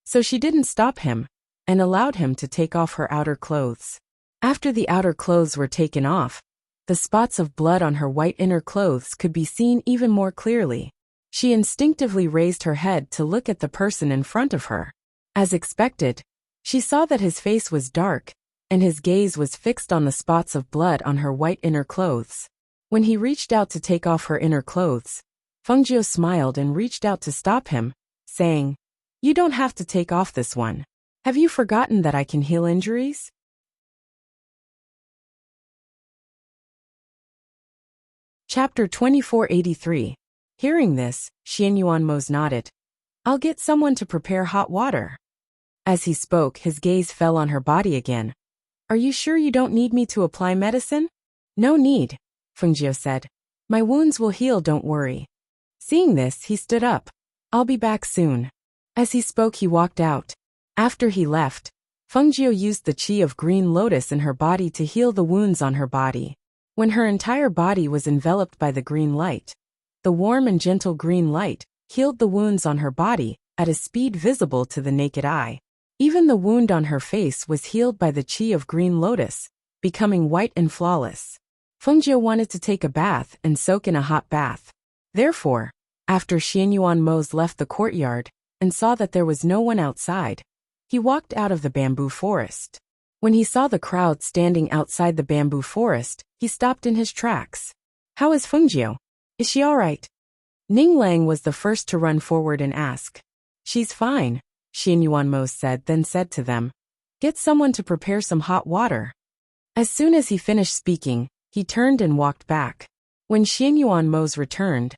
so she didn't stop him, and allowed him to take off her outer clothes. After the outer clothes were taken off, the spots of blood on her white inner clothes could be seen even more clearly. She instinctively raised her head to look at the person in front of her. As expected, she saw that his face was dark, and his gaze was fixed on the spots of blood on her white inner clothes. When he reached out to take off her inner clothes, Fengjiu smiled and reached out to stop him, saying, You don't have to take off this one. Have you forgotten that I can heal injuries? Chapter 2483. Hearing this, Xianyuan Mose nodded. I'll get someone to prepare hot water. As he spoke, his gaze fell on her body again. Are you sure you don't need me to apply medicine? No need, Fengjiu said. My wounds will heal, don't worry. Seeing this, he stood up. I'll be back soon. As he spoke, he walked out. After he left, Fengjiu used the qi of green lotus in her body to heal the wounds on her body. When her entire body was enveloped by the green light, the warm and gentle green light healed the wounds on her body at a speed visible to the naked eye. Even the wound on her face was healed by the qi of green lotus, becoming white and flawless. Fengjiu wanted to take a bath and soak in a hot bath. Therefore, after Xianyuan Mose left the courtyard and saw that there was no one outside, he walked out of the bamboo forest. When he saw the crowd standing outside the bamboo forest, he stopped in his tracks. How is Fengjiu? Is she all right? Ning Lang was the first to run forward and ask. She's fine, Xianyuan Mose said, then said to them, Get someone to prepare some hot water. As soon as he finished speaking, he turned and walked back. When Xianyuan Mose returned,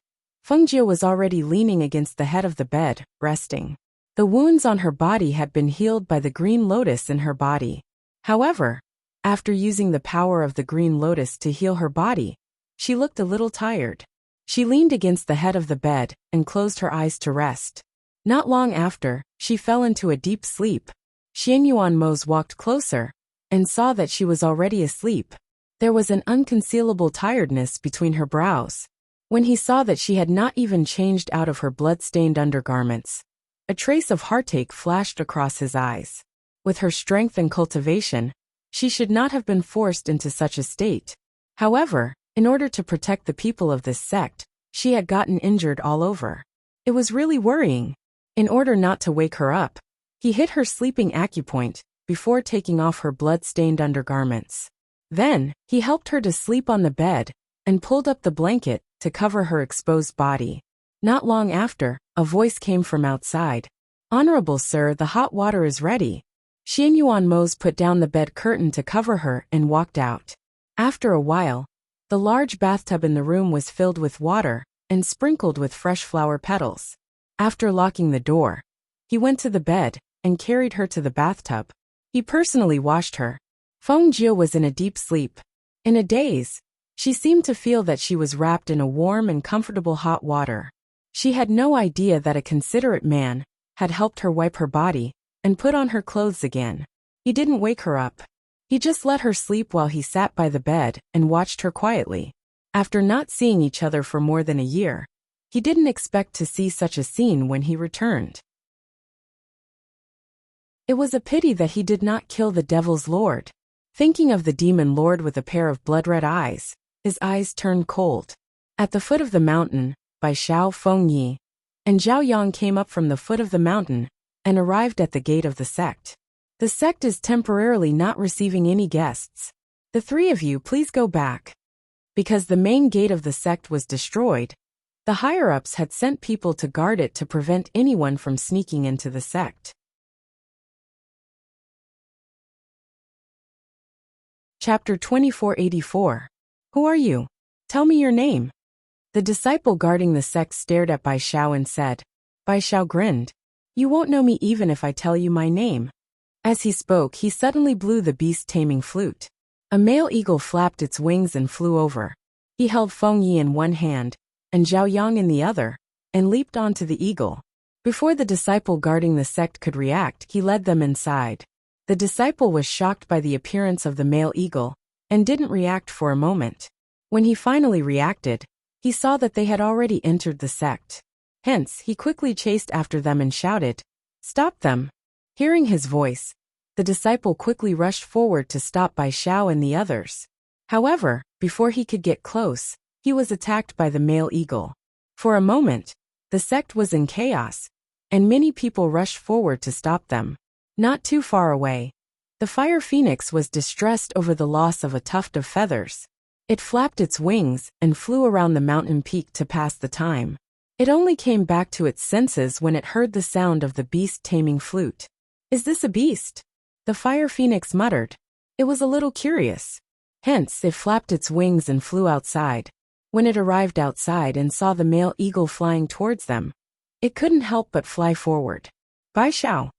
Fengjiu was already leaning against the head of the bed, resting. The wounds on her body had been healed by the green lotus in her body. However, after using the power of the green lotus to heal her body, she looked a little tired. She leaned against the head of the bed and closed her eyes to rest. Not long after, she fell into a deep sleep. Xianyuan Mose walked closer and saw that she was already asleep. There was an unconcealable tiredness between her brows. When he saw that she had not even changed out of her blood-stained undergarments, a trace of heartache flashed across his eyes. With her strength and cultivation, she should not have been forced into such a state. However, in order to protect the people of this sect, she had gotten injured all over. It was really worrying. In order not to wake her up, he hit her sleeping acupoint before taking off her blood-stained undergarments. Then, he helped her to sleep on the bed and pulled up the blanket to cover her exposed body. Not long after, a voice came from outside. Honorable sir, the hot water is ready. Xianyuan Mose put down the bed curtain to cover her and walked out. After a while, the large bathtub in the room was filled with water and sprinkled with fresh flower petals. After locking the door, he went to the bed and carried her to the bathtub. He personally washed her. Fengjiu was in a deep sleep. In a daze, she seemed to feel that she was wrapped in a warm and comfortable hot water. She had no idea that a considerate man had helped her wipe her body and put on her clothes again. He didn't wake her up. He just let her sleep while he sat by the bed and watched her quietly. After not seeing each other for more than a year, he didn't expect to see such a scene when he returned. It was a pity that he did not kill the devil's lord. Thinking of the demon lord with a pair of blood-red eyes, his eyes turned cold. At the foot of the mountain, Bai Xiao, Feng Yi, and Zhao Yang came up from the foot of the mountain and arrived at the gate of the sect. The sect is temporarily not receiving any guests. The three of you please go back. Because the main gate of the sect was destroyed, the higher-ups had sent people to guard it to prevent anyone from sneaking into the sect. Chapter 2484. Who are you? Tell me your name. The disciple guarding the sect stared at Bai Xiao and said. Bai Xiao grinned. You won't know me even if I tell you my name. As he spoke, he suddenly blew the beast-taming flute. A male eagle flapped its wings and flew over. He held Feng Yi in one hand, and Zhao Yang in the other, and leaped onto the eagle. Before the disciple guarding the sect could react, he led them inside. The disciple was shocked by the appearance of the male eagle, and didn't react for a moment. When he finally reacted, he saw that they had already entered the sect. Hence, he quickly chased after them and shouted, "Stop them!" Hearing his voice, the disciple quickly rushed forward to stop Bai Xiao and the others. However, before he could get close, he was attacked by the male eagle. For a moment, the sect was in chaos, and many people rushed forward to stop them. Not too far away, the fire phoenix was distressed over the loss of a tuft of feathers. It flapped its wings and flew around the mountain peak to pass the time. It only came back to its senses when it heard the sound of the beast-taming flute. Is this a beast? The fire phoenix muttered. It was a little curious. Hence, it flapped its wings and flew outside. When it arrived outside and saw the male eagle flying towards them, it couldn't help but fly forward. Bai Xiao.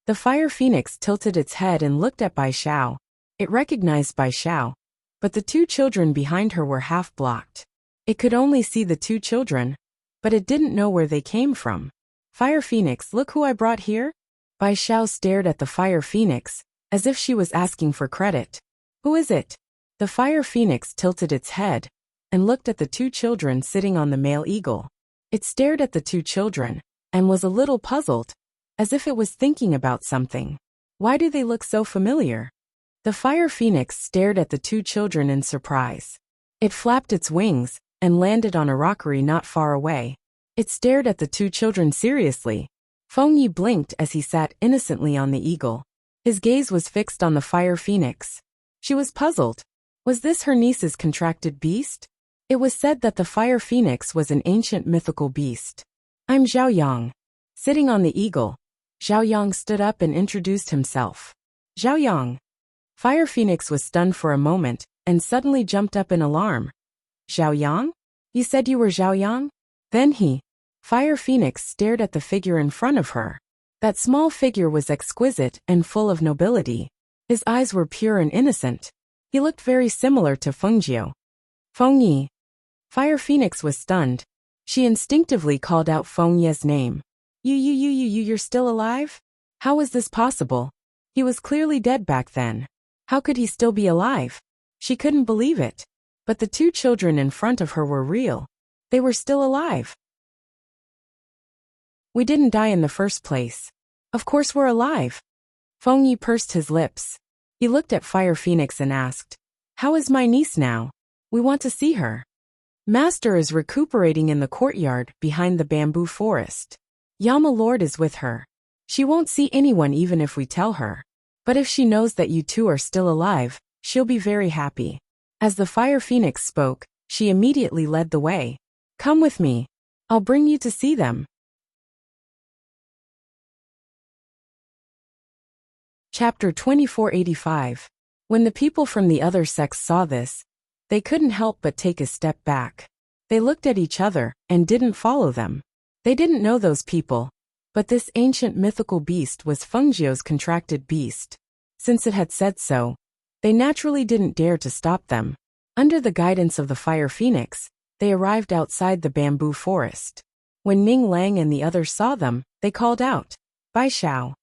The fire phoenix tilted its head and looked at Bai Xiao. It recognized Bai Xiao, but the two children behind her were half-blocked. It could only see the two children, but it didn't know where they came from. Fire phoenix, look who I brought here? Bai Xiao stared at the fire phoenix, as if she was asking for credit. Who is it? The fire phoenix tilted its head and looked at the two children sitting on the male eagle. It stared at the two children and was a little puzzled, as if it was thinking about something. Why do they look so familiar? The fire phoenix stared at the two children in surprise. It flapped its wings and landed on a rockery not far away. It stared at the two children seriously. Feng Yi blinked as he sat innocently on the eagle. His gaze was fixed on the fire phoenix. She was puzzled. Was this her niece's contracted beast? It was said that the fire phoenix was an ancient mythical beast. I'm Zhao Yang. Sitting on the eagle, Zhao Yang stood up and introduced himself. Zhao Yang. Fire phoenix was stunned for a moment and suddenly jumped up in alarm. Zhao Yang? You said you were Zhao Yang? Then Fire phoenix stared at the figure in front of her. That small figure was exquisite and full of nobility. His eyes were pure and innocent. He looked very similar to Fengjiu. Feng Yi. Fire phoenix was stunned. She instinctively called out Feng Ye's name. You're still alive? How was this possible? He was clearly dead back then. How could he still be alive? She couldn't believe it. But the two children in front of her were real. They were still alive. We didn't die in the first place. Of course we're alive. Feng Yi pursed his lips. He looked at Fire Phoenix and asked, How is my niece now? We want to see her. Master is recuperating in the courtyard behind the bamboo forest. Yama Lord is with her. She won't see anyone even if we tell her. But if she knows that you two are still alive, she'll be very happy. As the Fire Phoenix spoke, she immediately led the way. Come with me. I'll bring you to see them. Chapter 2485. When the people from the other sects saw this, they couldn't help but take a step back. They looked at each other and didn't follow them. They didn't know those people, but this ancient mythical beast was Fengjiu's contracted beast. Since it had said so, they naturally didn't dare to stop them. Under the guidance of the Fire Phoenix, they arrived outside the bamboo forest. When Ning Lang and the others saw them, they called out, Bai Xiao.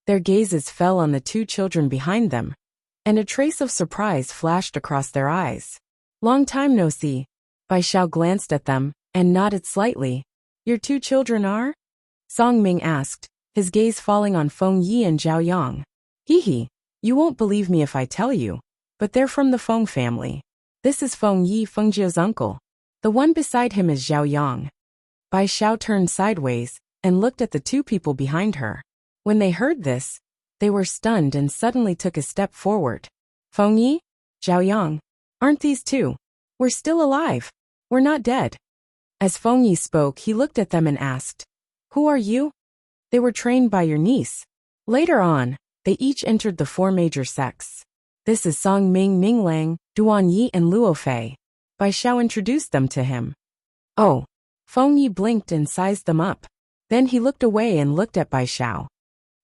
Their gazes fell on the two children behind them, and a trace of surprise flashed across their eyes. Long time no see. Bai Xiao glanced at them and nodded slightly. Your two children are? Song Ming asked, his gaze falling on Feng Yi and Zhao Yang. Hee, you won't believe me if I tell you, but they're from the Feng family. This is Feng Yi, Feng Jiu's uncle. The one beside him is Zhao Yang. Bai Xiao turned sideways and looked at the two people behind her. When they heard this, they were stunned and suddenly took a step forward. Feng Yi? Zhao Yang? Aren't these two? We're still alive. We're not dead. As Feng Yi spoke, he looked at them and asked, Who are you? They were trained by your niece. Later on, they each entered the four major sects. This is Song Ming, Ming Lang, Duan Yi and Luo Fei. Bai Xiao introduced them to him. Oh. Feng Yi blinked and sized them up. Then he looked away and looked at Bai Xiao.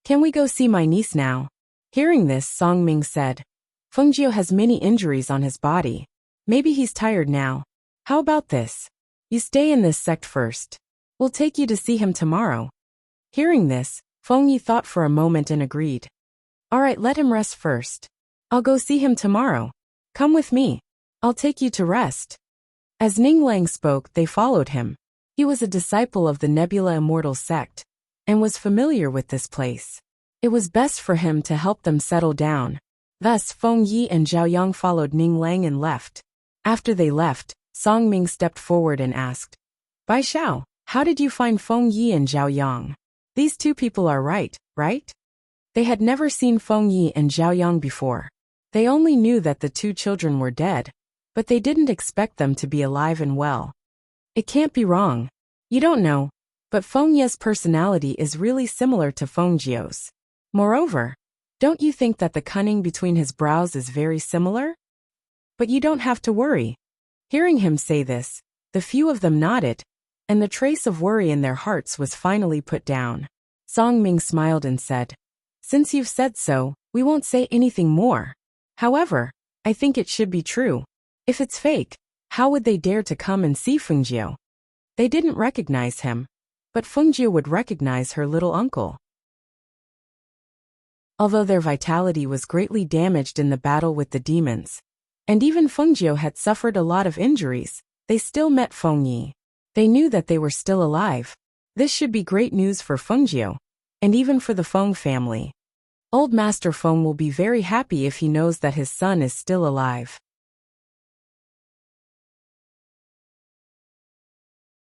Can we go see my niece now? Hearing this, Song Ming said, Feng Jiu has many injuries on his body. Maybe he's tired now. How about this? You stay in this sect first. We'll take you to see him tomorrow. Hearing this, Feng Yi thought for a moment and agreed. All right, let him rest first. I'll go see him tomorrow. Come with me. I'll take you to rest. As Ning Lang spoke, they followed him. He was a disciple of the Nebula Immortal sect, and was familiar with this place. It was best for him to help them settle down. Thus, Feng Yi and Zhao Yang followed Ning Lang and left. After they left, Song Ming stepped forward and asked, Bai Xiao, how did you find Feng Yi and Zhao Yang? These two people are right? They had never seen Feng Yi and Zhao Yang before. They only knew that the two children were dead, but they didn't expect them to be alive and well. It can't be wrong. You don't know, but Feng Yi's personality is really similar to Feng Jiu's. Moreover, don't you think that the cunning between his brows is very similar? But you don't have to worry. Hearing him say this, the few of them nodded, and the trace of worry in their hearts was finally put down. Song Ming smiled and said, Since you've said so, we won't say anything more. However, I think it should be true. If it's fake, how would they dare to come and see Feng Jiu? They didn't recognize him, but Feng Jiu would recognize her little uncle. Although their vitality was greatly damaged in the battle with the demons, and even Feng Jiu had suffered a lot of injuries, they still met Feng Yi. They knew that they were still alive. This should be great news for Feng Jiu, and even for the Feng family. Old Master Feng will be very happy if he knows that his son is still alive.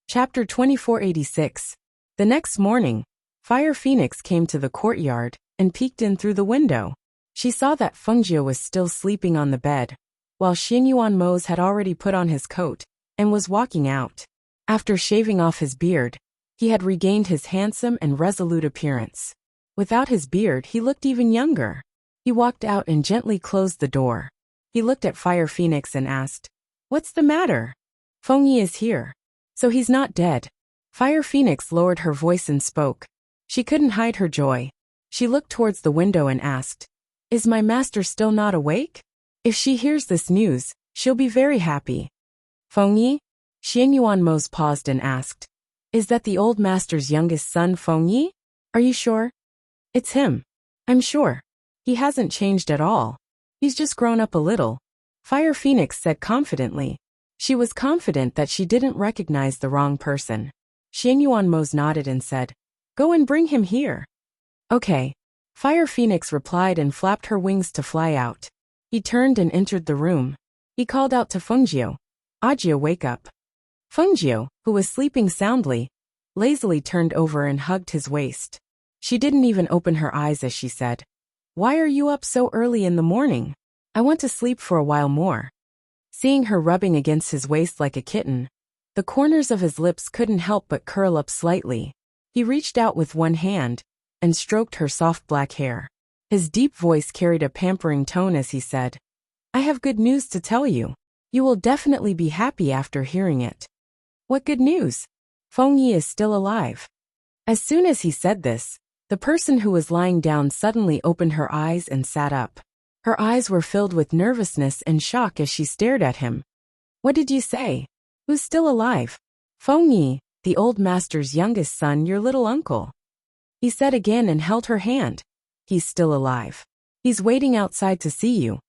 Chapter 2486. The next morning, Fire Phoenix came to the courtyard and peeked in through the window. She saw that Feng Jiu was still sleeping on the bed, while Xingyuan Mose had already put on his coat and was walking out. After shaving off his beard, he had regained his handsome and resolute appearance. Without his beard, he looked even younger. He walked out and gently closed the door. He looked at Fire Phoenix and asked, What's the matter? Feng Yi is here. So he's not dead. Fire Phoenix lowered her voice and spoke. She couldn't hide her joy. She looked towards the window and asked, Is my master still not awake? If she hears this news, she'll be very happy. Feng Yi? Xianyuan Mose paused and asked, Is that the old master's youngest son Feng Yi? Are you sure? It's him. I'm sure. He hasn't changed at all. He's just grown up a little. Fire Phoenix said confidently. She was confident that she didn't recognize the wrong person. Xianyuan Mose nodded and said, Go and bring him here. Okay. Fire Phoenix replied and flapped her wings to fly out. He turned and entered the room. He called out to Feng Jiu, Ajia, wake up. Feng Jiu, who was sleeping soundly, lazily turned over and hugged his waist. She didn't even open her eyes as she said, Why are you up so early in the morning? I want to sleep for a while more. Seeing her rubbing against his waist like a kitten, the corners of his lips couldn't help but curl up slightly. He reached out with one hand and stroked her soft black hair. His deep voice carried a pampering tone as he said, I have good news to tell you. You will definitely be happy after hearing it. What good news? Feng Yi is still alive. As soon as he said this, the person who was lying down suddenly opened her eyes and sat up. Her eyes were filled with nervousness and shock as she stared at him. What did you say? Who's still alive? Feng Yi, the old master's youngest son, your little uncle. He said again and held her hand. he's still alive. He's waiting outside to see you.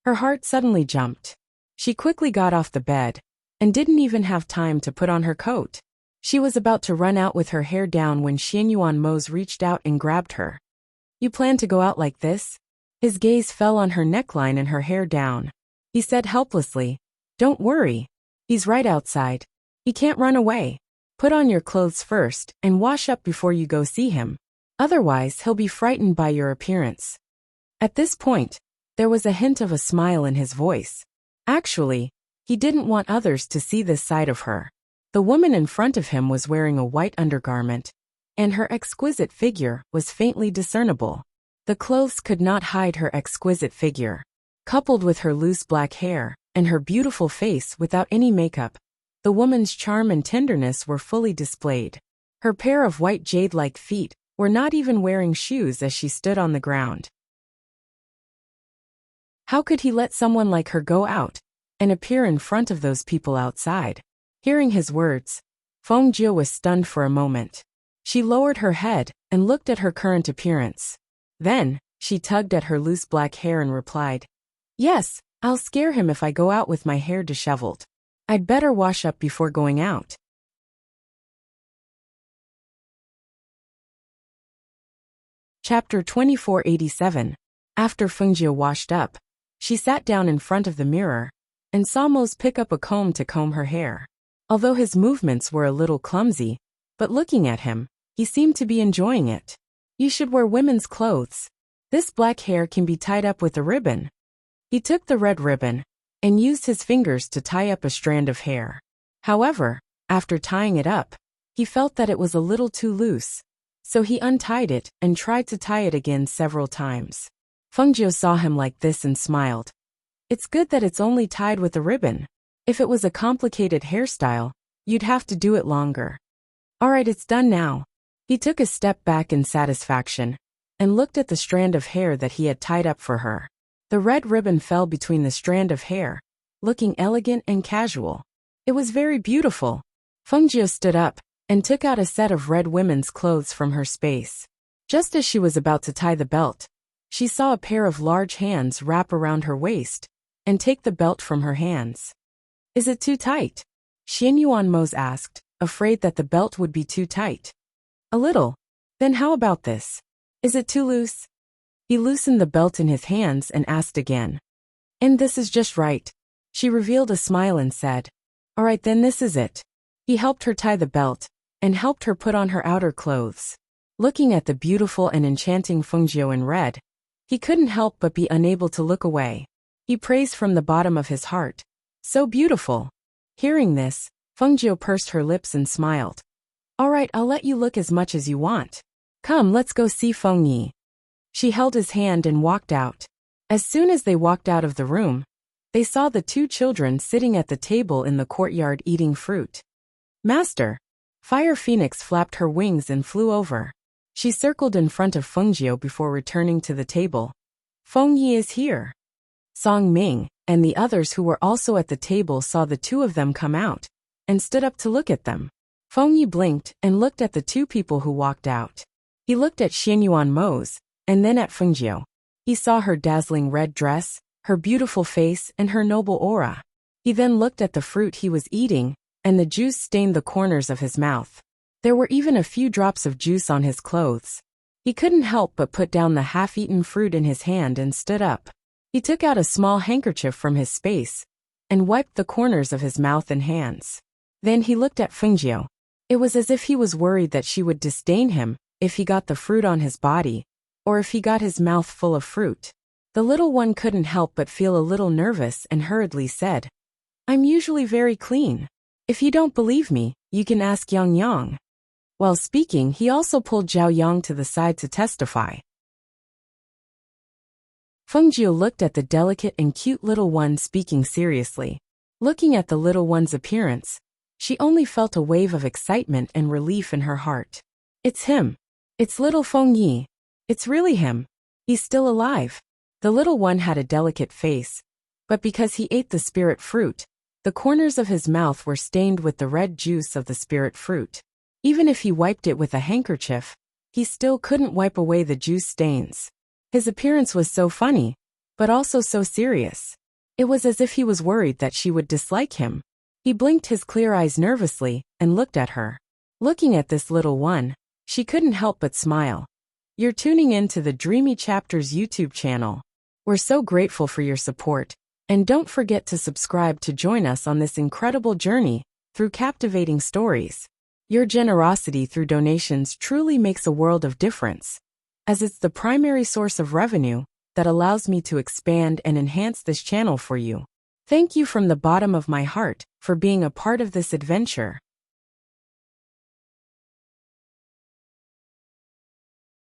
Her heart suddenly jumped. She quickly got off the bed and didn't even have time to put on her coat. She was about to run out with her hair down when Xianyuan Mose reached out and grabbed her. You plan to go out like this? His gaze fell on her neckline and her hair down. He said helplessly, don't worry. He's right outside. He can't run away. Put on your clothes first and wash up before you go see him. Otherwise, he'll be frightened by your appearance. At this point, there was a hint of a smile in his voice. Actually, he didn't want others to see this side of her. The woman in front of him was wearing a white undergarment, and her exquisite figure was faintly discernible. The clothes could not hide her exquisite figure. Coupled with her loose black hair and her beautiful face without any makeup, the woman's charm and tenderness were fully displayed. Her pair of white jade-like feet were not even wearing shoes as she stood on the ground. How could he let someone like her go out and appear in front of those people outside? Hearing his words, Feng Jie was stunned for a moment. She lowered her head and looked at her current appearance. Then, she tugged at her loose black hair and replied, yes, I'll scare him if I go out with my hair disheveled. I'd better wash up before going out. Chapter 2487. After Feng Jie washed up, she sat down in front of the mirror and saw Mose pick up a comb to comb her hair. Although his movements were a little clumsy, but looking at him, he seemed to be enjoying it. You should wear women's clothes. This black hair can be tied up with a ribbon. He took the red ribbon and used his fingers to tie up a strand of hair. However, after tying it up, he felt that it was a little too loose, so he untied it and tried to tie it again several times. Feng Jie saw him like this and smiled. It's good that it's only tied with a ribbon. If it was a complicated hairstyle, you'd have to do it longer. Alright, it's done now. He took a step back in satisfaction and looked at the strand of hair that he had tied up for her. The red ribbon fell between the strand of hair, looking elegant and casual. It was very beautiful. Feng Jie stood up and took out a set of red women's clothes from her space. Just as she was about to tie the belt, she saw a pair of large hands wrap around her waist and take the belt from her hands. Is it too tight? Xianyuan Mose asked, afraid that the belt would be too tight. A little. Then how about this? Is it too loose? He loosened the belt in his hands and asked again. And this is just right. She revealed a smile and said, alright, then this is it. He helped her tie the belt and helped her put on her outer clothes. Looking at the beautiful and enchanting Feng Jie in red, he couldn't help but be unable to look away. He praised from the bottom of his heart. So beautiful. Hearing this, Feng Jie pursed her lips and smiled. Alright, I'll let you look as much as you want. Come, let's go see Feng Yi. She held his hand and walked out. As soon as they walked out of the room, they saw the two children sitting at the table in the courtyard eating fruit. Master! Fire Phoenix flapped her wings and flew over. She circled in front of Feng Jie before returning to the table. Feng Yi is here. Song Ming and the others who were also at the table saw the two of them come out and stood up to look at them. Feng Yi blinked and looked at the two people who walked out. He looked at Xianyuan Mose and then at Feng Jie. He saw her dazzling red dress, her beautiful face, and her noble aura. He then looked at the fruit he was eating, and the juice stained the corners of his mouth. There were even a few drops of juice on his clothes. He couldn't help but put down the half-eaten fruit in his hand and stood up. He took out a small handkerchief from his space and wiped the corners of his mouth and hands. Then he looked at Feng Jie. It was as if he was worried that she would disdain him if he got the fruit on his body, or if he got his mouth full of fruit. The little one couldn't help but feel a little nervous and hurriedly said, I'm usually very clean. If you don't believe me, you can ask Yang Yang. While speaking, he also pulled Zhao Yang to the side to testify. Feng Jie looked at the delicate and cute little one speaking seriously. Looking at the little one's appearance, she only felt a wave of excitement and relief in her heart. It's him. It's little Feng Yi. It's really him. He's still alive. The little one had a delicate face, but because he ate the spirit fruit, the corners of his mouth were stained with the red juice of the spirit fruit. Even if he wiped it with a handkerchief, he still couldn't wipe away the juice stains. His appearance was so funny, but also so serious. It was as if he was worried that she would dislike him. He blinked his clear eyes nervously and looked at her. Looking at this little one, she couldn't help but smile. You're tuning in to the Dreamy Chapters YouTube channel. We're so grateful for your support, and don't forget to subscribe to join us on this incredible journey through captivating stories. Your generosity through donations truly makes a world of difference, as it's the primary source of revenue that allows me to expand and enhance this channel for you. Thank you from the bottom of my heart for being a part of this adventure.